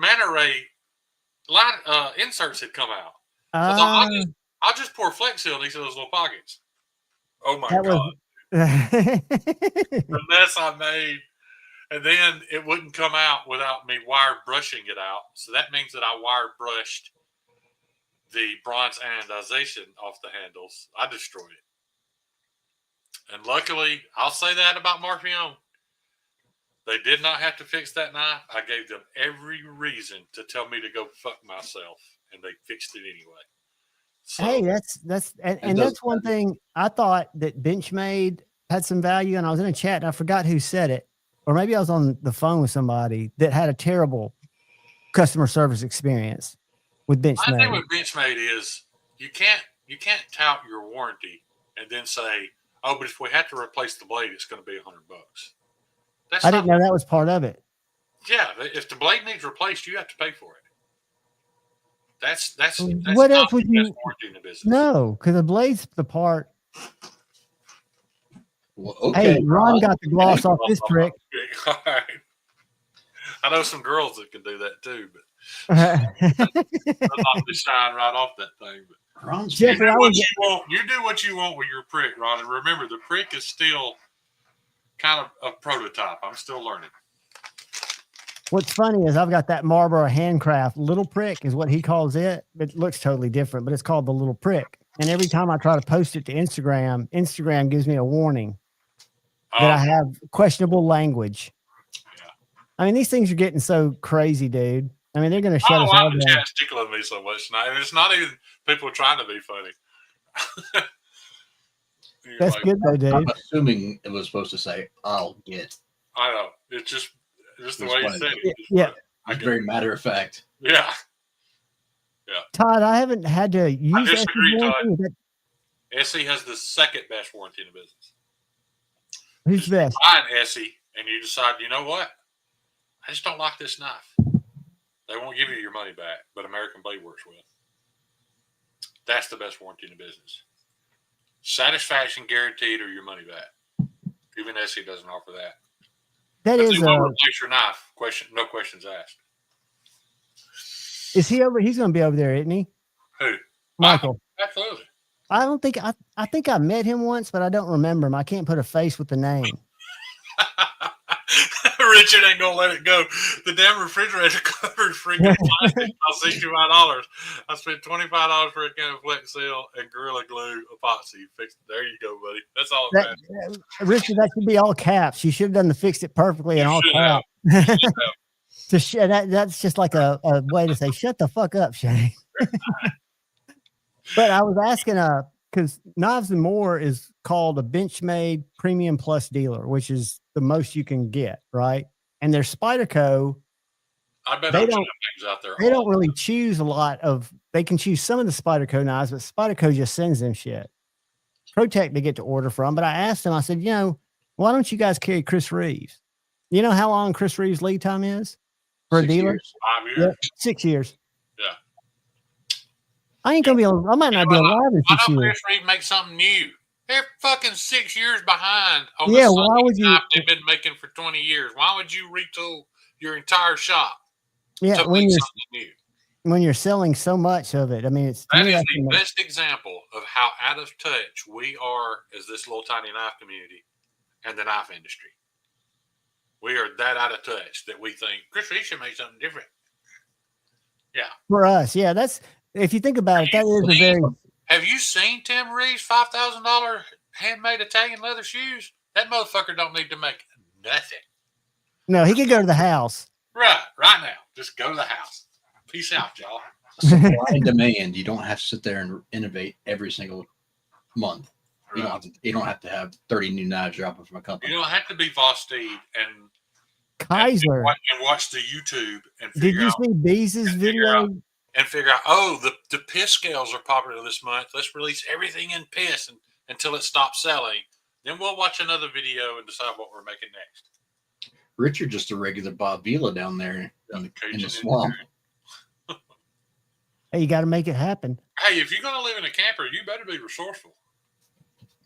Manta Ray light inserts had come out. So I'll just pour Flex Seal in each of those little pockets. Oh my God. The mess I made. And then it wouldn't come out without me wire brushing it out. So that means that I wire brushed the bronze anodization off the handles. I destroyed it. And luckily, I'll say that about Marpion. They did not have to fix that knife. I gave them every reason to tell me to go fuck myself, and they fixed it anyway. So, hey, that's one thing I thought that Benchmade had some value, and I was in a chat and I forgot who said it, or maybe I was on the phone with somebody that had a terrible customer service experience with Benchmade. My thing with Benchmade is you can't tout your warranty and then say, "Oh, but if we have to replace the blade, it's going to be $100." I didn't know that was part of it. Yeah, if the blade needs replaced, you have to pay for it. That's what else would you? Warranty in the business. No, because the blade's the part. Well, okay, hey, Ron got the gloss off this trick. All right. I know some girls that can do that too, but I'm not to shine right off that thing. But Ron's you do what you want with your prick, Ron, and remember the prick is still kind of a prototype. I'm still learning. What's funny is I've got that Marlboro Handcraft little prick is what he calls it. It looks totally different, but it's called the little prick. And every time I try to post it to Instagram, Instagram gives me a warning that I have questionable language. Yeah. I mean, these things are getting so crazy, dude. I mean, they're going to shut us why all the down. chat's tickling me so much tonight. And it's not even people trying to be funny. That's good though, dude. I'm assuming it was supposed to say, "I'll get." I know. It's just the way you said it. Yeah. It's very matter of fact. Yeah. Todd, I haven't had to use I disagree, SE Todd. warranty. SE has the second best warranty in the business. Who's best? Buy an SE and you decide, you know what? I just don't like this knife. They won't give you your money back, but American Blade Works will. That's the best warranty in the business. Satisfaction guaranteed or your money back. Even SE doesn't offer that. That If is they will replace your knife. No questions asked. Is he over? He's going to be over there, isn't he? Who? Michael. Absolutely. I don't think I think I met him once, but I don't remember him. I can't put a face with the name. Richard ain't gonna let it go. The damn refrigerator cover is freaking plastic. I'll $65. I spent $25 for a can of Flex Seal and Gorilla Glue epoxy. Fixed. There you go, buddy. That's all it matters. Richard, that should be all caps. You should have done the fixed it perfectly in all caps. That's just like a way to say, shut the fuck up, Shane. But I was asking, because Knives and More is called a Benchmade Premium Plus dealer, which is the most you can get, right? And their Spyderco, I bet they things out there. They don't really choose a lot of. They can choose some of the Spyderco knives, but Spyderco just sends them shit. ProTech they get to order from. But I asked them, I said, why don't you guys carry Chris Reeves? You know how long Chris Reeves' lead time is for a dealer? 5 years. Yeah, 6 years. Yeah. I ain't gonna be able. I might not be alive in 6 years. Chris Reeves make something new? They're fucking 6 years behind on Yeah, the why would you? knife they've been making for 20 years. Why would you retool your entire shop Yeah, to make something new? When you're selling so much of it, I mean, it's That is the best example of how out of touch we are as this little tiny knife community and the knife industry. We are that out of touch that we think Chris Reeves should make something different. Yeah. For us, yeah, that's if you think about it, that is a very. Have you seen Tim Reeves' $5,000 handmade Italian leather shoes? That motherfucker don't need to make nothing. No, he could go to the house. Right now. Just go to the house. Peace out, y'all. Supply and demand. You don't have to sit there and innovate every single month. Right. You don't have to have 30 new knives dropping from a company. You don't have to be Vosteed and Kaiser and watch the YouTube and did you see Beeze's video? And figure out, the piss scales are popular this month. Let's release everything in piss until it stops selling. Then we'll watch another video and decide what we're making next. Richard just a regular Bob Vila down there in the swamp. Hey, you got to make it happen. Hey, if you're going to live in a camper, you better be resourceful.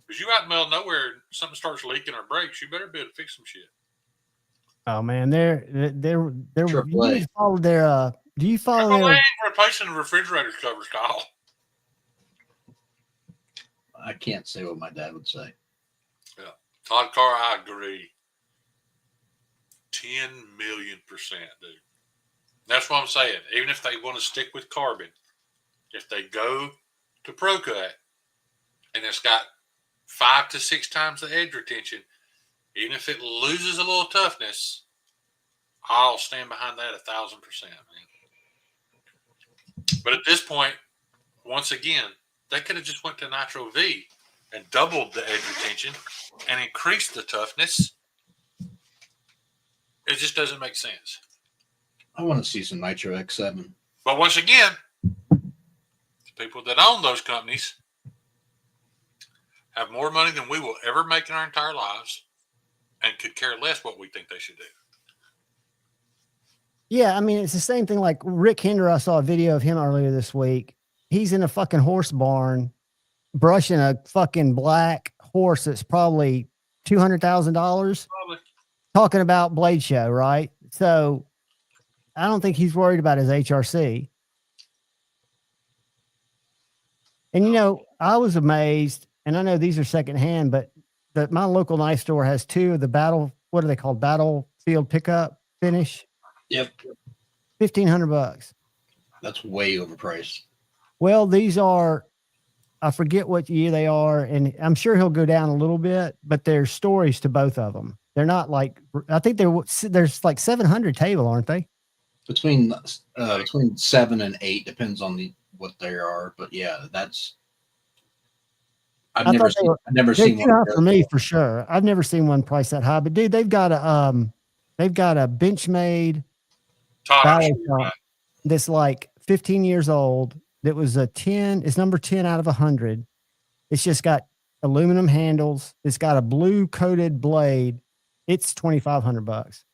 Because you out in the middle of nowhere, something starts leaking or breaks, you better be able to fix some shit. Oh man, they're you follow their do you follow Triple their A replacing the refrigerator covers, Kyle? I can't say what my dad would say. Yeah. Todd Carr, I agree. 10 million%, dude. That's what I'm saying. Even if they want to stick with carbon, if they go to ProCut and it's got 5 to 6 times the edge retention, even if it loses a little toughness, I'll stand behind that 1,000%, man. But at this point, once again, they could have just went to Nitro V and doubled the edge retention and increased the toughness. It just doesn't make sense. I want to see some Nitro X7. But once again, the people that own those companies have more money than we will ever make in our entire lives and could care less what we think they should do. Yeah, I mean, it's the same thing like Rick Hinder. I saw a video of him earlier this week. He's in a fucking horse barn brushing a fucking black horse that's probably $200,000. Talking about Blade Show, right? So I don't think he's worried about his HRC. And, I was amazed, and I know these are secondhand, but my local knife store has 2 of the what are they called? Battlefield pickup finish. Yep. $1,500. That's way overpriced. Well, these are, I forget what year they are, and I'm sure he'll go down a little bit, but there's stories to both of them. They're not like, I think there's like 700 table, aren't they? between 7 and 8 depends on what they are. But yeah, that's I've never they're seen too one high go for me for sure. I've never seen one priced that high. But dude, they've got a Benchmade ballet shop that's like 15 years old. That was a 10. It's number 10 out of 100. It's just got aluminum handles. It's got a blue coated blade. It's $2,500.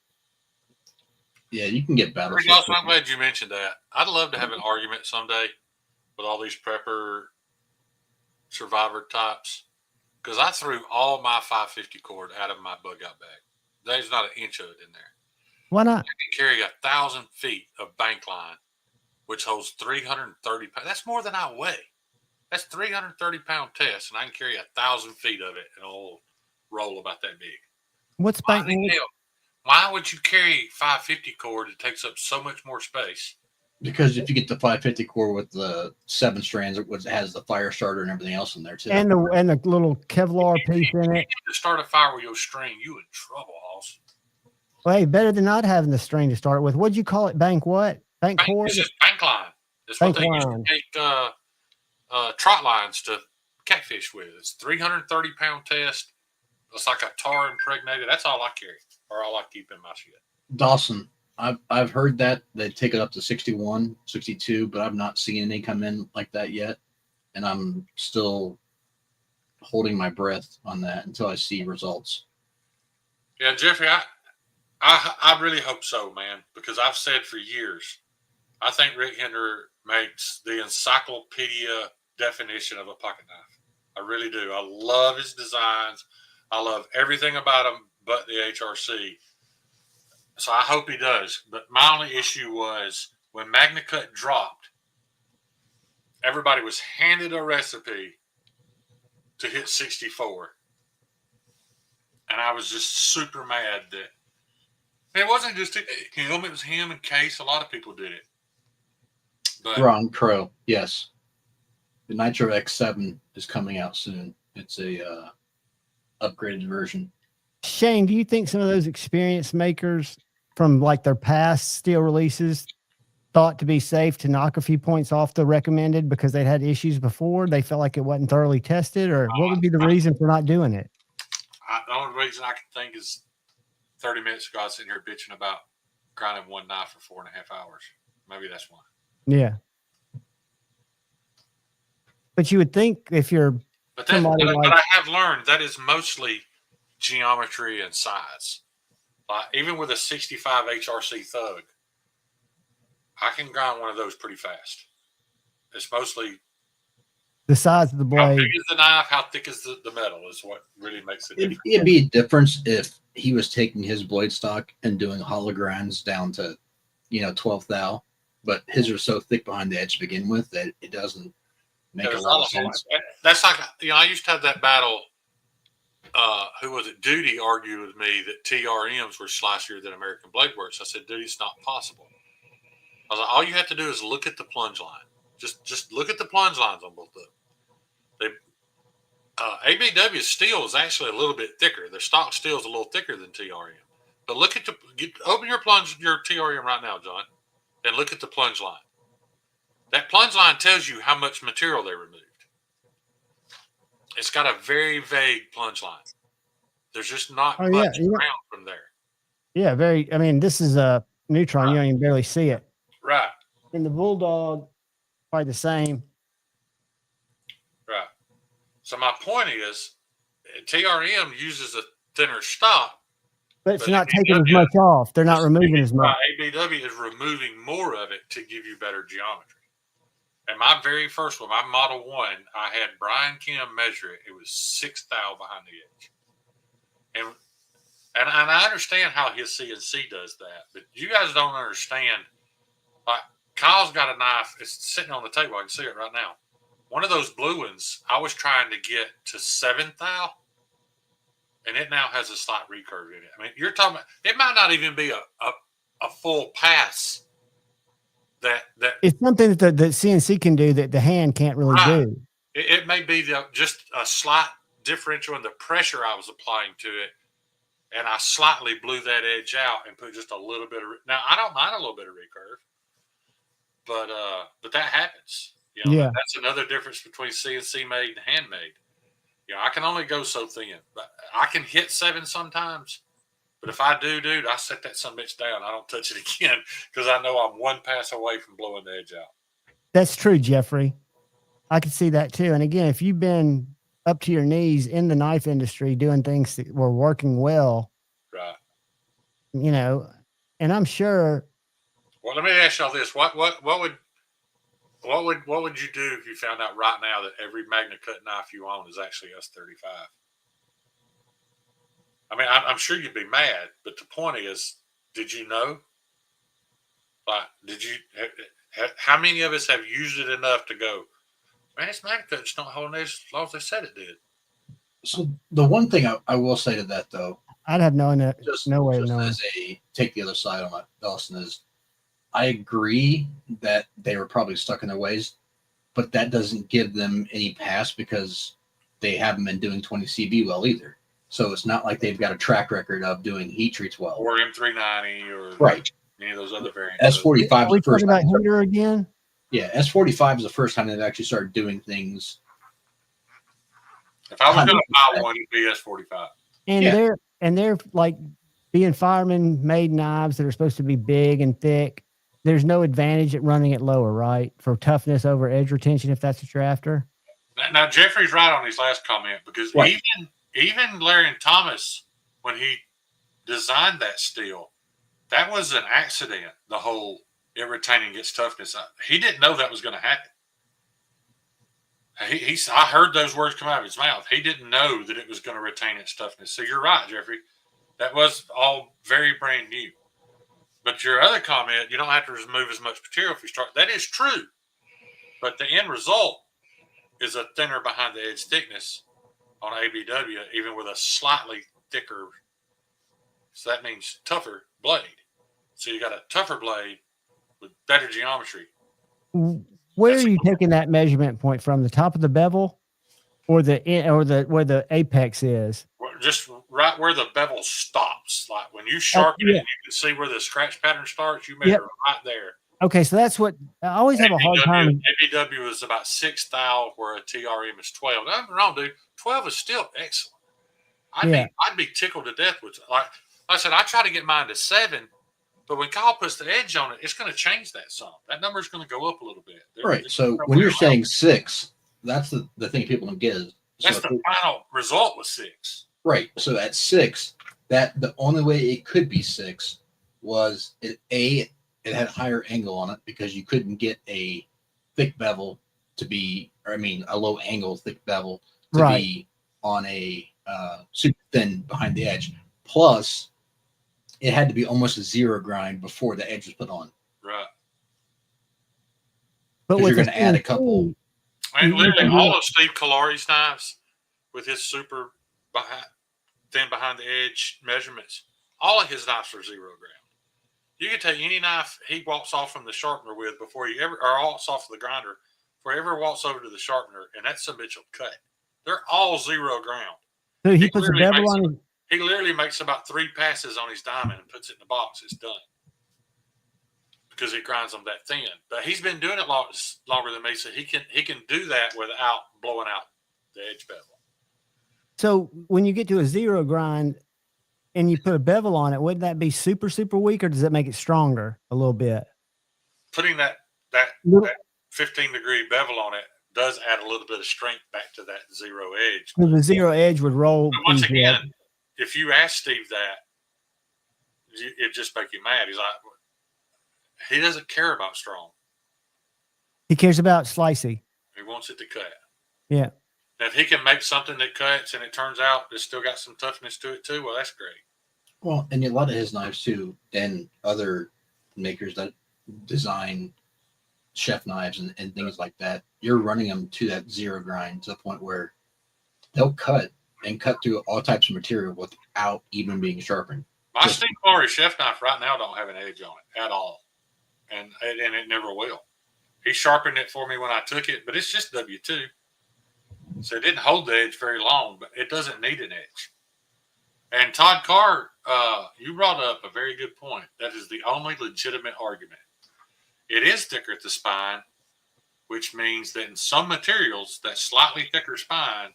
Yeah, you can get better. I'm glad you mentioned that. I'd love to have an argument someday with all these prepper survivor types, because I threw all my 550 cord out of my bug out bag. There's not an inch of it in there. Why not? I can carry 1,000 feet of bank line, which holds 330 pounds. That's more than I weigh. That's 330-pound test, and I can carry 1,000 feet of it in a little roll about that big. What's bank? Why would you carry 550 cord that takes up so much more space? Because if you get the 550 cord with the 7 strands, it has the fire starter and everything else in there too, and the little Kevlar piece in it. To start a fire with your string, you in trouble, Hoss. Well, hey, better than not having the string to start with. What'd you call it? Bank what? Bank cord? It's just bank line. It's what they used to take trot lines to catfish with. It's 330-pound test. It's like a tar impregnated. That's all I carry, or all I keep in my shit. Dawson, I've heard that they take it up to 61, 62, but I've not seen any come in like that yet, and I'm still holding my breath on that until I see results. Yeah, Jeffrey, I really hope so, man, because I've said for years, I think Rick Hinder makes the encyclopedia definition of a pocket knife. I really do. I love his designs. I love everything about him but the HRC. So I hope he does. But my only issue was when MagnaCut dropped, everybody was handed a recipe to hit 64. And I was just super mad that it wasn't just him, it was him and Case. A lot of people did it. But Ron Crow, yes. The Nitro X7 is coming out soon. It's a upgraded version. Shane, do you think some of those experience makers from like their past steel releases thought to be safe to knock a few points off the recommended because they'd had issues before? They felt like it wasn't thoroughly tested, or what would be the reason for not doing it? The only reason I can think is 30 minutes ago I was sitting here bitching about grinding one knife for 4.5 hours. Maybe that's why. Yeah. But you would think if you're but I have learned that is mostly geometry and size. Even with a 65 HRC Thug, I can grind one of those pretty fast. It's mostly the size of the blade. How big is the knife? How thick is the metal is what really makes it difference. It'd be a difference if he was taking his blade stock and doing hollow grinds down to, 12 thou. But his are so thick behind the edge to begin with that it doesn't make a lot of sense. That's like, I used to have that battle. Who was it? Duty argued with me that TRMs were slicier than American Blade Works. I said, Duty, it's not possible. I was like, all you have to do is look at the plunge line. Just look at the plunge lines on both of them. ABW steel is actually a little bit thicker. Their stock steel is a little thicker than TRM. But look at open your TRM right now, John, and look at the plunge line. That plunge line tells you how much material they removed. It's got a very vague plunge line. There's just not much around from there. Yeah, very. I mean, this is a Neutron. Right. You don't even barely see it. Right. And the Bulldog, probably the same. Right. So my point is, TRM uses a thinner stock. But it's not taking as much off. They're not removing as much. ABW is removing more of it to give you better geometry. And my very first one, my Model 1, I had Brian Kim measure it. It was 6 thou behind the edge. And I understand how his CNC does that, but you guys don't understand. Like, Kyle's got a knife. It's sitting on the table. I can see it right now. One of those blue ones, I was trying to get to 7 thou, and it now has a slight recurve in it. I mean, you're talking about, it might not even be a full pass. That it's something that the CNC can do that the hand can't really do. It may be just a slight differential in the pressure I was applying to it, and I slightly blew that edge out and put just a little bit of. Now I don't mind a little bit of recurve. but that happens. You know, Yeah. that's another difference between CNC made and handmade. You know, I can only go so thin, but I can hit 7 sometimes. But if I do, dude, I set that son bitch down. I don't touch it again because I know I'm one pass away from blowing the edge out. That's true, Jeffrey. I can see that too. And again, if you've been up to your knees in the knife industry doing things that were working well, Right. you know, and I'm sure. Well, let me ask y'all this: what would you do if you found out right now that every Magna Cut knife you own is actually S35? I mean, I'm sure you'd be mad, but the point is, did you know? Like, how many of us have used it enough to go, man, it's Magna Cut just don't hold as long as they said it did? So the one thing I will say to that, though, I'd have known that. No way of just knowing. as a take the other side on it, Dawson, is I agree that they were probably stuck in their ways, but that doesn't give them any pass because they haven't been doing 20 CB well either. So it's not like they've got a track record of doing heat treats well. Or M390 or right. Any of those other variants. S45 Are we talking about heater again? Yeah, S45 is the first time they've actually started doing things. If I was going to buy one, it'd be S45. And they're like being fireman made knives that are supposed to be big and thick. There's no advantage at running it lower, right? For toughness over edge retention, if that's what you're after. Now Jeffrey's right on his last comment because even Larry and Thomas, when he designed that steel, that was an accident. The whole it retaining its toughness. He didn't know that was going to happen. I heard those words come out of his mouth. He didn't know that it was going to retain its toughness. So you're right, Jeffrey. That was all very brand new. But your other comment, you don't have to remove as much material if you start. That is true. But the end result is a thinner behind the edge thickness on ABW, even with a slightly thicker. So that means tougher blade. So you got a tougher blade with better geometry. Where are you taking that measurement point from? The top of the bevel, or the where the apex is? Just right where the bevel stops. Like when you sharpen it, and you can see where the scratch pattern starts. You measure right there. Okay, so that's what I always have a hard time. ABW is about 6 thou, where a TRM is 12. Nothing wrong, dude. 12 is still excellent. I'd be tickled to death with like I said. I try to get mine to 7. But when Kyle puts the edge on it, it's going to change that some. That number is going to go up a little bit. Right. So when you're saying 6, that's the thing people don't get is that's the final result was 6. Right. So at 6, that the only way it could be 6 was it had a higher angle on it because you couldn't get a thick bevel to be, or I mean, a low angle thick bevel to be on a super thin behind the edge. Plus, it had to be almost a 0 grind before the edge was put on. Right. But you're going to add a couple. And literally all of Steve Kalari's knives with his super thin behind the edge measurements, all of his knives are 0 ground. You can take any knife he walks off from the sharpener with before he ever, or walks off the grinder, before he ever walks over to the sharpener, and that some bitch will cut. They're all 0 ground. So he puts a bevel on his. He literally makes about 3 passes on his diamond and puts it in the box. It's done. Because he grinds them that thin. But he's been doing it longer than me, so he can do that without blowing out the edge bevel. So when you get to a 0 grind and you put a bevel on it, wouldn't that be super, super weak, or does that make it stronger a little bit? Putting that 15-degree bevel on it does add a little bit of strength back to that 0 edge. Well, the 0 edge would roll. But once again, if you ask Steve that, it just make you mad. He's like, he doesn't care about strong. He cares about slicey. He wants it to cut. Yeah. Now, if he can make something that cuts and it turns out it's still got some toughness to it too, well, that's great. Well, and a lot of his knives too, and other makers that design chef knives and things like that, you're running them to that 0 grind to the point where they'll cut and cut through all types of material without even being sharpened. My Steve Kalari chef knife right now don't have an edge on it at all, and it never will. He sharpened it for me when I took it, but it's just W2, so it didn't hold the edge very long. But it doesn't need an edge. And Todd Carr, you brought up a very good point. That is the only legitimate argument. it is thicker at the spine, which means that in some materials, that slightly thicker spine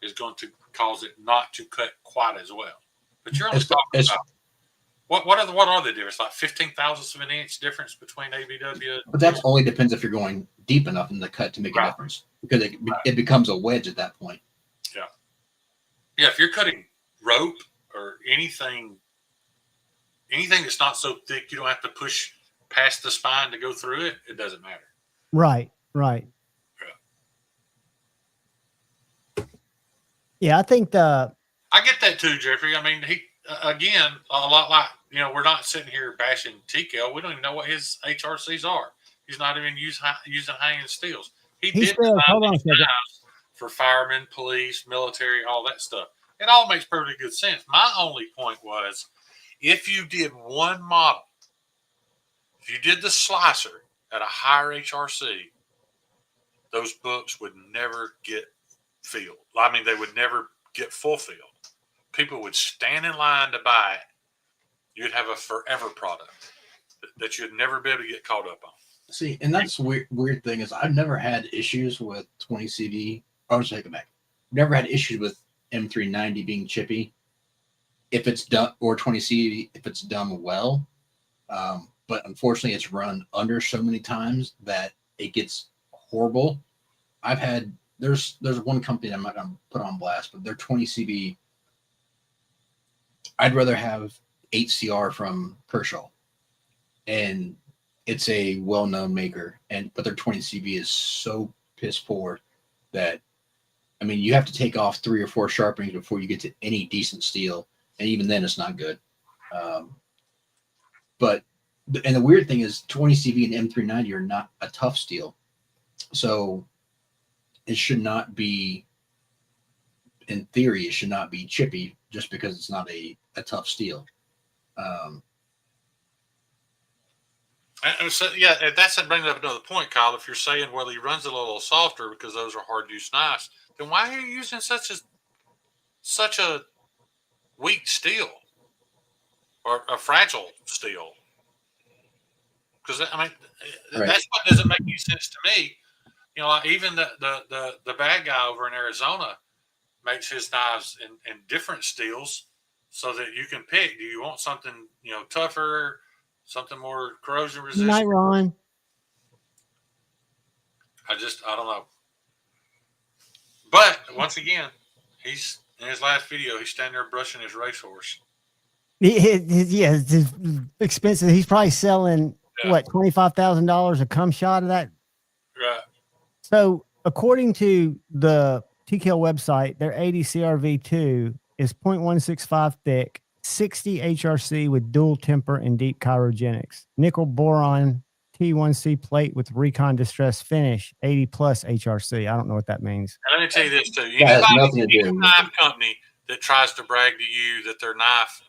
is going to cause it not to cut quite as well. But you're only talking about what are the difference? Like 15 thousandths of an inch difference between ABW. But that only depends if you're going deep enough in the cut to make a difference, because it becomes a wedge at that point. Yeah. Yeah, if you're cutting rope or anything that's not so thick you don't have to push past the spine to go through it, it doesn't matter. Right. Yeah, I think I get that too, Jeffrey. I mean, he again, a lot like, we're not sitting here bashing TKL. We don't even know what his HRCs are. He's not even using hanging steels. He did design these knives for firemen, police, military, all that stuff. It all makes perfectly good sense. My only point was, if you did one model, if you did the slicer at a higher HRC, those books would never get filled. I mean, they would never get fulfilled. People would stand in line to buy it. You'd have a forever product that you'd never be able to get caught up on. See, and that's weird thing is I've never had issues with 20 CV. I was taking it back. Never had issues with M390 being chippy if it's done, or 20 CV if it's done well. But unfortunately, it's run under so many times that it gets horrible. I've had there's one company that I'm not gonna put on blast, but their 20 CV. I'd rather have 8CR from Kershaw, and it's a well-known maker, but their 20 CV is so piss poor that, I mean, you have to take off 3 or 4 sharpenings before you get to any decent steel, and even then, it's not good. But the weird thing is, 20 CV and M390 are not a tough steel, so it should not be. In theory, it should not be chippy just because it's not a tough steel. And so, yeah, that's bringing up another point, Kyle. If you're saying, well, he runs a little softer because those are hard use knives, then why are you using such a weak steel or a fragile steel? Because I mean, that's what doesn't make any sense to me. Like even the bad guy over in Arizona makes his knives in different steels so that you can pick. Do you want something tougher? Something more corrosion resistant? Night, Ron. I don't know. But once again, he's in his last video. He's standing there brushing his racehorse. Yeah, it's expensive. He's probably selling what, $25,000 a cum shot of that. Right. So according to the TKL website, their 80 CRV2 is 0.165 thick, 60 HRC with dual temper and deep chirogenics. Nickel boron T1C plate with recon distress finish, 80 plus HRC. I don't know what that means. And let me tell you this too. Any knife company that tries to brag to you that their knife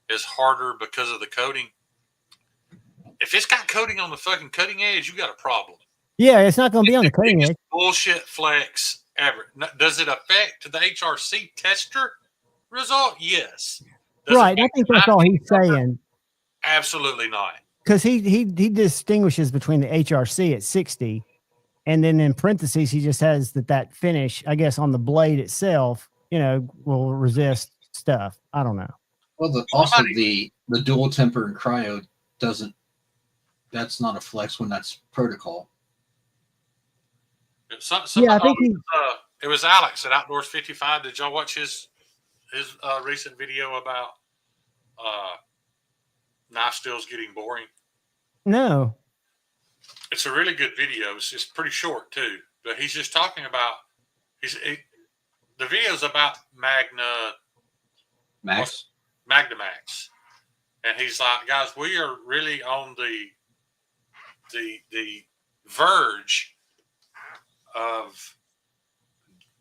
is harder because of the coating, if it's got coating on the fucking cutting edge, you got a problem. Yeah, it's not going to be on the cutting edge. Bullshit flex ever. Does it affect the HRC tester result? Yes. Right. I think that's all he's saying. Absolutely not. Because he distinguishes between the HRC at 60, and then in parentheses he just has that finish, I guess, on the blade itself, will resist stuff. I don't know. Well, the dual temper and cryo doesn't. That's not a flex when that's protocol. I think it was Alex at Outdoors 55. Did y'all watch his recent video about knife steels getting boring? No. It's a really good video. It's pretty short too, but he's just talking about the video's about Magna Max, and he's like, guys, we are really on the verge of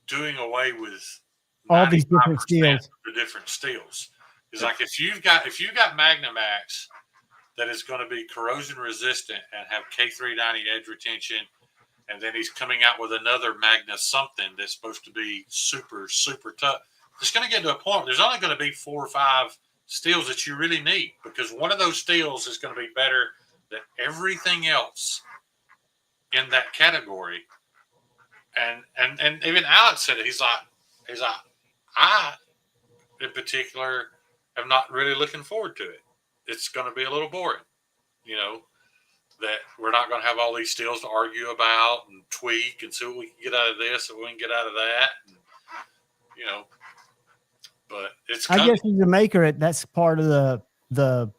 doing away with all these different steels. The different steels. It's like if you've got Magnamax that is going to be corrosion resistant and have K390 edge retention, and then he's coming out with another Magna something that's supposed to be super, super tough. It's going to get to a point. There's only going to be 4 or 5 steels that you really need, because one of those steels is going to be better than everything else in that category. And even Alex said it. He's like, I in particular am not really looking forward to it. It's going to be a little boring, you know, that we're not going to have all these steels to argue about and tweak and see what we can get out of this and we can get out of that. And, you know, but it's I guess as a maker, that's part of the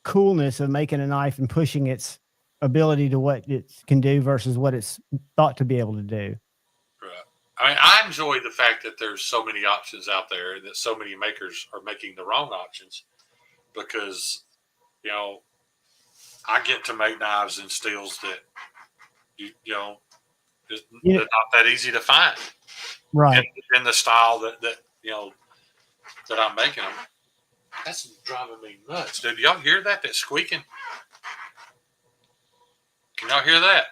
coolness of making a knife and pushing its ability to what it can do versus what it's thought to be able to do. Right. I mean, I enjoy the fact that there's so many options out there and that so many makers are making the wrong options because, you know, I get to make knives and steels that, you know, they're not that easy to find. Right. In the style that you know, that I'm making them. That's driving me nuts, dude. Y'all hear that? That squeaking? Can y'all hear that?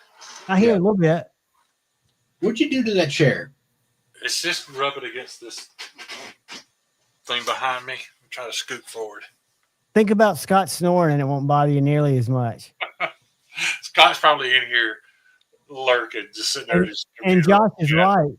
I hear a little bit. What'd you do to that chair? It's just rubbing against this thing behind me. I'm trying to scoot forward. Think about Scott snoring and it won't bother you nearly as much. Scott's probably in here lurking, just sitting there. And Josh is right.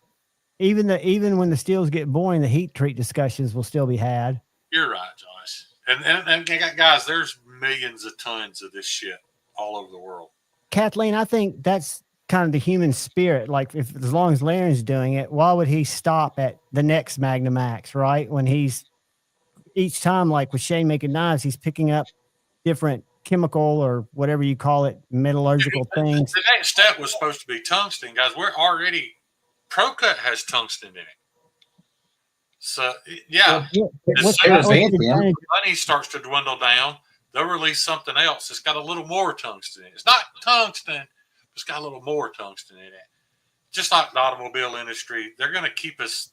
Even when the steels get boring, the heat treat discussions will still be had. You're right, Josh. And guys, there's millions of tons of this shit all over the world. Kathleen, I think that's kind of the human spirit. Like, as long as Larry's doing it, why would he stop at the next Magnum Max, right? When he's each time, like with Shane making knives, he's picking up different chemical or whatever you call it, metallurgical things. The next step was supposed to be tungsten, guys. We're already ProCut has tungsten in it. So yeah, the money starts to dwindle down. They'll release something else. It's got a little more tungsten in it. It's not tungsten, but it's got a little more tungsten in it. Just like the automobile industry, they're going to keep us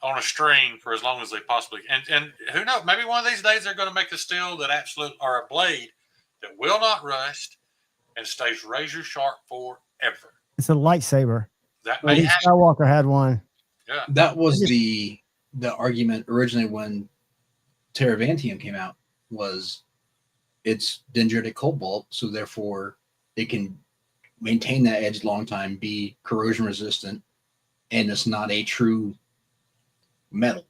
on a string for as long as they possibly can. And who knows? Maybe one of these days they're going to make a steel that or a blade that will not rust and stays razor sharp forever. It's a lightsaber. That may happen. Skywalker had one. Yeah. That was the argument originally when Terravantium came out, was it's dendritic cobalt, so therefore it can maintain that edge long time, be corrosion resistant, and it's not a true metal.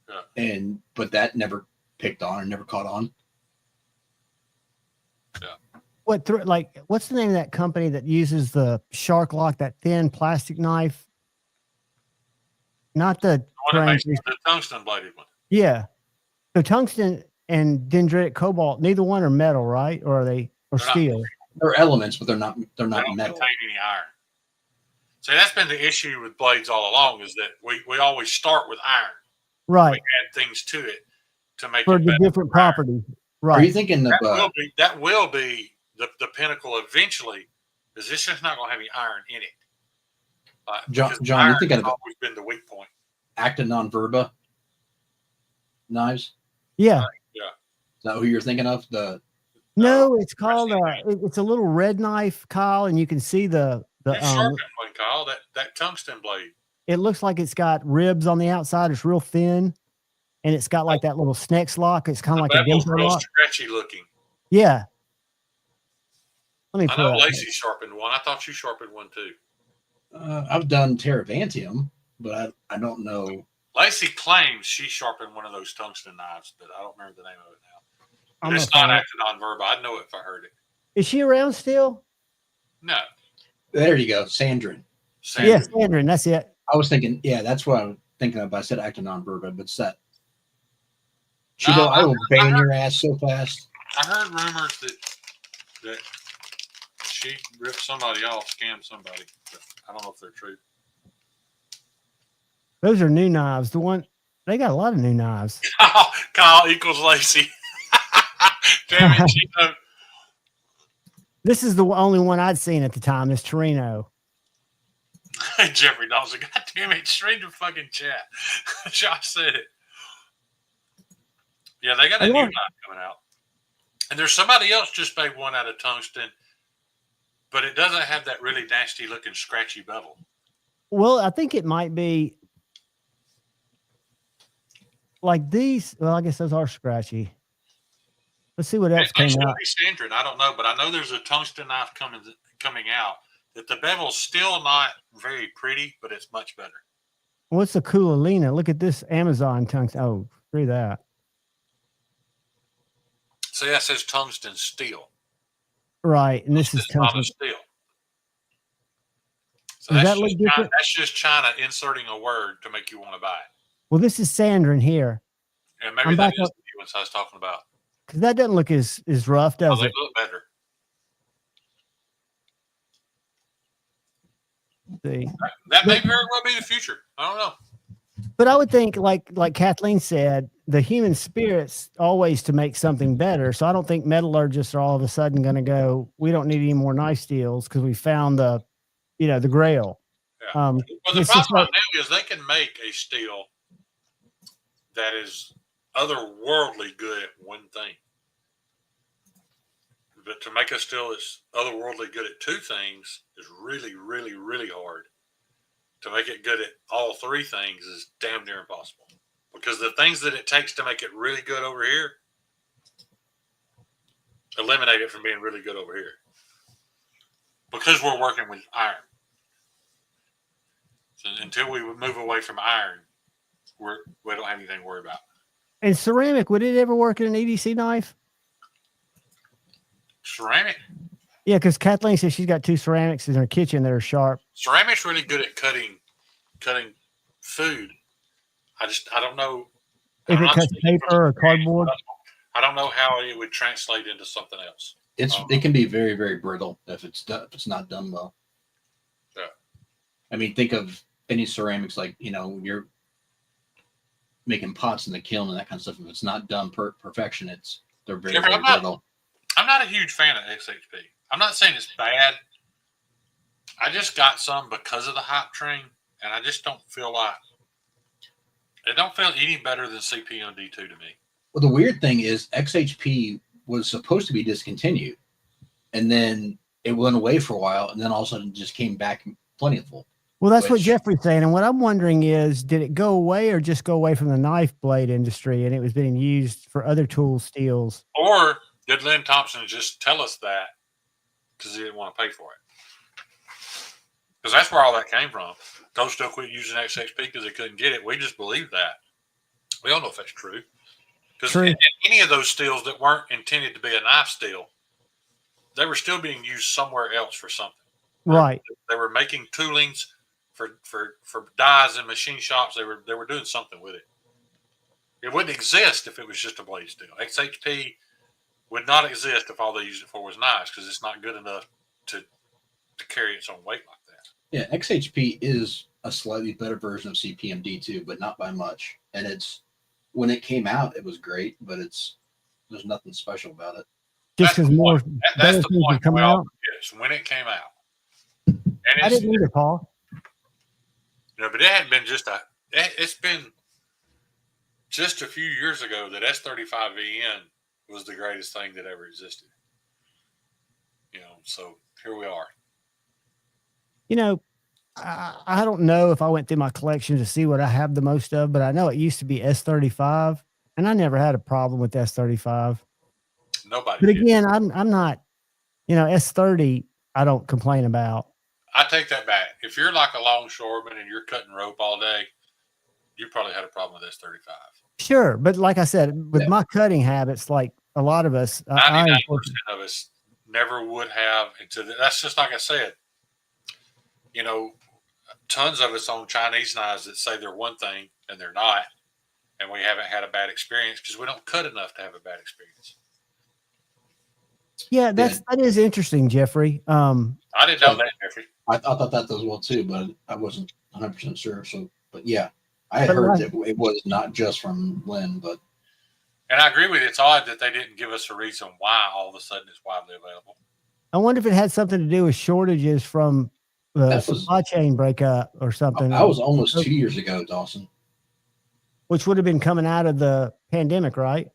Yeah. But that never picked on or never caught on. Yeah. What's the name of that company that uses the Shark Lock, that thin plastic knife? Not the tungsten bladed one. Yeah. So tungsten and dendritic cobalt, neither one are metal, right? Or are they steel? They're elements, but they're not They don't metal. contain any iron. So that's been the issue with blades all along, is that we always start with iron. Right. We add things to it to make for it the different properties. Right. Are you thinking that will be the pinnacle eventually, because it's just not going to have any iron in it. John, you think has always been the weak point. Actinon Verba knives? Yeah. Yeah. Is that who you're thinking of? No, it's called it's a little red knife, Kyle, and you can see the sharpened one, Kyle, that tungsten blade. It looks like it's got ribs on the outside. It's real thin, and it's got like that little Snex lock. It's kind of like a dimple real lock. Scratchy looking. Yeah. I know Lacey sharpened one. I thought you sharpened one too. I've done Terravantium, but I don't know. Lacey claims she sharpened one of those tungsten knives, but I don't remember the name of it now. It's not Actinon Verba. I'd know it if I heard it. Is she around still? No. There you go, Sandrin. Yeah, Sandrin. That's it. I was thinking, yeah, that's what I'm thinking of. I said Actinon Verba, but it's that. I will bang your ass so fast. I heard rumors that she ripped somebody off, scammed somebody. But I don't know if they're true. Those are new knives. They got a lot of new knives. Kyle equals Lacey. Damn it, This is the only one I'd seen at the time. This Torino. Jeffrey Dawson. God damn it! Straight to fucking chat. Josh said it. Yeah, they got a new knife coming out, and there's somebody else just made one out of tungsten, but it doesn't have that really nasty looking scratchy bevel. Well, I think it might be like these. Well, I guess those are scratchy. Let's see what else It may came still out. be Sandrin. I don't know, but I know there's a tungsten knife coming out that the bevel's still not very pretty, but it's much better. What's the Kulilina? Look at this Amazon tungsten. Oh, screw that. See, that says tungsten steel. Right, and this is It's not a tungsten. steel. So Does that's that look just different? that's just China inserting a word to make you want to buy it. Well, this is Sandrin here. And maybe I'm that back is up the ones I was talking about. because that doesn't look as rough, Oh, does they it? look better. See. That may very well be the future. I don't know. But I would think, like Kathleen said, the human spirit's always to make something better. So I don't think metallurgists are all of a sudden going to go, we don't need any more knife steels because we found the grail. Yeah. Well, the it's just problem like, right now is they can make a steel that is otherworldly good at one thing. But to make a steel that's otherworldly good at two things is really, really, really hard. To make it good at all three things is damn near impossible. Because the things that it takes to make it really good over here eliminate it from being really good over here. Because we're working with iron. So until we move away from iron, we don't have anything to worry about. and ceramic, would it ever work in an EDC knife? Ceramic? Yeah, because Kathleen says she's got 2 ceramics in her kitchen that are sharp. Ceramic's really good at cutting food. I don't know. If it cuts paper or cardboard. I don't know how it would translate into something else. It can be very, very brittle if it's not done well. Yeah. I mean, think of any ceramics like when you're making pots in the kiln and that kind of stuff. If it's not done perfection, they're very, very brittle. I'm not a huge fan of XHP. I'm not saying it's bad. I just got some because of the hype train, and I just don't feel like it don't feel any better than CP on D2 to me. Well, the weird thing is XHP was supposed to be discontinued, and then it went away for a while, and then all of a sudden just came back plentiful. Well, that's what Jeffrey's saying. And what I'm wondering is, did it go away or just go away from the knife blade industry and it was being used for other tool steels? Or did Lynn Thompson just tell us that because he didn't want to pay for it? Because that's where all that came from. Those still quit using XHP because they couldn't get it. We just believe that. We don't know if that's true. Because any of those steels that weren't intended to be a knife steel, they were still being used somewhere else for something. Right. They were making toolings for dyes in machine shops. They were doing something with it. It wouldn't exist if it was just a blade steel. XHP would not exist if all they used it for was knives because it's not good enough to carry its own weight like that. Yeah, XHP is a slightly better version of CPMD2, but not by much. And when it came out, it was great, but there's nothing special about it. Just because more that's the things point come out. Yes, when it came out. And I didn't either, Paul. But it hadn't been it's been just a few years ago that S35VN was the greatest thing that ever existed. So here we are. I don't know if I went through my collection to see what I have the most of, but I know it used to be S35, and I never had a problem with S35. Nobody. But again, I'm not, S30. I don't complain about. I take that back. If you're like a longshoreman and you're cutting rope all day, you probably had a problem with S35. Sure, but like I said, with my cutting habits, like a lot of us, 99% of us never would have. That's just like I said. Tons of us own Chinese knives that say they're one thing and they're not, and we haven't had a bad experience because we don't cut enough to have a bad experience. Yeah, that is interesting, Jeffrey. I didn't know that, Jeffrey. I thought that as well too, but I wasn't 100% sure. So, but yeah, I had heard that it was not just from Lynn, but. And I agree with you. It's odd that they didn't give us a reason why all of a sudden it's widely available. I wonder if it had something to do with shortages from the supply chain breakup or something. That was almost 2 years ago, Dawson. Which would have been coming out of the pandemic, right?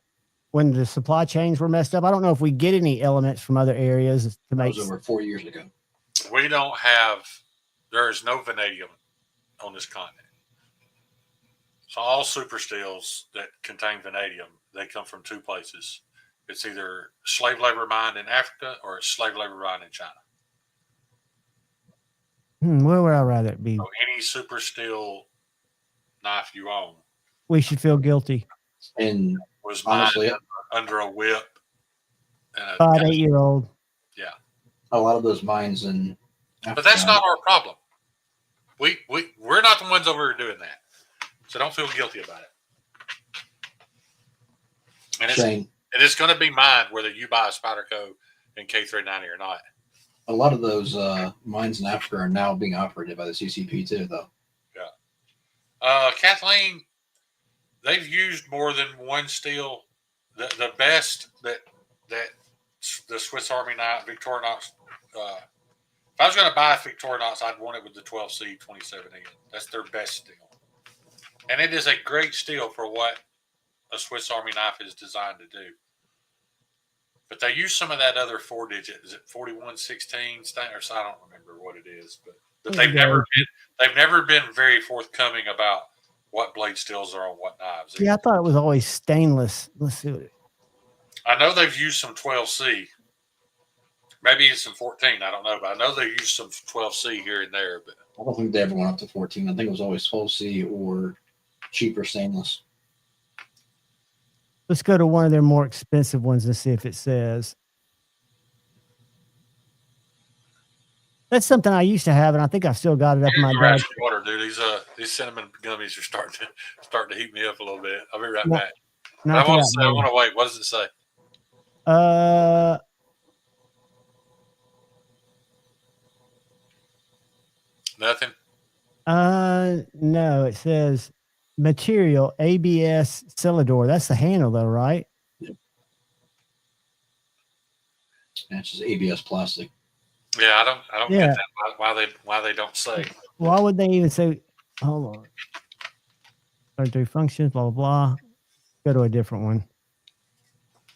When the supply chains were messed up. I don't know if we get any elements from other areas to make. That was over 4 years ago. We don't there is no vanadium on this continent. So all super steels that contain vanadium, they come from 2 places. It's either slave labor mined in Africa or it's slave labor mined in China. Where would I rather it be? So any super steel knife you own We should feel guilty. And was mined honestly, under a whip. And 5, 8-year-old. Yeah. a lot of those mines in But that's not our problem. We're not the ones over here doing that. So don't feel guilty about it. And it's going to be mined whether you buy a Spyderco in K390 or not. A lot of those mines in Africa are now being operated by the CCP too, though. Yeah. Kathleen, they've used more than one steel. The best that the Swiss Army knife, Victorinox. If I was going to buy a Victorinox, I'd want it with the 12C 2017. That's their best steel. And it is a great steel for what a Swiss Army knife is designed to do. But they use some of that other 4-digit. Is it 4116? Or I don't remember what it is. But they've never been very forthcoming about what blade steels are on what knives. Yeah, I thought it was always stainless. Let's see what it. I know they've used some 12C. Maybe it's some 14. I don't know, but I know they used some 12C here and there. But I don't think they ever went up to 14. I think it was always 12C or cheaper stainless. Let's go to one of their more expensive ones and see if it says. That's something I used to have, and I think I've still got it up in my bag. Water, dude. These cinnamon gummies are starting to heat me up a little bit. I'll be right back. I want to wait. What does it say? Nothing. No, it says material ABS Celador. That's the handle, though, right? Yep. That's just ABS plastic. Yeah, I don't get that. Why they don't say? Why would they even say? Hold on. Or do functions, blah blah blah. Go to a different one.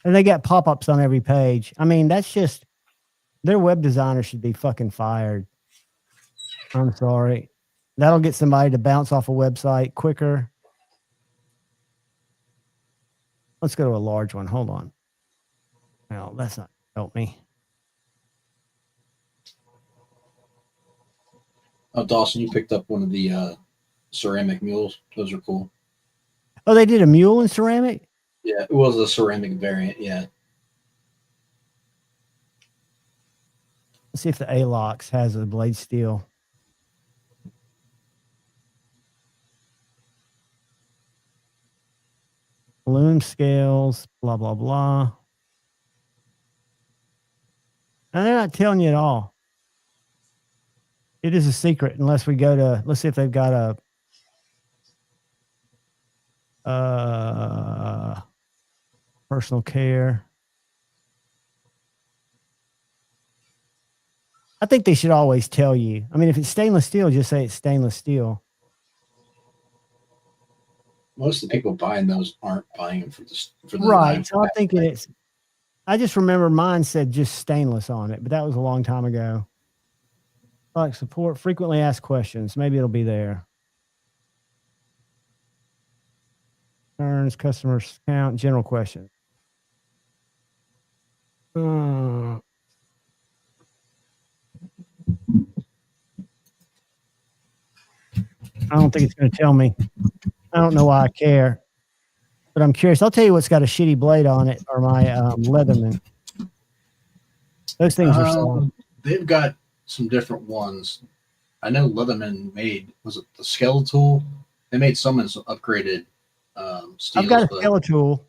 And they got pop-ups on every page. I mean, that's just their web designer should be fucking fired. I'm sorry. That'll get somebody to bounce off a website quicker. Let's go to a large one. Hold on. No, that's not help me. Oh, Dawson, you picked up one of the ceramic mules. Those are cool. Oh, they did a mule in ceramic? Yeah, it was a ceramic variant. Yeah. Let's see if the ALOX has a blade steel. Loom scales, blah, blah, blah. And they're not telling you at all. It is a secret unless we go to, let's see if they've got a personal care. I think they should always tell you. I mean, if it's stainless steel, just say it's stainless steel. Most of the people buying those aren't buying them for the right. So I'm thinking it's. I just remember mine said just stainless on it, but that was a long time ago. Like support frequently asked questions. Maybe it'll be there. Concerns, customers count, general questions. I don't think it's going to tell me. I don't know why I care, but I'm curious. I'll tell you what's got a shitty blade on it, or my Leatherman. Those things are solid. They've got some different ones. I know Leatherman made, was it the Skeletal? They made some as upgraded steels. I've got a Skeletal.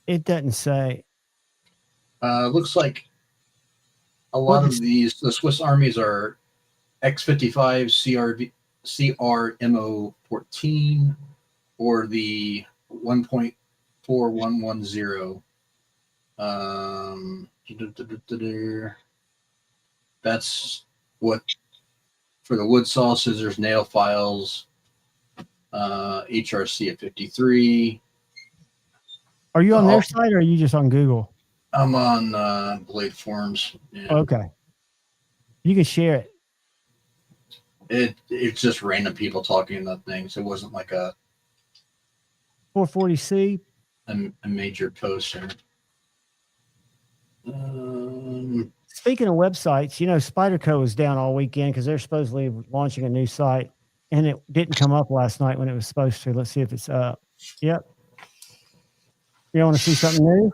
It doesn't say. Looks like a lot of these, the Swiss armies are X55 CRMO14 or the 1.4110. That's what for the wood saw, scissors, nail files, HRC at 53. Are you on their site or are you just on Google? I'm on Blade Forums. Yeah. Okay. You can share it. It's just random people talking about things. It wasn't like a 440C. A major poster. Speaking of websites, Spyderco was down all weekend because they're supposedly launching a new site, and it didn't come up last night when it was supposed to. Let's see if it's up. Yep. You want to see something new?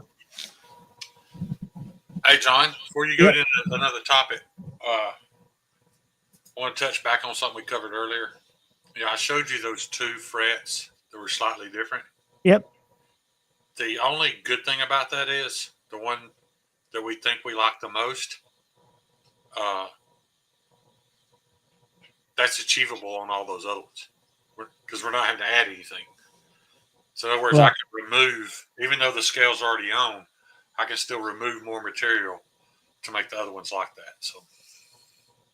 Hey, John, before you go into another topic, I want to touch back on something we covered earlier. I showed you those 2 frets that were slightly different. Yep. The only good thing about that is the one that we think we like the most, that's achievable on all those other ones because we're not having to add anything. So in other words, I can remove, even though the scale's already on, I can still remove more material to make the other ones like that. So,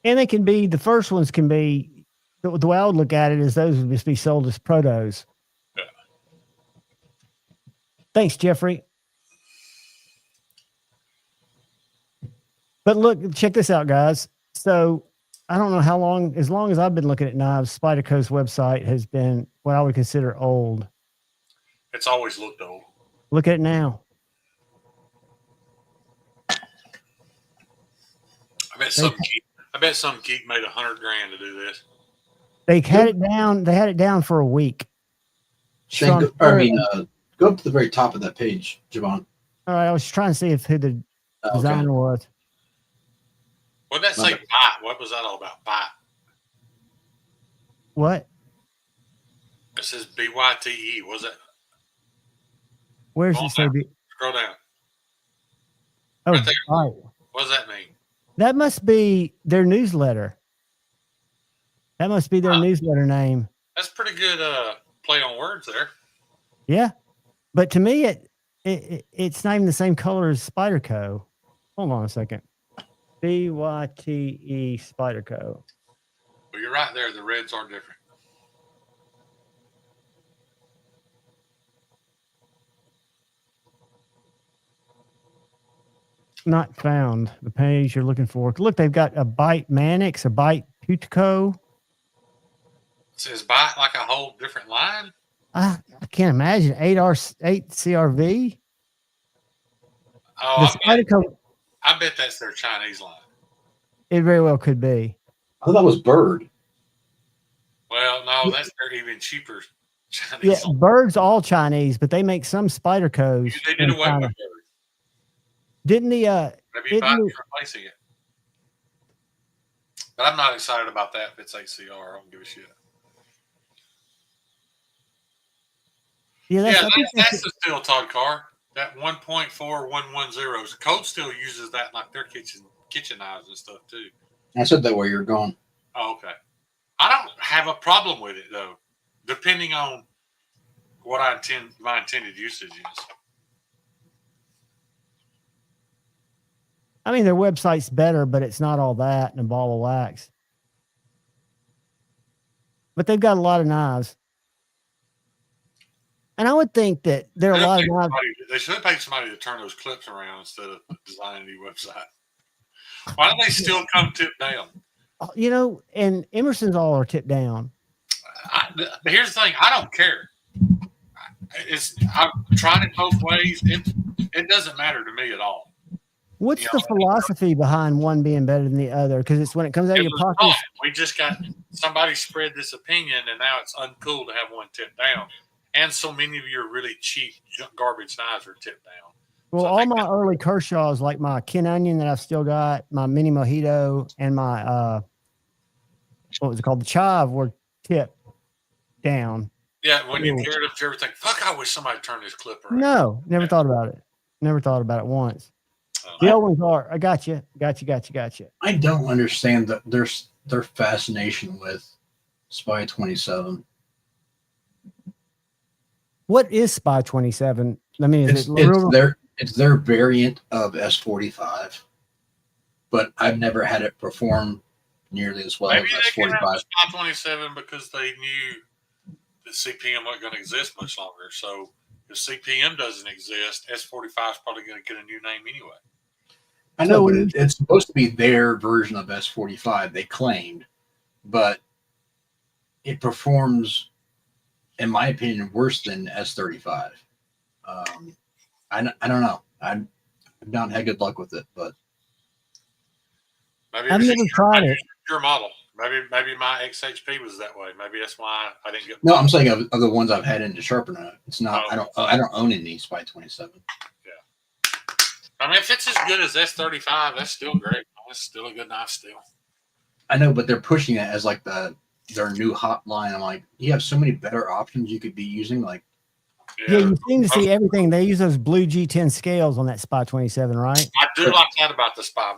and they can be, the first ones can be, the way I would look at it is those would just be sold as protos. Yeah. Thanks, Jeffrey. But look, check this out, guys. So I don't know how long, as long as I've been looking at knives, Spyderco's website has been what I would consider old. It's always looked old. Look at it now. I bet some geek made $100,000 to do this. They had it down. They had it down for a week. Shane, go up to the very top of that page, Javon. All right, I was trying to see who the designer was. What did that say? Bite. What was that all about? Bite. What? It says BYTE. Was it? Where's it say? Scroll down. Oh, right there. Right. What does that mean? That must be their newsletter. That must be their newsletter name. That's pretty good play on words there. Yeah, but to me, it's not even the same color as Spyderco. Hold on a second. BYTE Spyderco. Well, you're right there. The reds are different. Not found. The page you're looking for. Look, they've got a Byte Manix, a Byte Putico. It says Byte like a whole different line. I can't imagine 8 CRV. Oh, Spyderco, I bet that's their Chinese line. it very well could be. I thought that was Bird. Well, no, that's their even cheaper Chinese. Yeah, Bird's all Chinese, but they make some Spydercos. They did away with Bird. Didn't the Maybe Byte's replacing it. But I'm not excited about that if it's HCR. I don't give a shit. Yeah, that's the steel Todd car. That 1.4110. Code still uses that like their kitchen knives and stuff too. I said that where you're going. Oh, okay. I don't have a problem with it though, depending on what my intended usage is. I mean, their website's better, but it's not all that and a ball of wax. But they've got a lot of knives. And I would think that there are a lot of knives. They should have paid somebody to turn those clips around instead of designing a new website. Why do they still come tip down? And Emerson's all are tipped down. But here's the thing. I don't care. I've tried it both ways. It doesn't matter to me at all. What's the philosophy behind one being better than the other? Because it's when it comes out of your pocket. We just got somebody spread this opinion, and now it's uncool to have one tipped down. And so many of your really cheap garbage knives are tipped down. Well, all my early Kershaws, like my Ken Onion that I've still got, my Mini Mojito, and my what was it called? The Chive were tipped down. Yeah, when you hear it, you ever think, fuck, I wish somebody turned this clip around. No, never thought about it. Never thought about it once. The old ones are. I got you. I don't understand their fascination with Spy 27. What is Spy 27? I mean, it's their variant of S45, but I've never had it perform nearly as well Maybe as they came out S45. with Spy 27 because they knew that CPM wasn't going to exist much longer. So if CPM doesn't exist, S45 is probably going to get a new name anyway. I know, but it's supposed to be their version of S45, they claimed, but it performs in my opinion, worse than S35. I don't know. I've not had good luck with it, but Maybe I've never tried it. Your model. Maybe my XHP was that way. Maybe that's why I didn't get. No, I'm saying of the ones I've had in the sharpener. It's not. Oh. I don't own any Spy 27. Yeah. I mean, if it's as good as S35, that's still great. It's still a good knife still. I know, but they're pushing it as like their new hot line. I'm like, you have so many better options you could be using. Like, yeah, you seem to see everything. They use those blue G10 scales on that Spy 27, right? I do like that about the Spy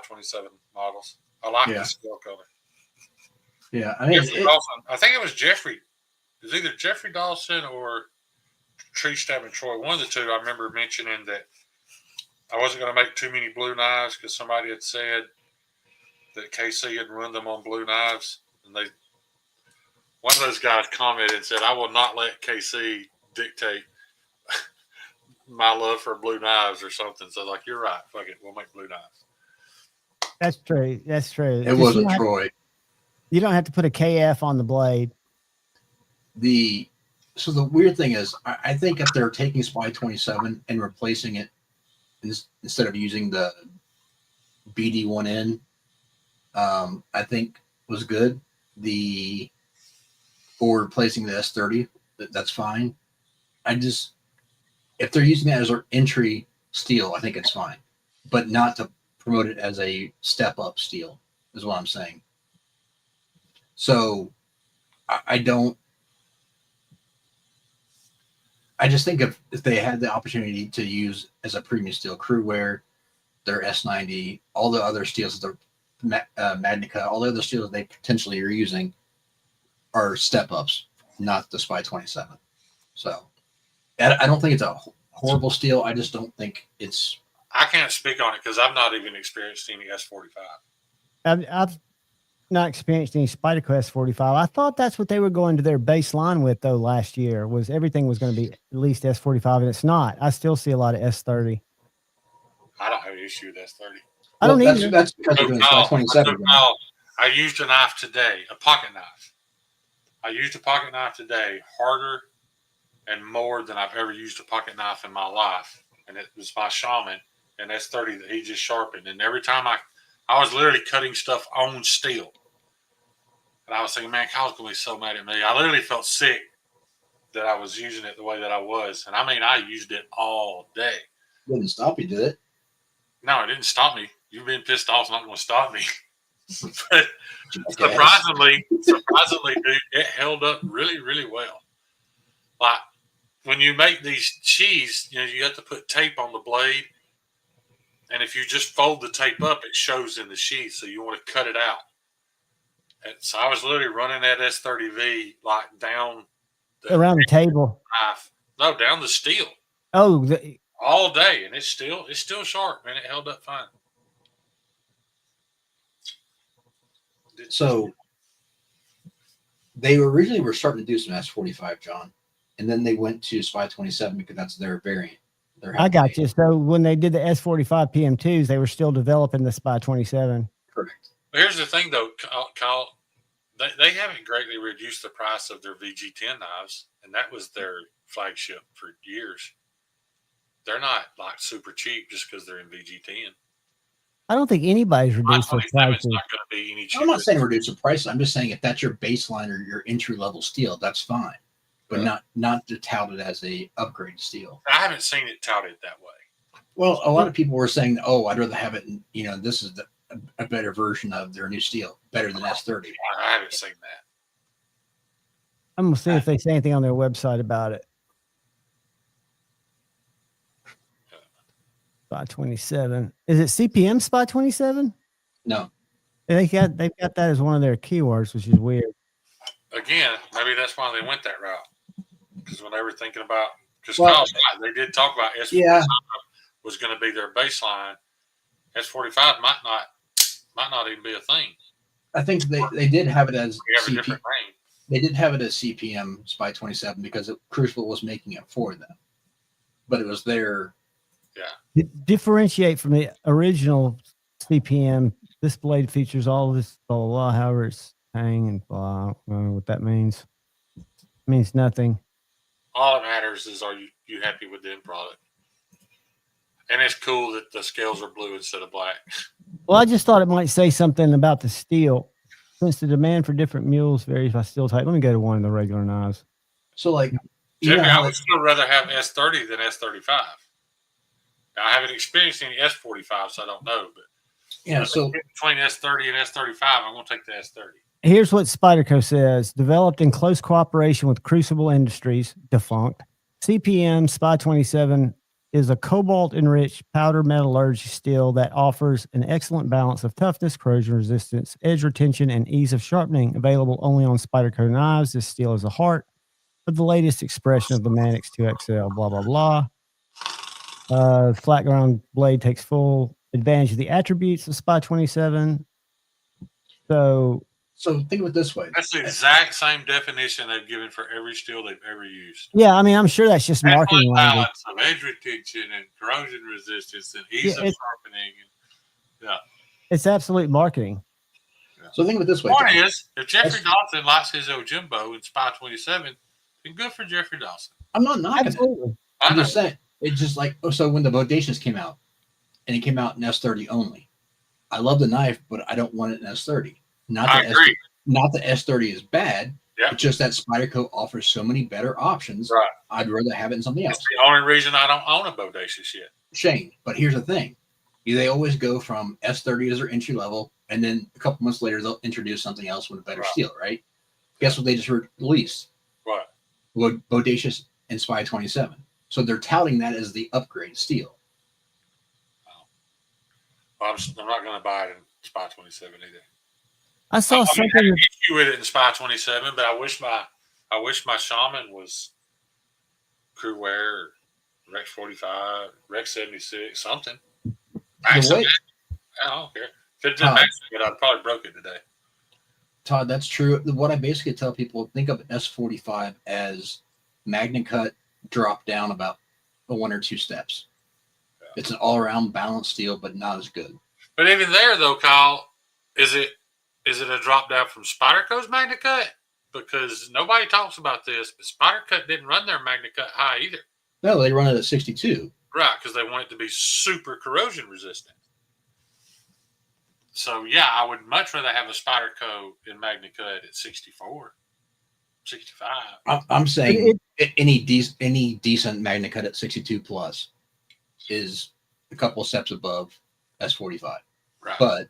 27 models. I like the scale color. Yeah, I mean, I think it was Jeffrey. It was either Jeffrey Dawson or Tree Stabbing Troy. One of the two. I remember mentioning that I wasn't going to make too many blue knives because somebody had said that KC had run them on blue knives, and one of those guys commented and said, "I will not let KC dictate my love for blue knives or something." So, like, you're right. Fuck it, we'll make blue knives. That's true. That's true. It wasn't Troy. You don't have to put a KF on the blade. So the weird thing is, I think if they're taking Spy 27 and replacing it instead of using the BD1N, I think was good. Or replacing the S30, that's fine. If they're using that as their entry steel, I think it's fine, but not to promote it as a step up steel is what I'm saying. So I just think if they had the opportunity to use as a premium steel Crewwear, their S90, all the other steels, the Magnica, all the other steels they potentially are using are step ups, not the Spy 27. So I don't think it's a horrible steel. I just don't think it's. I can't speak on it because I've not even experienced any S45. I've not experienced any Spyderco S45. I thought that's what they were going to their baseline with though last year. Was everything was going to be at least S45, and it's not. I still see a lot of S30. I don't have an issue with S30. I don't either. That's because you're doing Spy 27. I used a knife today, a pocket knife. I used a pocket knife today harder and more than I've ever used a pocket knife in my life. And it was my Shaman, and S30 that he just sharpened. And every time I was literally cutting stuff on steel. And I was thinking, man, Kyle's going to be so mad at me. I literally felt sick that I was using it the way that I was. And I mean, I used it all day. It didn't stop you, did it? No, it didn't stop me. You being pissed off is not going to stop me. But surprisingly, dude, it held up really, really well. Like, when you make these cheese, you have to put tape on the blade. And if you just fold the tape up, it shows in the sheath. So you want to cut it out. And so I was literally running that S30V like down around the table. No, down the steel. Oh, all day, and it's still sharp, man. It held up fine. So they originally were starting to do some S45, John, and then they went to Spy 27 because that's their variant. I got you. So when they did the S45 PM2s, they were still developing the Spy 27. Correct. But here's the thing, though, Kyle. They haven't greatly reduced the price of their VG10 knives, and that was their flagship for years. They're not like super cheap just because they're in VG10. I don't think anybody's reduced their prices. I'm not saying reduce the price. I'm just saying if that's your baseline or your entry level steel, that's fine, but not to tout it as a upgrade steel. I haven't seen it touted that way. Well, a lot of people were saying, "Oh, I'd rather have it." This is a better version of their new steel, better than S30. I haven't seen that. I'm gonna see if they say anything on their website about it. Spy 27. Is it CPM Spy 27? No. They've got that as one of their keywords, which is weird. Again, maybe that's why they went that route. Because when they were thinking about, they did talk about S45 was going to be their baseline. S45 might not even be a thing. I think they did have it as They did have it as CPM Spy 27 because Crucible was making it for them, but it was their. Yeah. Differentiate from the original CPM. This blade features all this blah, blah, however it's hang and blah. I don't know what that means. Means nothing. All that matters is, are you happy with the end product? And it's cool that the scales are blue instead of black. Well, I just thought it might say something about the steel. Since the demand for different mules varies by steel type. Let me go to one of the regular knives. So, like, Jeffrey, I would still rather have S30 than S35. Now, I haven't experienced any S45, so I don't know. But yeah, so between S30 and S35, I'm going to take the S30. Here's what Spyderco says. Developed in close cooperation with Crucible Industries, defunct, CPM Spy 27 is a cobalt-enriched powder metallurgy steel that offers an excellent balance of toughness, corrosion resistance, edge retention, and ease of sharpening. Available only on Spyderco knives. This steel is the heart of the latest expression of the Manix 2XL, blah, blah, blah. Flat ground blade takes full advantage of the attributes of Spy 27. So think of it this way. That's the exact same definition they've given for every steel they've ever used. Yeah, I mean, I'm sure that's just marketing language. Balance of edge retention and corrosion resistance and ease of sharpening. Yeah. It's absolute marketing. Yeah. So think of it this way. The point is, if Jeffrey Dawson likes his Ojimbo in Spy 27, then good for Jeffrey Dawson. I'm not knocking it. I'm just saying, it's just like, so when the Bodacious came out, and it came out in S30 only, I love the knife, but I don't want it in S30. I agree. Not that S30 is bad. Yep. It's just that Spyderco offers so many better options. Right. I'd rather have it in something else. It's the only reason I don't own a Bodacious yet. Shane, but here's the thing. They always go from S30 as their entry level, and then a couple months later, they'll introduce something else with a better steel, right? Guess what they just released? What? Bodacious and Spy 27. So they're touting that as the upgrade steel. Well, I'm not going to buy it in Spy 27 either. I saw something. I had an issue with it in Spy 27, but I wish my Shaman was Crew Wear, Rex 45, Rex 76, something. I don't care. If it didn't match it, I'd probably broke it today. Todd, that's true. What I basically tell people, think of S45 as Magna Cut dropped down about 1 or 2 steps. Yeah. It's an all-around balanced steel, but not as good. But even there, though, Kyle, is it a drop down from Spyderco's Magna Cut? Because nobody talks about this, but Spyderco didn't run their Magna Cut high either. No, they run it at 62. Right, because they want it to be super corrosion resistant. So, yeah, I would much rather have a Spyderco in Magna Cut at 64, 65. I'm saying any decent Magna Cut at 62 plus is a couple of steps above S45. Right. But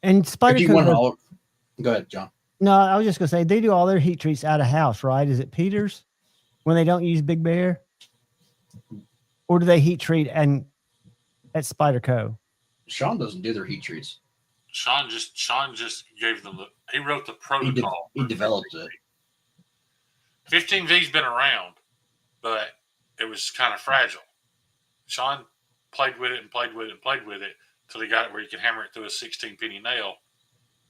and Spyderco, go ahead, John. No, I was just going to say, they do all their heat treats out of house, right? Is it Peters when they don't use Big Bear? Or do they heat treat at Spyderco? Sean doesn't do their heat treats. Sean just gave them he wrote the protocol. He developed it. 15V's been around, but it was kind of fragile. Sean played with it and played with it and played with it until he got it where you can hammer it through a 16-penny nail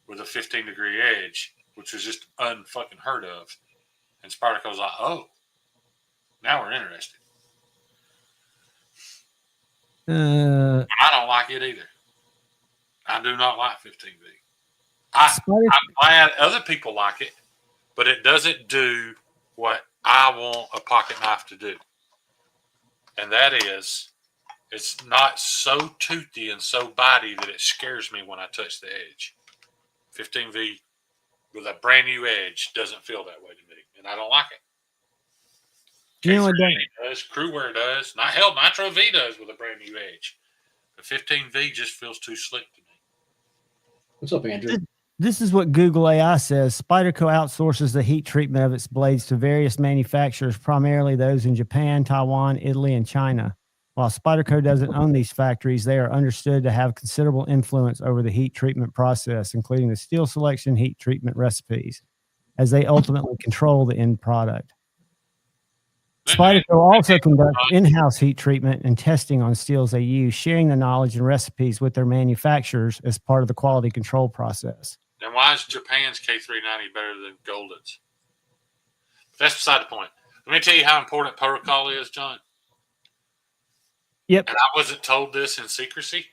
with a 15-degree edge, which was just unfucking heard of. And Spyderco's like, oh, now we're interested. I don't like it either. I do not like 15V. I'm glad other people like it, but it doesn't do what I want a pocket knife to do. And that is, it's not so toothy and so bitey that it scares me when I touch the edge. 15V with a brand new edge doesn't feel that way to me, and I don't like it. Does, Crewwear does, Nitro V does with a brand new edge. The 15V just feels too slick to me. What's up, Andrew? This is what Google AI says. Spyderco outsources the heat treatment of its blades to various manufacturers, primarily those in Japan, Taiwan, Italy, and China. While Spyderco doesn't own these factories, they are understood to have considerable influence over the heat treatment process, including the steel selection, heat treatment recipes, as they ultimately control the end product. Spyderco also conducts in-house heat treatment and testing on steels they use, sharing the knowledge and recipes with their manufacturers as part of the quality control process. Then why is Japan's K390 better than Golden's? But that's beside the point. Let me tell you how important protocol is, John. Yep. And I wasn't told this in secrecy,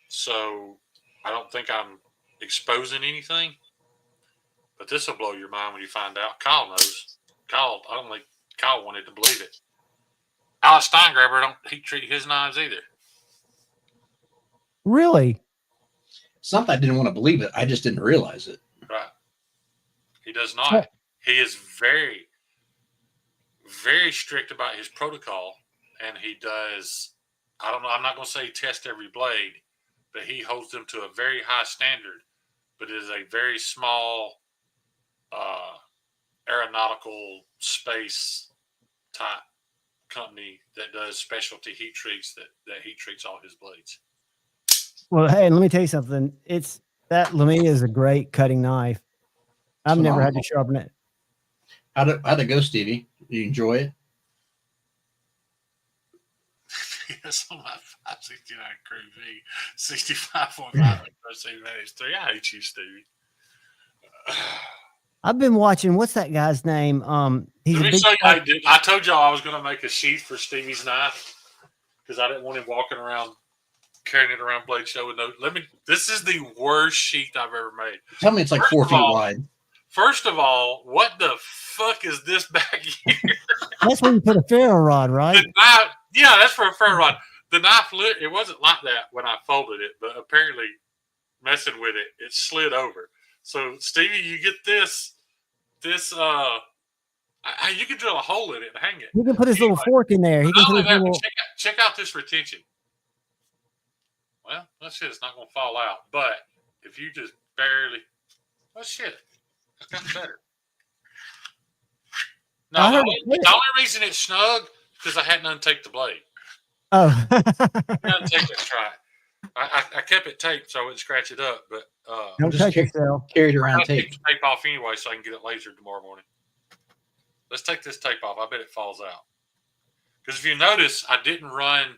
so I don't think I'm exposing anything. But this will blow your mind when you find out. Kyle knows. I don't think Kyle wanted to believe it. Alex Steingraber don't heat treat his knives either. Really? Something I didn't want to believe it. I just didn't realize it. Right. He does not. He is very, very strict about his protocol, and he does. I don't know. I'm not going to say test every blade, but he holds them to a very high standard. But it is a very small aeronautical space type company that does specialty heat treats that heat treats all his blades. Well, hey, let me tell you something. That Lamia is a great cutting knife. I've never had to sharpen it. How'd it go, Stevie? Did you enjoy it? Yes, on my 569 Crew V, 65.5 3. I hate you, Stevie. I've been watching. What's that guy's name? He's Let me show you. I told y'all I was going to make a sheath for Stevie's knife because I didn't want him walking around carrying it around Blade Show with no. This is the worst sheath I've ever made. Tell me it's like 4 feet wide. First of all, what the fuck is this back here? That's where you put a ferro rod, right? The knife, yeah, that's for a ferro rod. The knife, it wasn't like that when I folded it, but apparently messing with it, it slid over. So, Stevie, you get this, you can drill a hole in it and hang it. He can put his little fork in there. He can put his little... check out this retention. Well, that shit is not going to fall out. But if you just barely... Oh, shit. It's gotten better. No, the only reason it's snug is because I hadn't untaped the blade. Oh. Untaped it, try it. I kept it taped so I wouldn't scratch it up, but don't touch yourself. Carried around tape. tape. Tape off anyway so I can get it lasered tomorrow morning. Let's take this tape off. I bet it falls out. Because if you notice, I didn't run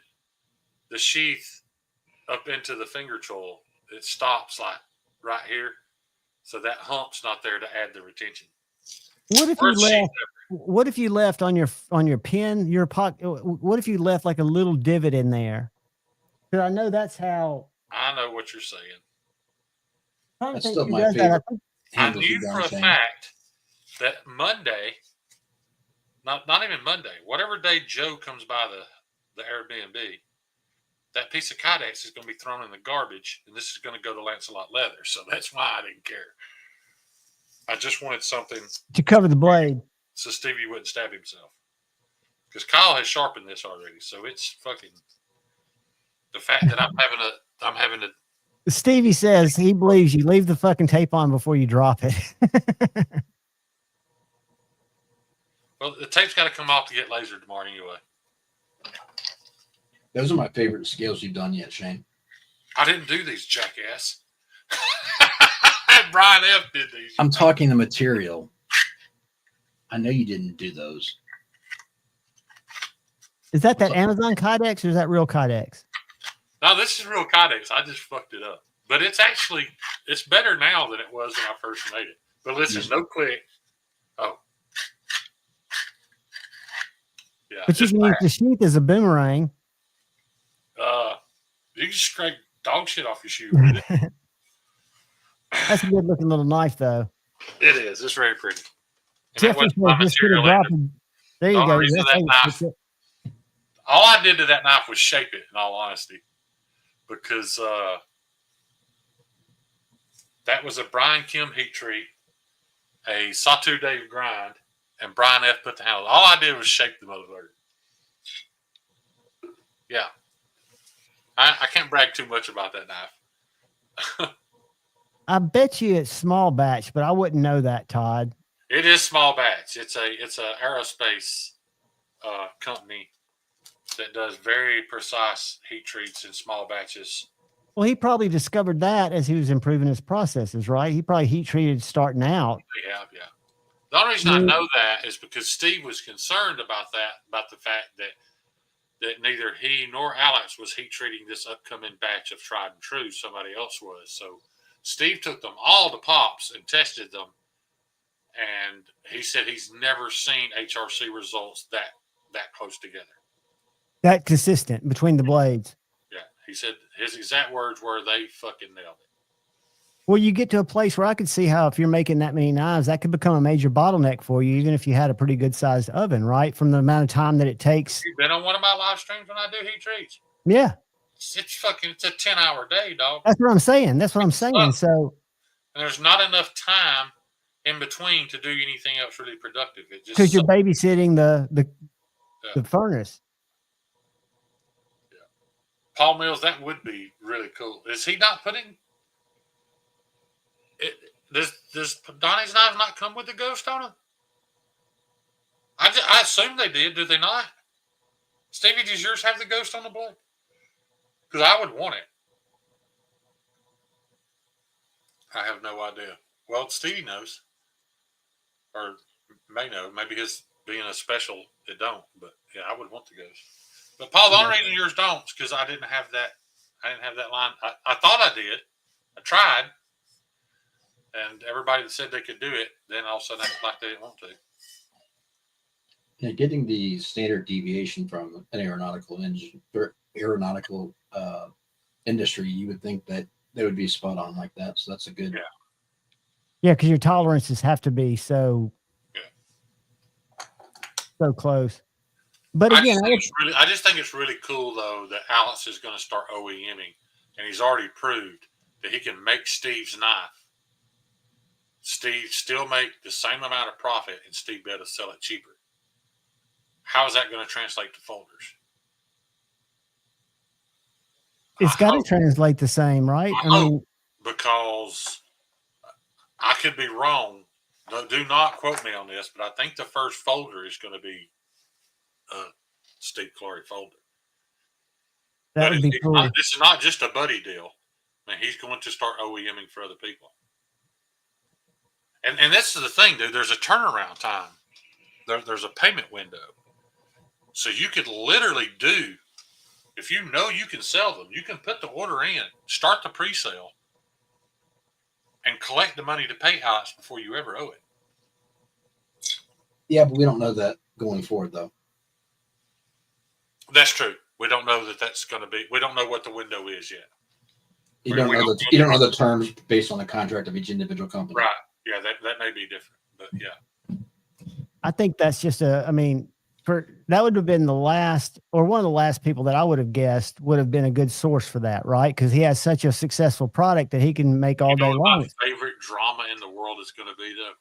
the sheath up into the finger choil. It stops like right here. So that hump's not there to add the retention. What if you left on your pin, your pocket? What if you left like a little divot in there? Because I know that's how. I know what you're saying. That's still my favorite. I knew for a fact that Monday, not even Monday, whatever day Joe comes by the Airbnb, that piece of Kydex is going to be thrown in the garbage, and this is going to go to Lancelot Leather. So that's why I didn't care. I just wanted something to cover the blade, so Stevie wouldn't stab himself. Because Kyle has sharpened this already, so it's fucking the fact that I'm having a. Stevie says he believes you. Leave the fucking tape on before you drop it. Well, the tape's got to come off to get lasered tomorrow anyway. Those are my favorite scales you've done yet, Shane. I didn't do these, jackass. Brian F. did these. I'm talking the material. I know you didn't do those. Is that Amazon Kydex or is that real Kydex? No, this is real Kydex. I just fucked it up. But it's better now than it was when I first made it. But listen, no click. Oh. Yeah. But you can use the sheath as a boomerang. You can scrape dog shit off your shoe with it. That's a good looking little knife, though. It is. It's very pretty. Jeffrey says there you go. All I did to that knife was shape it, in all honesty, because that was a Brian Kim heat treat, a Sawtooth Dave grind, and Brian F. put the handle. All I did was shape the motherfucker. Yeah. I can't brag too much about that knife. I bet you it's small batch, but I wouldn't know that, Todd. It is small batch. It's a aerospace company that does very precise heat treats in small batches. Well, he probably discovered that as he was improving his processes, right? He probably heat treated starting out. Yeah. The only reason I know that is because Steve was concerned about the fact that neither he nor Alex was heat treating this upcoming batch of Tried and True. Somebody else was. So Steve took them all to Pops and tested them. And he said he's never seen HRC results that close together. That consistent between the blades. Yeah. He said his exact words were they fucking nailed it. Well, you get to a place where I could see how if you're making that many knives, that could become a major bottleneck for you, even if you had a pretty good sized oven, right? From the amount of time that it takes. You've been on one of my live streams when I do heat treats. Yeah. It's a 10-hour day, dog. That's what I'm saying. That's what I'm saying. So, and there's not enough time in between to do anything else really productive. It just because you're babysitting the furnace. Yeah. Paul Mills, that would be really cool. Is he not putting it? Does Donnie's knives not come with the ghost on them? I assume they did. Do they not? Stevie, does yours have the ghost on the blade? Because I would want it. I have no idea. Well, Stevie knows. Or may know. Maybe his being a special, it don't. But yeah, I would want the ghost. But Paul, the only reason yours don't is because I didn't have that. I didn't have that line. I thought I did. I tried. And everybody that said they could do it, then all of a sudden acted like they didn't want to. Yeah, getting the standard deviation from an aeronautical industry, you would think that they would be spot on like that. So that's a good. Yeah. Yeah, because your tolerances have to be so close. But again, I just think it's really cool though that Alex is going to start OEMing, and he's already proved that he can make Steve's knife. Steve still make the same amount of profit, and Steve better sell it cheaper. How is that going to translate to folders? It's got to translate the same, right? I mean, because I could be wrong. Do not quote me on this, but I think the first folder is going to be Steve Clary folder. That would be cool. This is not just a buddy deal. I mean, he's going to start OEMing for other people. And this is the thing, dude. There's a turnaround time. There's a payment window. So you could literally do, if you know you can sell them, you can put the order in, start the pre-sale, and collect the money to pay Alex before you ever owe it. Yeah, but we don't know that going forward, though. That's true. We don't know that that's going to be. We don't know what the window is yet. You don't know the terms based on the contract of each individual company. Right. Yeah, that may be different, but yeah. I think that's just that would have been the last, or one of the last people that I would have guessed would have been a good source for that, right? Because he has such a successful product that he can make all day long. My favorite drama in the world is going to be though.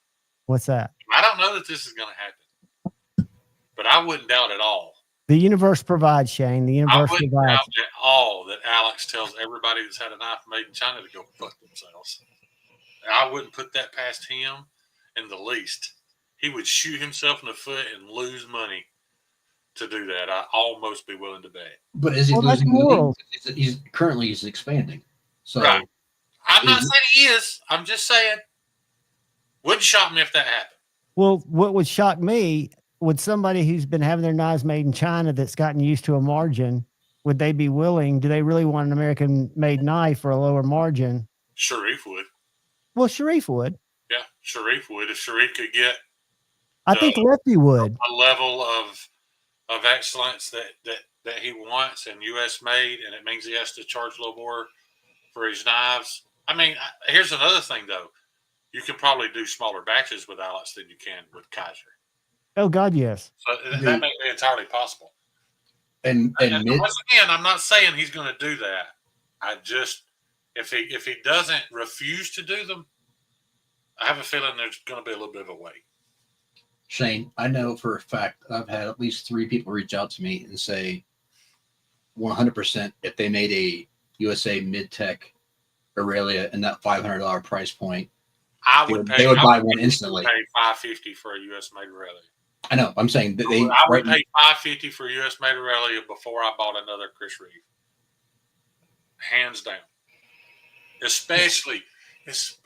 What's that? I don't know that this is going to happen, but I wouldn't doubt at all. The universe provides, Shane. The universe I wouldn't provides. doubt at all that Alex tells everybody that's had a knife made in China to go fuck themselves. I wouldn't put that past him in the least. He would shoot himself in the foot and lose money to do that. I'd almost be willing to bet. But is he losing money? He's currently expanding. So right. I'm not saying he is. I'm just saying wouldn't shock me if that happened. Well, what would shock me, would somebody who's been having their knives made in China that's gotten used to a margin, would they be willing? Do they really want an American made knife for a lower margin? Sharif would. Well, Sharif would. Yeah, Sharif would. If Sharif could get I think Lefty would. A level of excellence that he wants and U.S. made, and it means he has to charge a little more for his knives. I mean, here's another thing, though. You can probably do smaller batches with Alex than you can with Kaiser. Oh, God, yes. So that may be entirely possible. And once again, I'm not saying he's going to do that. I just, if he doesn't refuse to do them, I have a feeling there's going to be a little bit of a wait. Shane, I know for a fact I've had at least 3 people reach out to me and say 100% if they made a USA mid-tech Aurelia in that $500 price point, they would buy one instantly. I would pay $550 for a US made Aurelia. I know. I'm saying that I would pay $550 for a US made Aurelia before I bought another Chris Reeve. Hands down. Especially if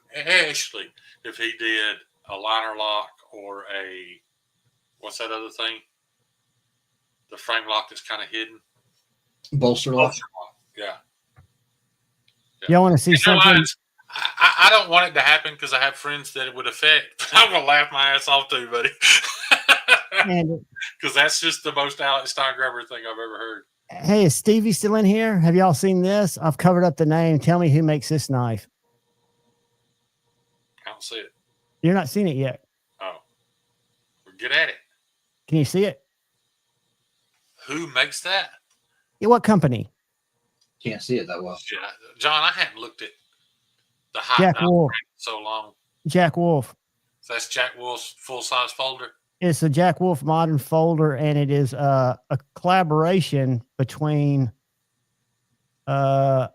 he did a liner lock or a, what's that other thing? The frame lock that's kind of hidden. Bolster lock. Yeah. Y'all want to see something? I don't want it to happen because I have friends that it would affect. But I'm gonna laugh my ass off too, buddy. Because that's just the most Alex Steingraber thing I've ever heard. Hey, is Stevie still in here? Have y'all seen this? I've covered up the name. Tell me who makes this knife. don't see it. You're not seeing it yet. Oh, well, get at it. Can you see it? Who makes that? Yeah, what company? Can't see it that well. Yeah, John, I hadn't looked at the hot Jack knife Wolf. brand in so long. Jack Wolf. So that's Jack Wolf's full-size folder. It's a Jack Wolf modern folder, and it is a collaboration between Jack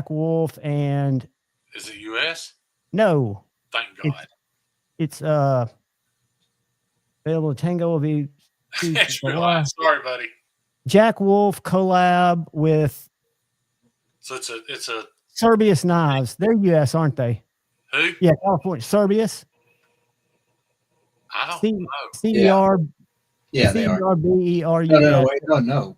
Wolf and Is it U.S.? no. Thank God. It's available Tango of you. Sorry, buddy. Jack Wolf collab with So it's a Serbius knives. They're U.S., aren't they? who? Yeah, California. Serbius. I don't know. C-E-R. Yeah, they are. C-E-R-B-E-R-U-S. No, wait, no.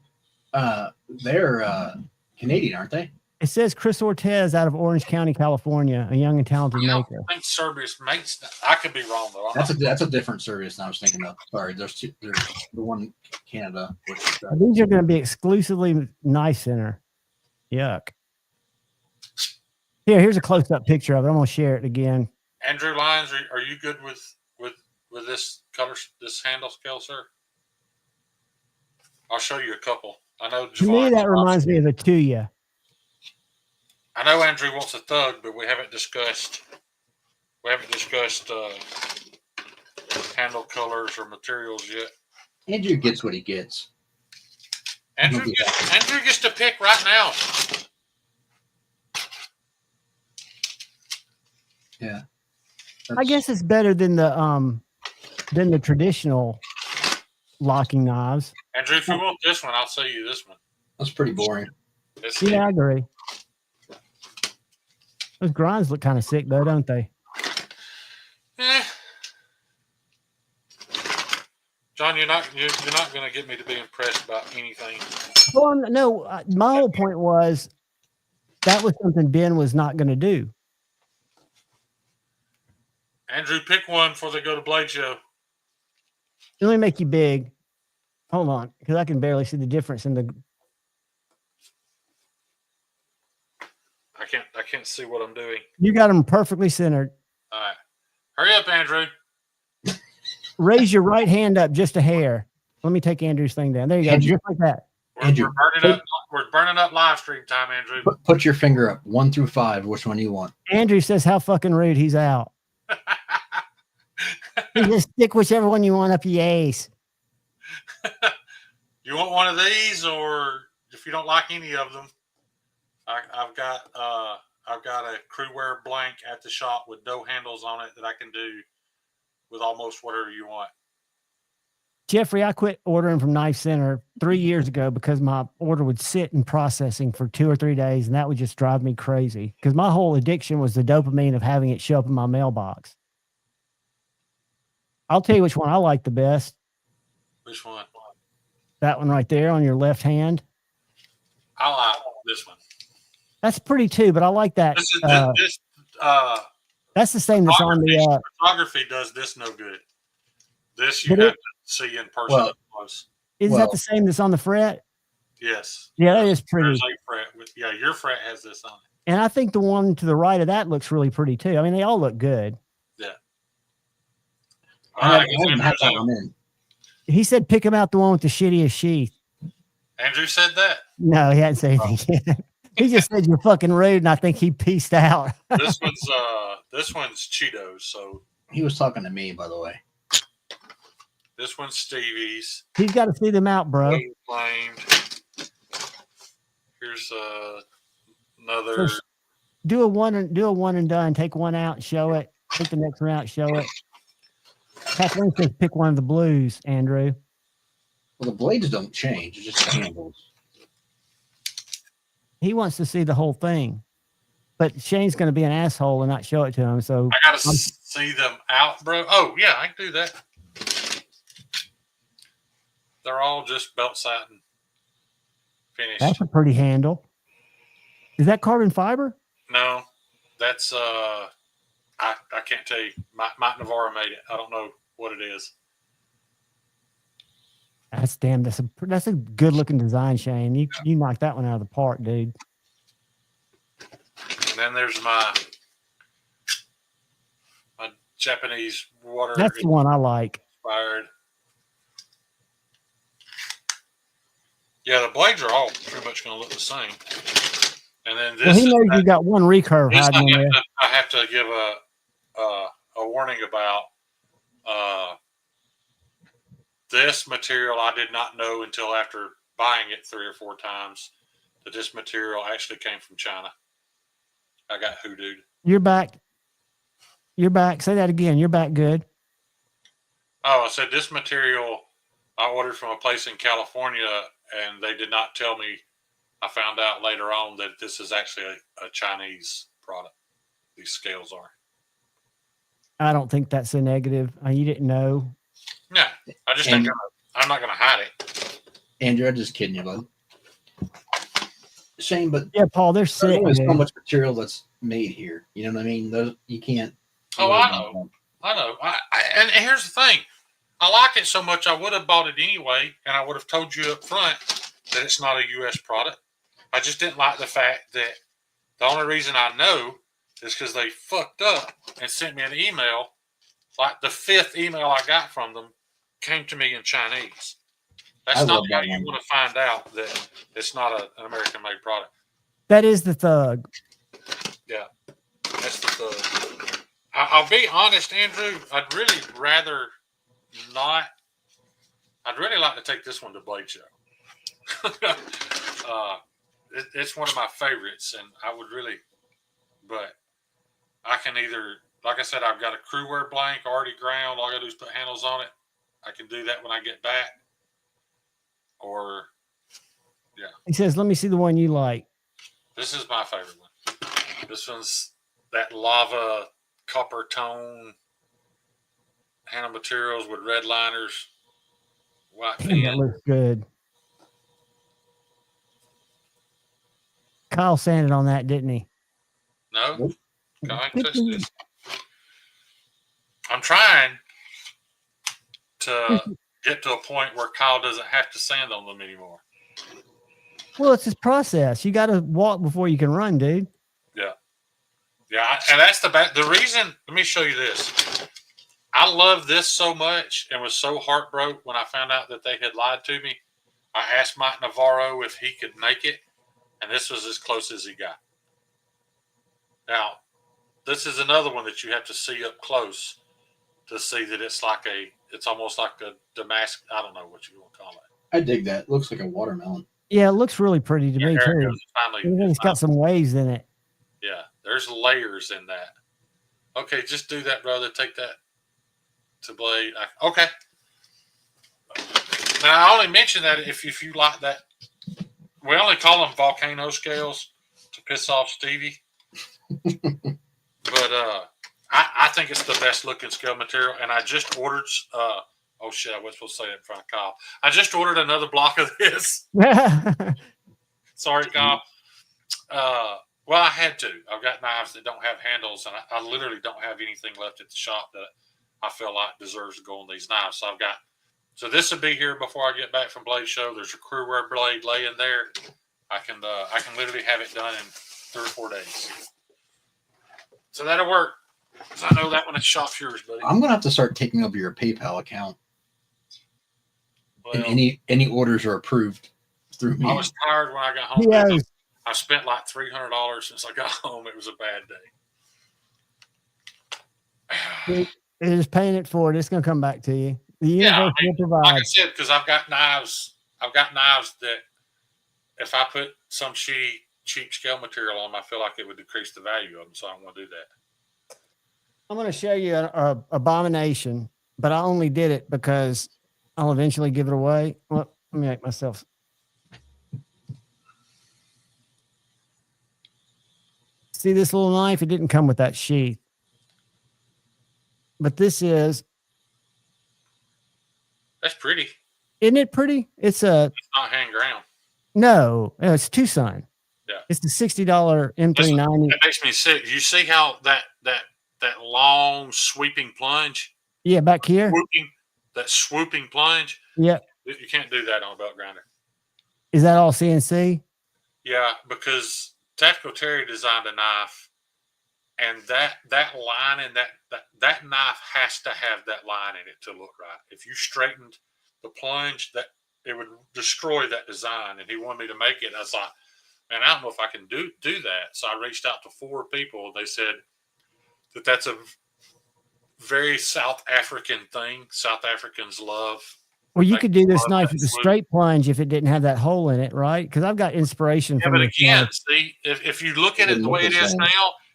They're Canadian, aren't they? It says Chris Ortez out of Orange County, California, a young and talented I maker. don't think Serbius makes that. I could be wrong though. That's a different service. I was thinking of. Sorry, there's two. There's the one in Canada. Which is, These are going to be exclusively Knife Center. Yuck. Here's a close-up picture of it. I'm going to share it again. Andrew Lyons, are you good with this color, this handle scale, sir? I'll show you a couple. I know. To me, that reminds me of a Tuya. I know Andrew wants a thug, but we haven't discussed handle colors or materials yet. Andrew gets what he gets. Andrew gets to pick right now. Yeah. I guess it's better than the traditional locking knives. Andrew, if you want this one, I'll sell you this one. That's pretty boring. Yeah, I agree. Those grinds look kind of sick though, don't they? John, you're not going to get me to be impressed about anything. Well, no. My whole point was that was something Ben was not going to do. Andrew, pick one before they go to Blade Show. Let me make you big. Hold on, because I can barely see the difference in the. I can't see what I'm doing. You got them perfectly centered. All right, hurry up, Andrew. Raise your right hand up just a hair. Let me take Andrew's thing down. There you go, just like that. We're burning up live stream time, Andrew. Put your finger up 1 through 5. Which one do you want? Andrew says, "How fucking rude." He's out. You just stick whichever one you want up your ass. You want one of these, or if you don't like any of them, I've got a Crewwear blank at the shop with dough handles on it that I can do with almost whatever you want. Jeffrey, I quit ordering from Knife Center 3 years ago because my order would sit in processing for 2 or 3 days, and that would just drive me crazy. Because my whole addiction was the dopamine of having it show up in my mailbox. I'll tell you which one I like the best. Which one? That one right there on your left hand. I like this one. That's pretty too, but I like that. That's the same that's on the. Photography does this no good. This you have to see in person up close. Is that the same that's on the fret? Yes. Yeah, that is pretty. There's a fret your fret has this on it. And I think the one to the right of that looks really pretty too. I mean, they all look good. Yeah. I haven't had that one in. He said pick him out the one with the shittiest sheath. Andrew said that. No, he hadn't said anything yet. He just said you're fucking rude, and I think he pieced out. This one's Cheetos, so he was talking to me, by the way. This one's Stevie's. He's got to see them out, bro. Claimed. Here's another. Do a one and done. Take one out and show it. Take the next one out, show it. Kathleen says pick one of the blues, Andrew. Well, the blades don't change; it's just the handles. He wants to see the whole thing, but Shane's going to be an asshole and not show it to him. So I got to see them out, bro. Oh yeah, I can do that. They're all just belt satin finished. That's a pretty handle. Is that carbon fiber? No, that's I can't tell you. Mike Navarro made it. I don't know what it is. That's a good looking design, Shane. You knocked that one out of the park, dude. And then there's my Japanese water. That's the one I like. Inspired. Yeah, the blades are all pretty much going to look the same. And then this. Well, he knows you got one recurve This hiding in there. I have to give a warning about. This material, I did not know until after buying it 3 or 4 times that this material actually came from China. I got hoodooed. You're back. You're back. Say that again. You're back good. Oh, I said this material I ordered from a place in California, and they did not tell me. I found out later on that this is actually a Chinese product. These scales are. I don't think that's a negative. You didn't know. Yeah, I just think I'm not going to hide it. Andrew, I'm just kidding you, bud. Shane, but yeah, Paul, there's sick. There's so much material that's made here. You know what I mean? Those you can't. Oh, I know. And here's the thing. I like it so much I would have bought it anyway, and I would have told you up front that it's not a U.S. product. I just didn't like the fact that the only reason I know is because they fucked up and sent me an email. Like the 5th email I got from them came to me in Chinese. That's not how you want to find out that it's not an American-made product. That is the thug. Yeah, that's the thug. I'll be honest, Andrew. I'd really rather not. I'd really like to take this one to Blade Show. It's one of my favorites, and I would really, but I can either, like I said, I've got a crew wear blank already ground. All I got to do is put handles on it. I can do that when I get back. Or, yeah. He says, let me see the one you like. This is my favorite one. This one's that lava copper tone handle materials with red liners, white Damn, fin. that looks good. Kyle sanded on that, didn't he? No. I'm trying to get to a point where Kyle doesn't have to sand on them anymore. Well, it's his process. You got to walk before you can run, dude. Yeah. Yeah, and that's the reason. Let me show you this. I love this so much and was so heartbroken when I found out that they had lied to me. I asked Mike Navarro if he could make it, and this was as close as he got. Now, this is another one that you have to see up close to see that it's almost like a Damascus. I don't know what you want to call it. I dig that. It looks like a watermelon. Yeah, it looks really pretty to me, too. It's got some waves in it. Yeah, there's layers in that. Okay, just do that, brother. Take that to Blade. Okay. Now, I only mention that if you like that. We only call them volcano scales to piss off Stevie. But I think it's the best looking scale material. And I just ordered, oh shit, I wasn't supposed to say that in front of Kyle. I just ordered another block of this. Sorry, Kyle. Well, I had to. I've got knives that don't have handles, and I literally don't have anything left at the shop that I feel like deserves to go on these knives. So this will be here before I get back from Blade Show. There's a crew wear blade laying there. I can literally have it done in 3 or 4 days. So that'll work. So I know that one is shop's yours, buddy. I'm gonna have to start taking over your PayPal account. Well, and any orders are approved through me. I was tired when I got home. Yes. I spent like $300 since I got home. It was a bad day. You're just paying it forward. It's going to come back to you. The universe will provide. Like I said, because I've got knives that if I put some shitty, cheap scale material on them, I feel like it would decrease the value of them. So I don't want to do that. I'm going to show you an abomination, but I only did it because I'll eventually give it away. Well, let me make myself. See this little knife? It didn't come with that sheath. But this is. That's pretty. Isn't it pretty? It's not hand ground. No, it's Tucson. Yeah. It's the $60 M390. That makes me sick. You see how that long sweeping plunge? Yeah, back here. That swooping plunge. Yeah. You can't do that on a belt grinder. Is that all CNC? Yeah, because Tactical Terry designed a knife, and that line and that knife has to have that line in it to look right. If you straightened the plunge, that it would destroy that design. And he wanted me to make it. And I was like, man, I don't know if I can do that. So I reached out to 4 people. They said that's a very South African thing. South Africans love. Well, you could do this knife with a straight plunge if it didn't have that hole in it, right? Because I've got inspiration from. But again, see, if you look at it the way it is now,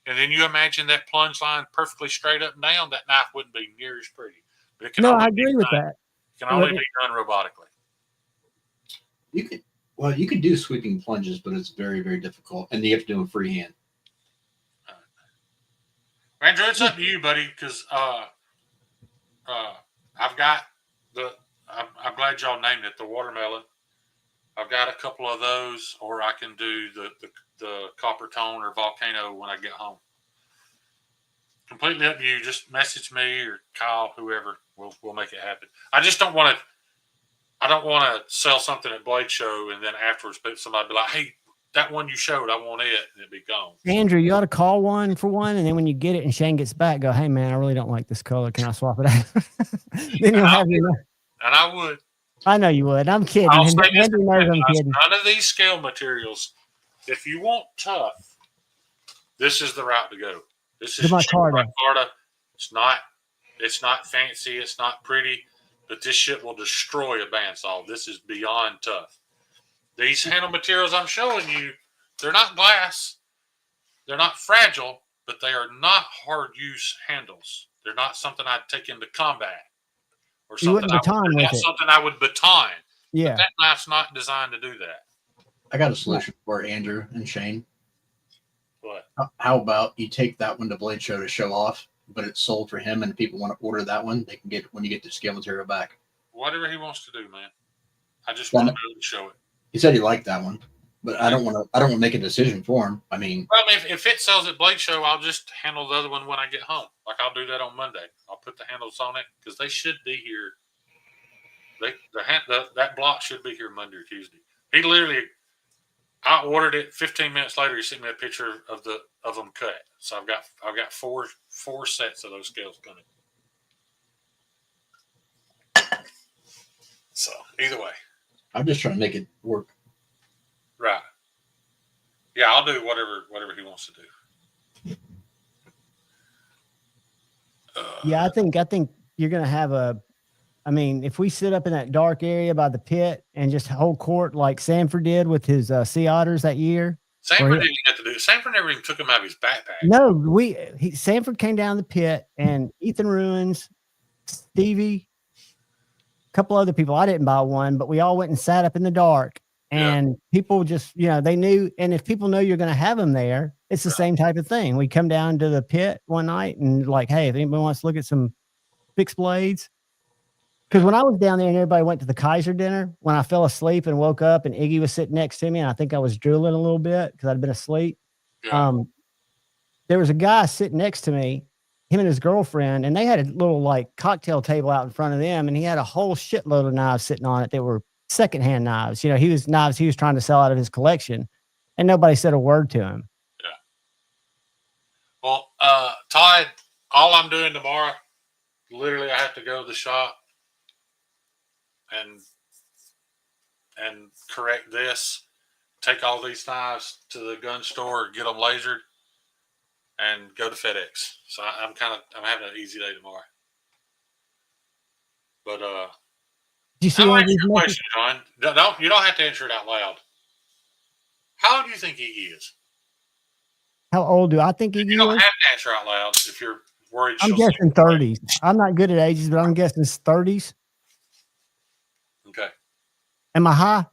and then you imagine that plunge line perfectly straight up and down, that knife wouldn't be near as pretty. But it can I agree with that. It can only be done robotically. You could do sweeping plunges, but it's very, very difficult, and you have to do them freehand. Andrew, it's up to you, buddy, because I've got I'm glad y'all named it the watermelon. I've got a couple of those, or I can do the copper tone or volcano when I get home. Completely up to you. Just message me or Kyle, whoever. We'll make it happen. I just don't want to. I don't want to sell something at Blade Show and then afterwards somebody be like, "Hey, that one you showed, I want it," and it'd be gone. Andrew, you ought to call one for one, and then when you get it and Shane gets back, go, "Hey man, I really don't like this color. Can I swap it out?" Then you'll have your. And I would. I know you would. I'm kidding. I'll say this, Andrew knows I'm kidding. none of these scale materials. If you want tough, this is the route to go. This is micarta. It's not fancy. It's not pretty, but this shit will destroy a bandsaw. This is beyond tough. These handle materials I'm showing you, they're not glass. They're not fragile, but they are not hard use handles. They're not something I'd take into combat. Or something I would baton. Yeah. But that knife's not designed to do that. I got a solution for Andrew and Shane. What? How about you take that one to Blade Show to show off, but it's sold for him, and if people want to order that one, they can get it when you get the scale material back. Whatever he wants to do, man. I just want to be able to show it. He said he liked that one, but I don't want to make a decision for him. I mean, well, if it sells at Blade Show, I'll just handle the other one when I get home. Like I'll do that on Monday. I'll put the handles on it because they should be here. That block should be here Monday or Tuesday. He literally, I ordered it. 15 minutes later, he sent me a picture of them cut. So I've got four sets of those scales coming. So either way, I'm just trying to make it work. Right. Yeah, I'll do whatever he wants to do. Yeah, I think you're gonna have I mean, if we sit up in that dark area by the pit and just hold court like Sanford did with his sea otters that year. Sanford didn't get to do it. Sanford never even took him out of his backpack. No, Sanford came down the pit, and Ethan Ruins, Stevie, a couple other people. I didn't buy one, but we all went and sat up in the dark. And people just, they knew. And if people know you're going to have them there, it's the same type of thing. We come down to the pit one night and like, hey, if anybody wants to look at some fixed blades. Because when I was down there and everybody went to the Kaiser dinner, when I fell asleep and woke up and Iggy was sitting next to me, and I think I was drooling a little bit because I'd been asleep. Yeah. There was a guy sitting next to me, him and his girlfriend, and they had a little like cocktail table out in front of them, and he had a whole shitload of knives sitting on it. They were secondhand knives. He was trying to sell out of his collection, and nobody said a word to him. Yeah. Well, Todd, all I'm doing tomorrow, literally I have to go to the shop and correct this, take all these knives to the gun store, get them lasered, and go to FedEx. So I'm having an easy day tomorrow. But do you see I'll answer your question, John. You don't have to answer it out loud. How old do you think he is? How old do I think he is? You don't have to answer out loud if you're worried. I'm guessing 30s. I'm not good at ages, but I'm guessing 30s. Okay. Am I high?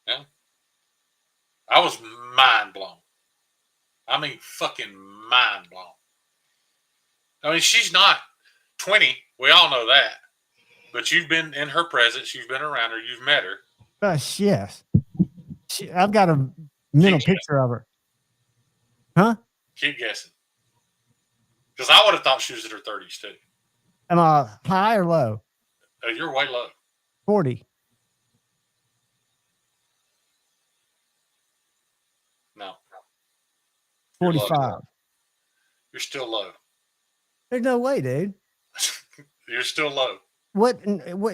Yeah. I was mind blown. I mean, fucking mind blown. I mean, she's not 20. We all know that. But you've been in her presence. You've been around her. You've met her. Yes. I've got a mental picture of her. Huh? Keep guessing. Because I would have thought she was in her 30s, too. Am I high or low? You're way low. 40. No. 45. You're still low. There's no way, dude. You're still low. What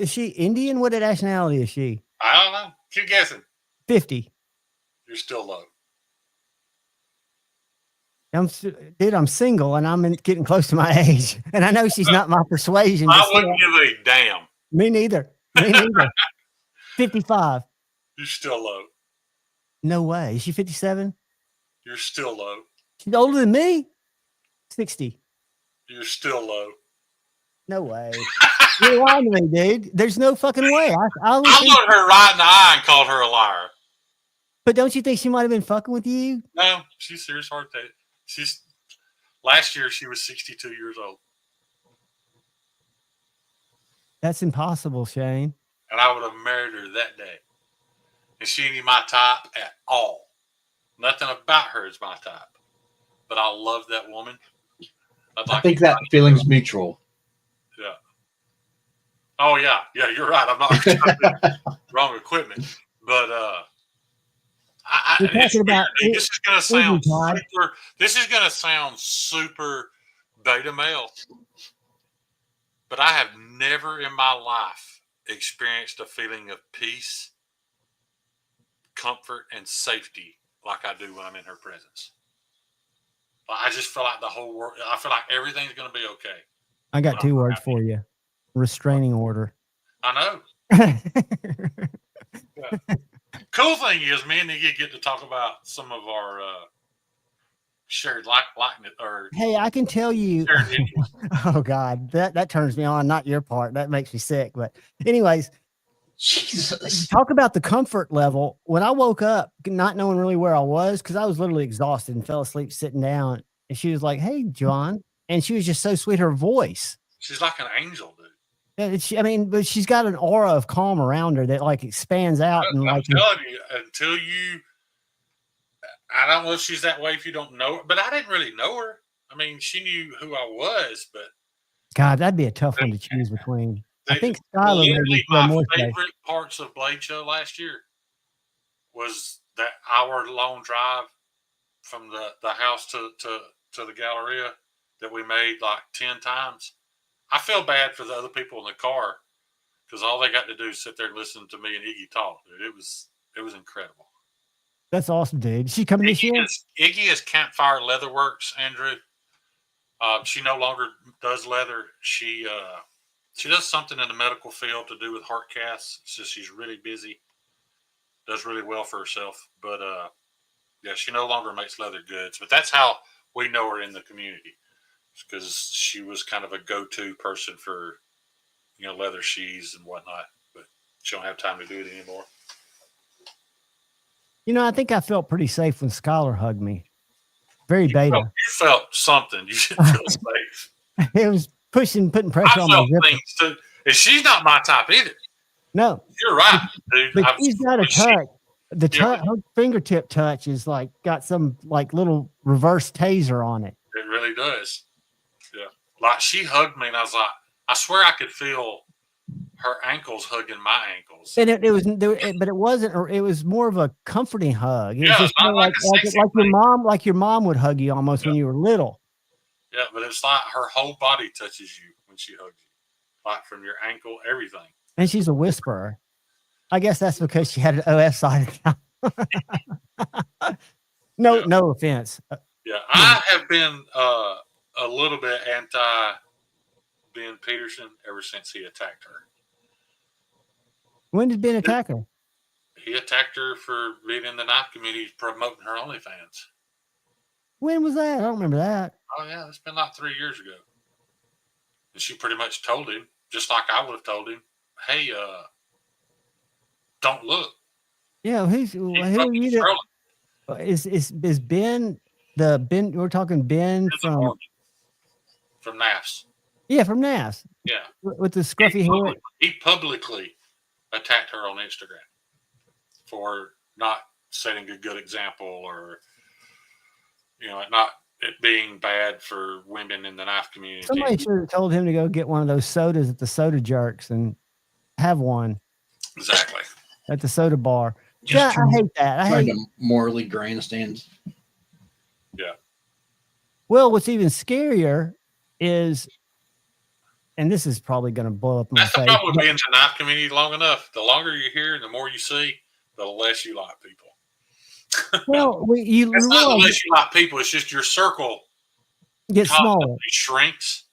is she? Indian? What nationality is she? I don't know. Keep guessing. 50. You're still low. Dude, I'm single and I'm getting close to my age. And I know she's not my persuasion. I wouldn't give a damn. Me neither. 55. You're still low. No way. Is she 57? You're still low. She's older than me? 60. You're still low. No way. You're lying to me, dude. There's no fucking way. I looked her right in the eye and called her a liar. But don't you think she might have been fucking with you? No, she's serious heart attack. Last year she was 62 years old. That's impossible, Shane. And I would have married her that day. And she ain't my type at all. Nothing about her is my type. But I love that woman. I think that feeling's mutual. Yeah. Oh yeah. Yeah, you're right. I'm not wrong equipment. But this is gonna sound super. This is gonna sound super beta male. But I have never in my life experienced a feeling of peace, comfort, and safety like I do when I'm in her presence. I just feel like the whole world. I feel like everything's gonna be okay. I got two words for you: restraining order. I know. Yeah. Cool thing is, me and Iggy get to talk about some of our shared likeness. Or hey, I can tell you. Oh God, that turns me on. Not your part. That makes me sick. But anyways, Jesus. Talk about the comfort level. When I woke up, not knowing really where I was, because I was literally exhausted and fell asleep sitting down. And she was like, "Hey, John," and she was just so sweet. Her voice. She's like an angel, dude. But she's got an aura of calm around her that like expands out. I'm telling you, I don't know if she's that way if you don't know her, but I didn't really know her. I mean, she knew who I was, but God, that'd be a tough one to choose between. I think Skylar made me feel more safe. My favorite parts of Blade Show last year was that hour-long drive from the house to the Galleria that we made like 10 times. I feel bad for the other people in the car because all they got to do is sit there and listen to me and Iggy talk. Dude, it was incredible. That's awesome, dude. She coming this year? Iggy is Campfire Leatherworks, Andrew. She no longer does leather. She does something in the medical field to do with heart casts. It's just she's really busy. Does really well for herself. But yeah, she no longer makes leather goods. But that's how we know her in the community. Because she was kind of a go-to person for, leather sheaths and whatnot. But she don't have time to do it anymore. I think I felt pretty safe when Skylar hugged me. Very beta. You felt something. You should feel safe. It was putting pressure on my zipper. Things too. And she's not my type either. No. You're right, dude. But she's got a touch. Her fingertip touch is like got some like little reverse taser on it. It really does. Yeah. Like she hugged me and I was like, I swear I could feel her ankles hugging my ankles. And it wasn't, or it was more of a comforting hug. It was just kind of like your mom would hug you almost when you were little. Yeah, but it's like her whole body touches you when she hugs you, like from your ankle, everything. And she's a whisperer. I guess that's because she had an OF side. No offense. Yeah, I have been a little bit anti Ben Peterson ever since he attacked her. When did Ben attack her? He attacked her for being in the knife community promoting her OnlyFans. When was that? I don't remember that. Oh, yeah. It's been like 3 years ago. And she pretty much told him, just like I would have told him, hey, don't look. Yeah, who are you? Is Ben we're talking Ben from NAFS. Yeah, from NAFS. Yeah. With the scruffy hair. He publicly attacked her on Instagram for not setting a good example or, not it being bad for women in the knife community. Somebody should have told him to go get one of those sodas at the Soda Jerks and have one. Exactly. At the soda bar. I hate that. I hate to morally grandstand. Yeah. Well, what's even scarier is, and this is probably going to blow up my That's the face. problem with being in the knife community long enough. The longer you're here and the more you see, the less you like people. Well, It's not the less you like people. It's just your circle gets smaller. shrinks,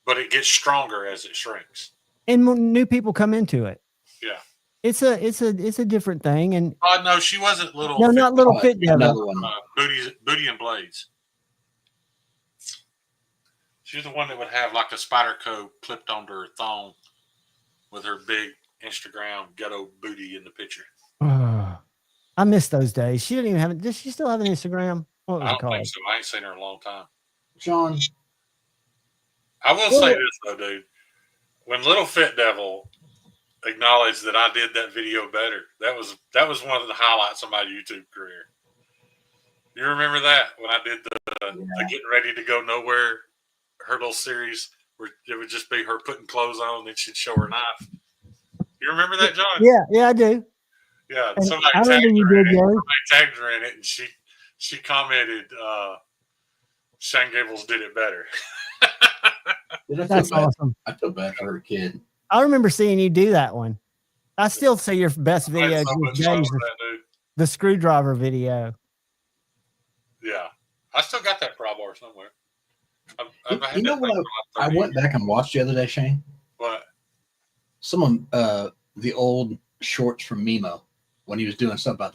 but it gets stronger as it shrinks. And new people come into it. Yeah. It's a different thing. And No, she wasn't little. No, not little fit devil. Booty and Blades. She's the one that would have like a spider coat clipped onto her thong with her big Instagram ghetto booty in the picture. I miss those days. She didn't even have it. Does she still have an Instagram? What was I it don't called? think so. I ain't seen her in a long time. John. I will say this though, dude. When Little Fit Devil acknowledged that I did that video better, that was one of the highlights of my YouTube career. You remember that when I did the Getting Ready to Go Nowhere, her little series where it would just be her putting clothes on and then she'd show her knife. You remember that, John? Yeah, I do. Yeah, And somebody I tagged remember her you in did, it. Gary. Somebody tagged her in it, and she commented, "Shane Gables did it better." That's awesome. I feel bad for her kid. I remember seeing you do that one. I still say your best I video had so to much this fun day with is that dude. the screwdriver video. Yeah, I still got that pry bar somewhere. I've had You know that what thing for I like 30 went back and watched the other day, Shane? What? Some of the old shorts from Mimo when he was doing stuff about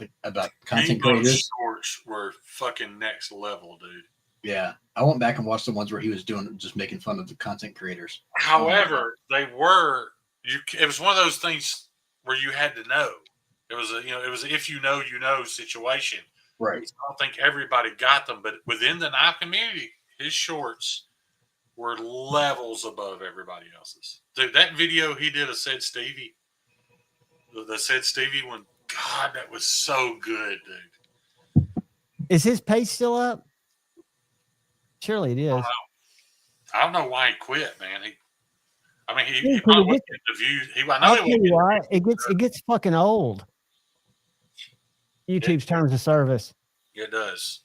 content Meatloaf creators. shorts were fucking next level, dude. Yeah, I went back and watched the ones where he was doing just making fun of the content creators. However, they were it was one of those things where you had to know. It was it was if you know situation. Right. I don't think everybody got them, but within the knife community, his shorts were levels above everybody else's. Dude, that video he did of Said Stevie, the Said Stevie one, God, that was so good, dude. Is his page still up? Surely it is. I don't know why he quit, man. He Yeah, probably wasn't getting the views. I know I'll he tell wasn't you why. getting It gets fucking old. YouTube's terms of service. It does.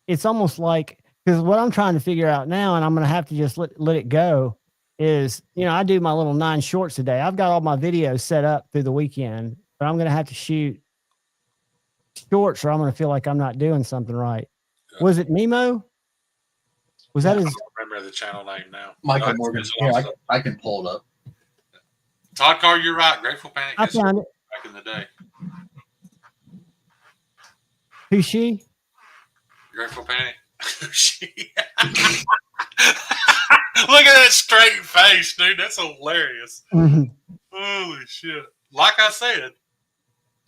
It's almost like, because what I'm trying to figure out now, and I'm going to have to just let it go, is, I do my little 9 shorts a day. I've got all my videos set up through the weekend, but I'm going to have to shoot shorts or I'm going to feel like I'm not doing something right. Yeah. Was it Mimo? Was that his? I don't remember the channel name now. Michael Morgan. Yeah, I can pull it up. Todd Carr, you're right. Grateful Panic. I found it. Back in the day. Who's she? Grateful Panic. Who's she? Look at that straight face, dude. That's hilarious. Mm-hmm. Holy shit. Like I said,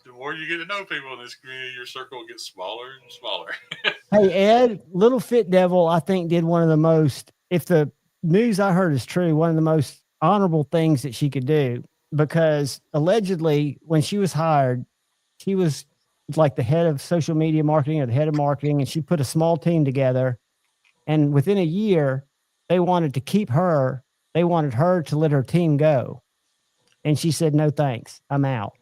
the more you get to know people in this community, your circle gets smaller and smaller. Hey, Ed, Little Fit Devil, I think, did one of the most, if the news I heard is true, one of the most honorable things that she could do, because allegedly when she was hired, she was like the head of social media marketing or the head of marketing, and she put a small team together, and within a year they wanted to keep her. They wanted her to let her team go, and she said, no thanks, I'm out.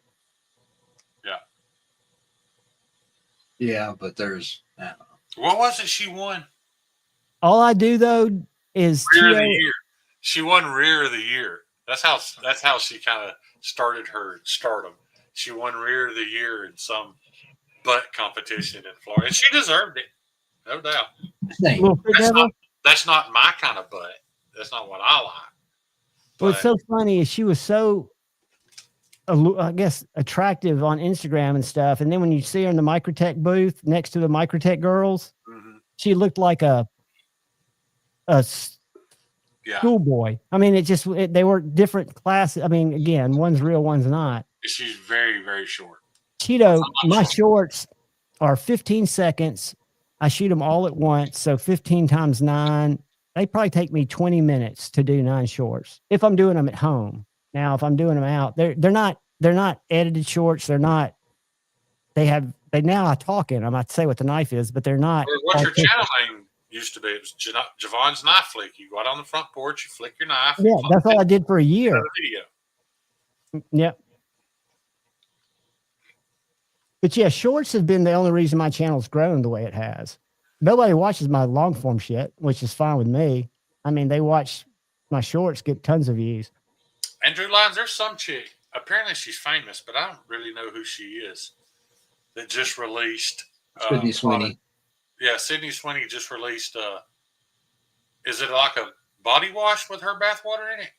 Yeah, but there's what was it she won? All I do though is Rear of the Year. She won Rear of the Year. That's how she kind of started her stardom. She won Rear of the Year in some butt competition in Florida, and she deserved it, no doubt. That's not my kind of butt. That's not what I like. What's so funny is she was so, I guess, attractive on Instagram and stuff, and then when you see her in the Microtech booth next to the Microtech girls, she looked like a schoolboy. I mean, they were different classes. I mean, again, one's real, one's not. She's very, very short. Cheeto, my shorts are 15 seconds. I shoot them all at once. So 15 times 9, they probably take me 20 minutes to do 9 shorts if I'm doing them at home. Now, if I'm doing them out, they're not edited shorts. They now I talk in them. I say what the knife is, but they're not. What's your channel name used to be? It was Javon's Knife Flick. You go out on the front porch, you flick your knife. Yeah, that's all I did for a year. Video. Yep. But yeah, shorts have been the only reason my channel's grown the way it has. Nobody watches my long form shit, which is fine with me. I mean, they watch my shorts get tons of views. Andrew Lyons, there's some chick. Apparently she's famous, but I don't really know who she is. That just released Sydney Sweeney. Yeah, Sydney Sweeney just released. Is it like a body wash with her bathwater in it?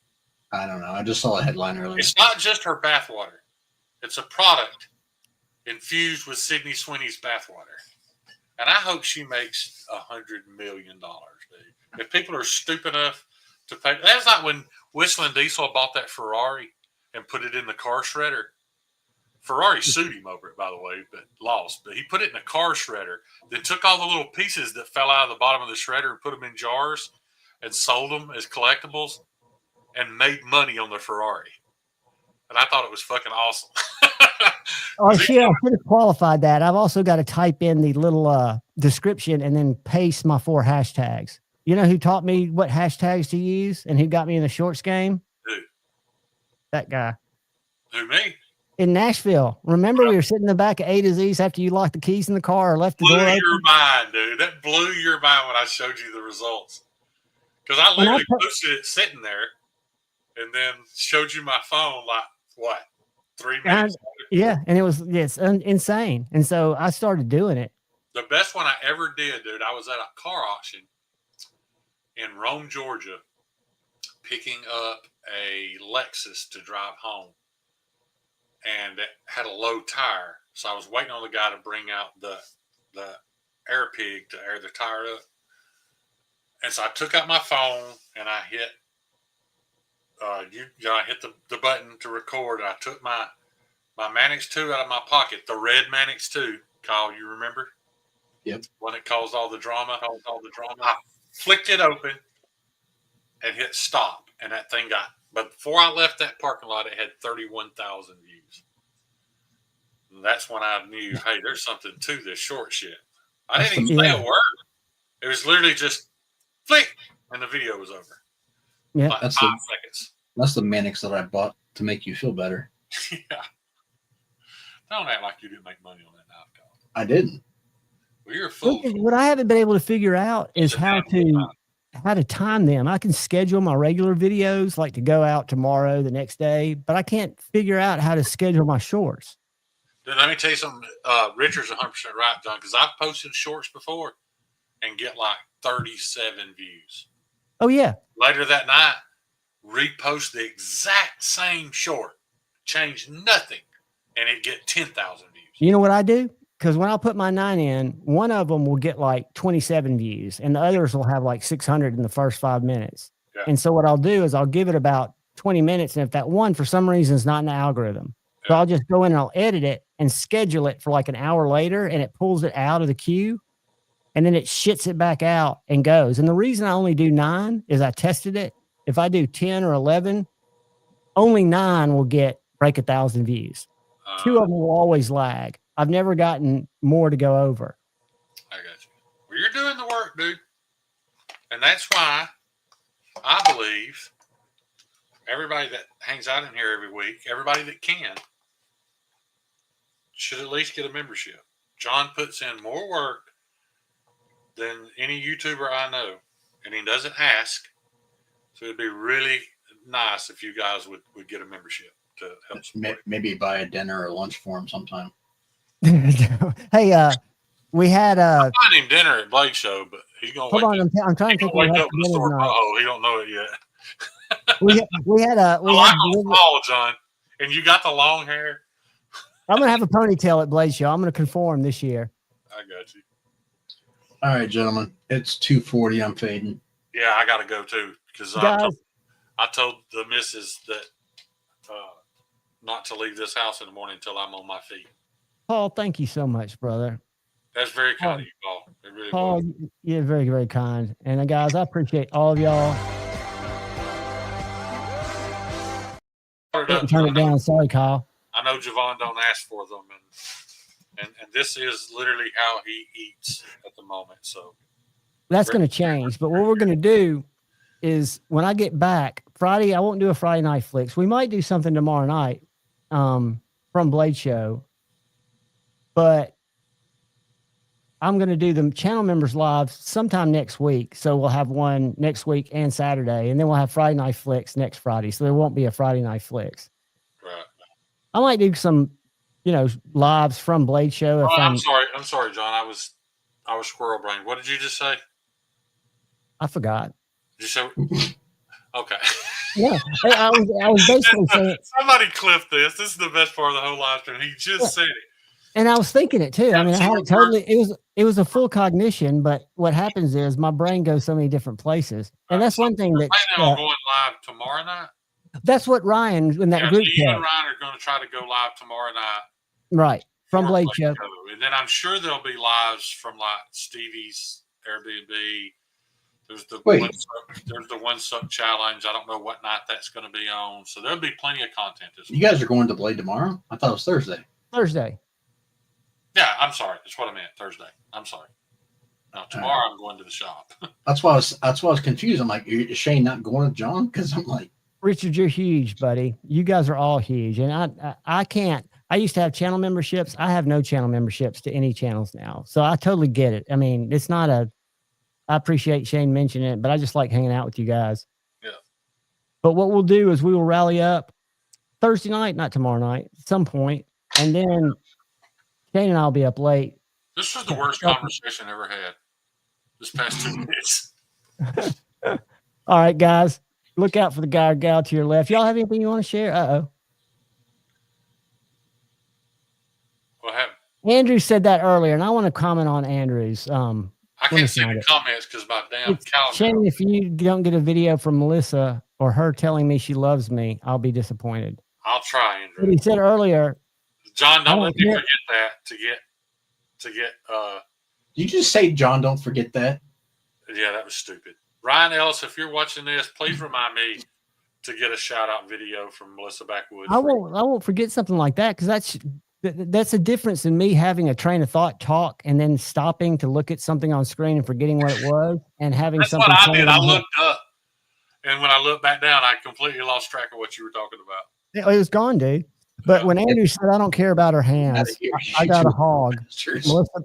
I don't know. I just saw a headline earlier. It's not just her bathwater. It's a product infused with Sydney Sweeney's bathwater. And I hope she makes $100 million, dude. If people are stupid enough to pay. That's like when Whistling Diesel bought that Ferrari and put it in the car shredder. Ferrari sued him over it, by the way, but lost. But he put it in a car shredder, then took all the little pieces that fell out of the bottom of the shredder and put them in jars and sold them as collectibles and made money on the Ferrari. And I thought it was fucking awesome. Oh, shit, I should have qualified that. I've also got to type in the little description and then paste my 4 hashtags. You know who taught me what hashtags to use and who got me in the shorts game? Who? That guy. Who, me? In Nashville. Remember, we were sitting in the back of A to Z's after you locked the keys in the car or left the door open? Blew your mind, dude. That blew your mind when I showed you the results. Because I literally posted it sitting there and then showed you my phone like, what, 3 minutes later? Yeah, and it was insane. And so I started doing it. The best one I ever did, dude, I was at a car auction in Rome, Georgia, picking up a Lexus to drive home. And it had a low tire. So I was waiting on the guy to bring out the air pig to air the tire up. And so I took out my phone and I hit I hit the button to record, and I took my Mannix 2 out of my pocket, the red Mannix 2, Kyle, you remember? Yep. When it caused all the drama. I flicked it open and hit stop, and that thing but before I left that parking lot, it had 31,000 views. And that's when I knew, hey, there's something to this short shit. I didn't even say a word. It was literally just flick, and the video was over. Yeah, like that's 5 seconds. That's the Mannix that I bought to make you feel better. Yeah. Don't act like you didn't make money on that knife, Kyle. I didn't. Well, you're a fool. What I haven't been able to figure out is how to time them. I can schedule my regular videos like to go out tomorrow, the next day, but I can't figure out how to schedule my shorts. Dude, let me tell you something. Richard's 100% right, John, because I've posted shorts before and get like 37 views. Oh, yeah. Later that night, repost the exact same short, change nothing, and it get 10,000 views. You know what I do? Because when I put my 9 in, one of them will get like 27 views and the others will have like 600 in the first 5 minutes. Yeah. And so what I'll do is I'll give it about 20 minutes. And if that one, for some reason, is not in the algorithm, so I'll just go in and I'll edit it and schedule it for like an hour later, and it pulls it out of the queue and then it shits it back out and goes. And the reason I only do 9 is I tested it. If I do 10 or 11, only 9 will break 1,000 views. 2 of them will always lag. I've never gotten more to go over. I got you. Well, you're doing the work, dude. And that's why I believe everybody that hangs out in here every week, everybody that can, should at least get a membership. John puts in more work than any YouTuber I know, and he doesn't ask. So it'd be really nice if you guys would get a membership to help support. Maybe buy a dinner or lunch for him sometime. Hey, we had I'm buying him dinner at Blade Show, but he's gonna hold on. I'm trying to think. Wake up with a sore butthole. He don't know it yet. we had small, John, and you got the long hair. I'm gonna have a ponytail at Blade Show. I'm gonna conform this year. I got you. All right, gentlemen, it's 2:40. I'm fading. Yeah, I gotta go too because I told the missus that not to leave this house in the morning until I'm on my feet. Paul, thank you so much, brother. That's very kind of you, Paul. It really Paul, was. You're very, very kind. And guys, I appreciate all of y'all. Turn it down. Sorry, Kyle. I know Javon don't ask for them, and this is literally how he eats at the moment. So that's going to change. But what we're going to do is when I get back Friday, I won't do a Friday night flicks. We might do something tomorrow night from Blade Show. But I'm going to do the channel members live sometime next week. So we'll have one next week and Saturday, and then we'll have Friday Night Flicks next Friday. So there won't be a Friday Night Flicks. Right. I might do some, lives from Blade Show. Oh, I'm sorry, John. I was squirrel brained. What did you just say? I forgot. Did you say? Okay. Yeah, I was basically saying. Somebody clip this. This is the best part of the whole live stream. He just said it. And I was thinking it too. I mean, I had it totally. It was a full cognition, but what happens is my brain goes so many different places, and that's one thing that. I'm going live tomorrow night. That's what Ryan in that group. You and Ryan are going to try to go live tomorrow night. Right from Blade Show, and then I'm sure there'll be lives from like Stevie's Airbnb. There's the one sub challenge. I don't know what night that's going to be on, so there'll be plenty of content. You guys are going to Blade tomorrow? I thought it was Thursday. Thursday. Yeah, I'm sorry. That's what I meant. Thursday. I'm sorry. No, tomorrow I'm going to the shop. That's why I was confused. I'm like, is Shane not going with John? Because I'm like, Richard, you're huge, buddy. You guys are all huge, and I can't. I used to have channel memberships. I have no channel memberships to any channels now, so I totally get it. I mean, it's not a. I appreciate Shane mentioning it, but I just like hanging out with you guys. Yeah. But what we'll do is we will rally up Thursday night, not tomorrow night, at some point, and then Shane and I'll be up late. This was the worst conversation I ever had this past 2 minutes. All right, guys. Look out for the guy or gal to your left. Y'all have anything you want to share? Uh-oh. What happened? Andrew said that earlier, and I want to comment on Andrew's. I can't see the comments because my damn calendar. Shane, if you don't get a video from Melissa or her telling me she loves me, I'll be disappointed. I'll try, Andrew. But he said earlier. John, don't let me forget that to get Did you just say, John, don't forget that? Yeah, that was stupid. Ryan Ellis, if you're watching this, please remind me to get a shout out video from Melissa Backwoods. I won't forget something like that, because that's a difference in me having a train of thought talk and then stopping to look at something on screen and forgetting what it was, and having that's something. What I did. I looked up, and when I looked back down, I completely lost track of what you were talking about. It was gone, dude. But when Andrew said, I don't care about her hands, I got a hog. Melissa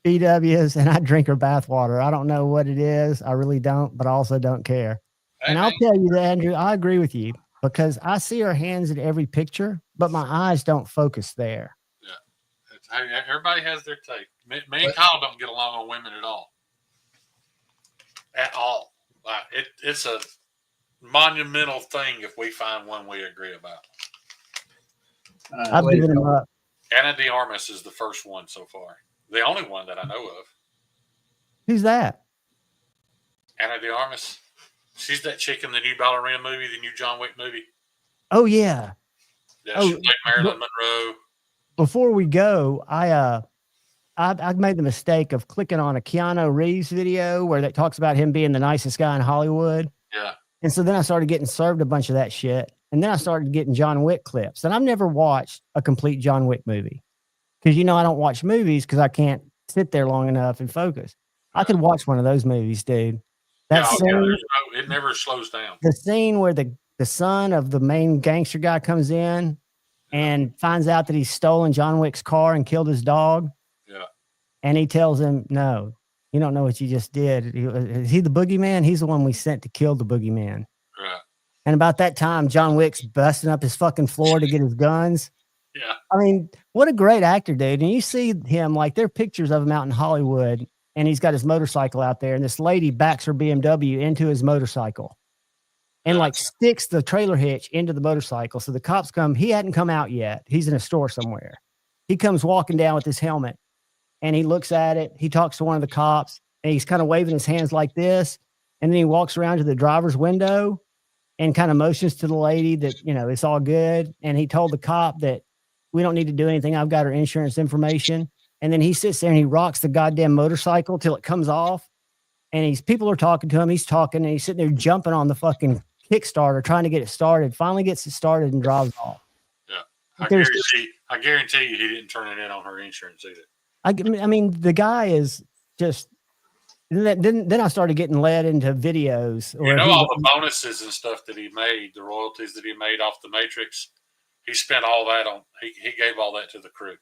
BWs, and I drink her bathwater. I don't know what it is. I really don't, but I also don't care. And I'll tell you that, Andrew, I agree with you, because I see her hands in every picture, but my eyes don't focus there. Yeah. Everybody has their take. Me and Kyle don't get along on women at all. At all. It's a monumental thing if we find one we agree about. I've given him up. Anna de Armas is the first one so far. The only one that I know of. Who's that? Anna de Armas. She's that chick in the new Ballerina movie, the new John Wick movie. Oh, yeah. Yeah, she played Marilyn Monroe. Before we go, I made the mistake of clicking on a Keanu Reeves video where that talks about him being the nicest guy in Hollywood. Yeah. And so then I started getting served a bunch of that shit. And then I started getting John Wick clips. And I've never watched a complete John Wick movie. Because, I don't watch movies because I can't sit there long enough and focus. I could watch one of those movies, dude. It never slows down. The scene where the son of the main gangster guy comes in and finds out that he's stolen John Wick's car and killed his dog. Yeah. And he tells him, no, you don't know what you just did. Is he the boogeyman? He's the one we sent to kill the boogeyman. Right. And about that time, John Wick's busting up his fucking floor to get his guns. Yeah. I mean, what a great actor, dude. And you see him, like, there are pictures of him out in Hollywood, and he's got his motorcycle out there, and this lady backs her BMW into his motorcycle and sticks the trailer hitch into the motorcycle. So the cops come. He hadn't come out yet. He's in a store somewhere. He comes walking down with his helmet, and he looks at it. He talks to one of the cops, and he's kind of waving his hands like this. And then he walks around to the driver's window and kind of motions to the lady that, it's all good. And he told the cop that we don't need to do anything. I've got her insurance information. And then he sits there and he rocks the goddamn motorcycle till it comes off. And people are talking to him. He's talking, and he's sitting there jumping on the fucking Kickstarter, trying to get it started. Finally gets it started and drives off. Yeah. I guarantee you he didn't turn it in on her insurance either. I mean, the guy is just. Then I started getting led into videos. All the bonuses and stuff that he made, the royalties that he made off the Matrix, he spent all that on. He gave all that to the crew.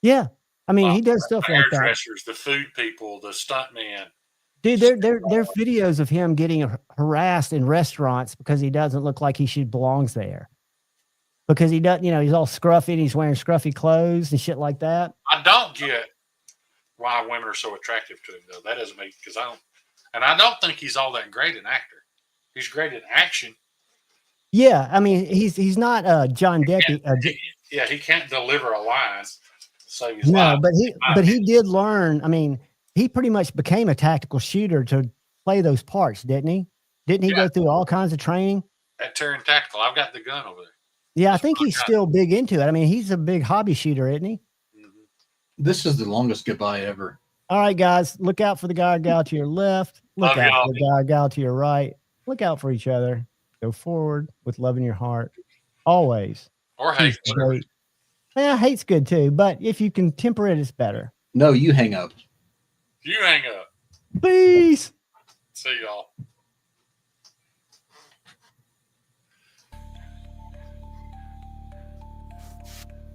Yeah. I mean, he does stuff like that. Hairdressers, the food people, the stuntmen. Dude, there are videos of him getting harassed in restaurants because he doesn't look like he belongs there. Because he doesn't, he's all scruffy and he's wearing scruffy clothes and shit like that. I don't get why women are so attractive to him, though. That doesn't make, because I don't think he's all that great an actor. He's great in action. Yeah, I mean, he's not John Depp. He can't deliver a line. Save his life. but he did learn. I mean, he pretty much became a tactical shooter to play those parts, didn't he? Didn't he go through all kinds of training? At Terran Tactical, I've got the gun over there. Yeah, I think he's still big into it. I mean, he's a big hobby shooter, isn't he? This is the longest goodbye ever. All right, guys, look out for the guy or gal to your left. Look out for the guy or gal to your right. Look out for each other. Go forward with love in your heart. Always. Or hate. Yeah, hate's good too, but if you can temper it, it's better. No, you hang up. You hang up. Peace. See y'all.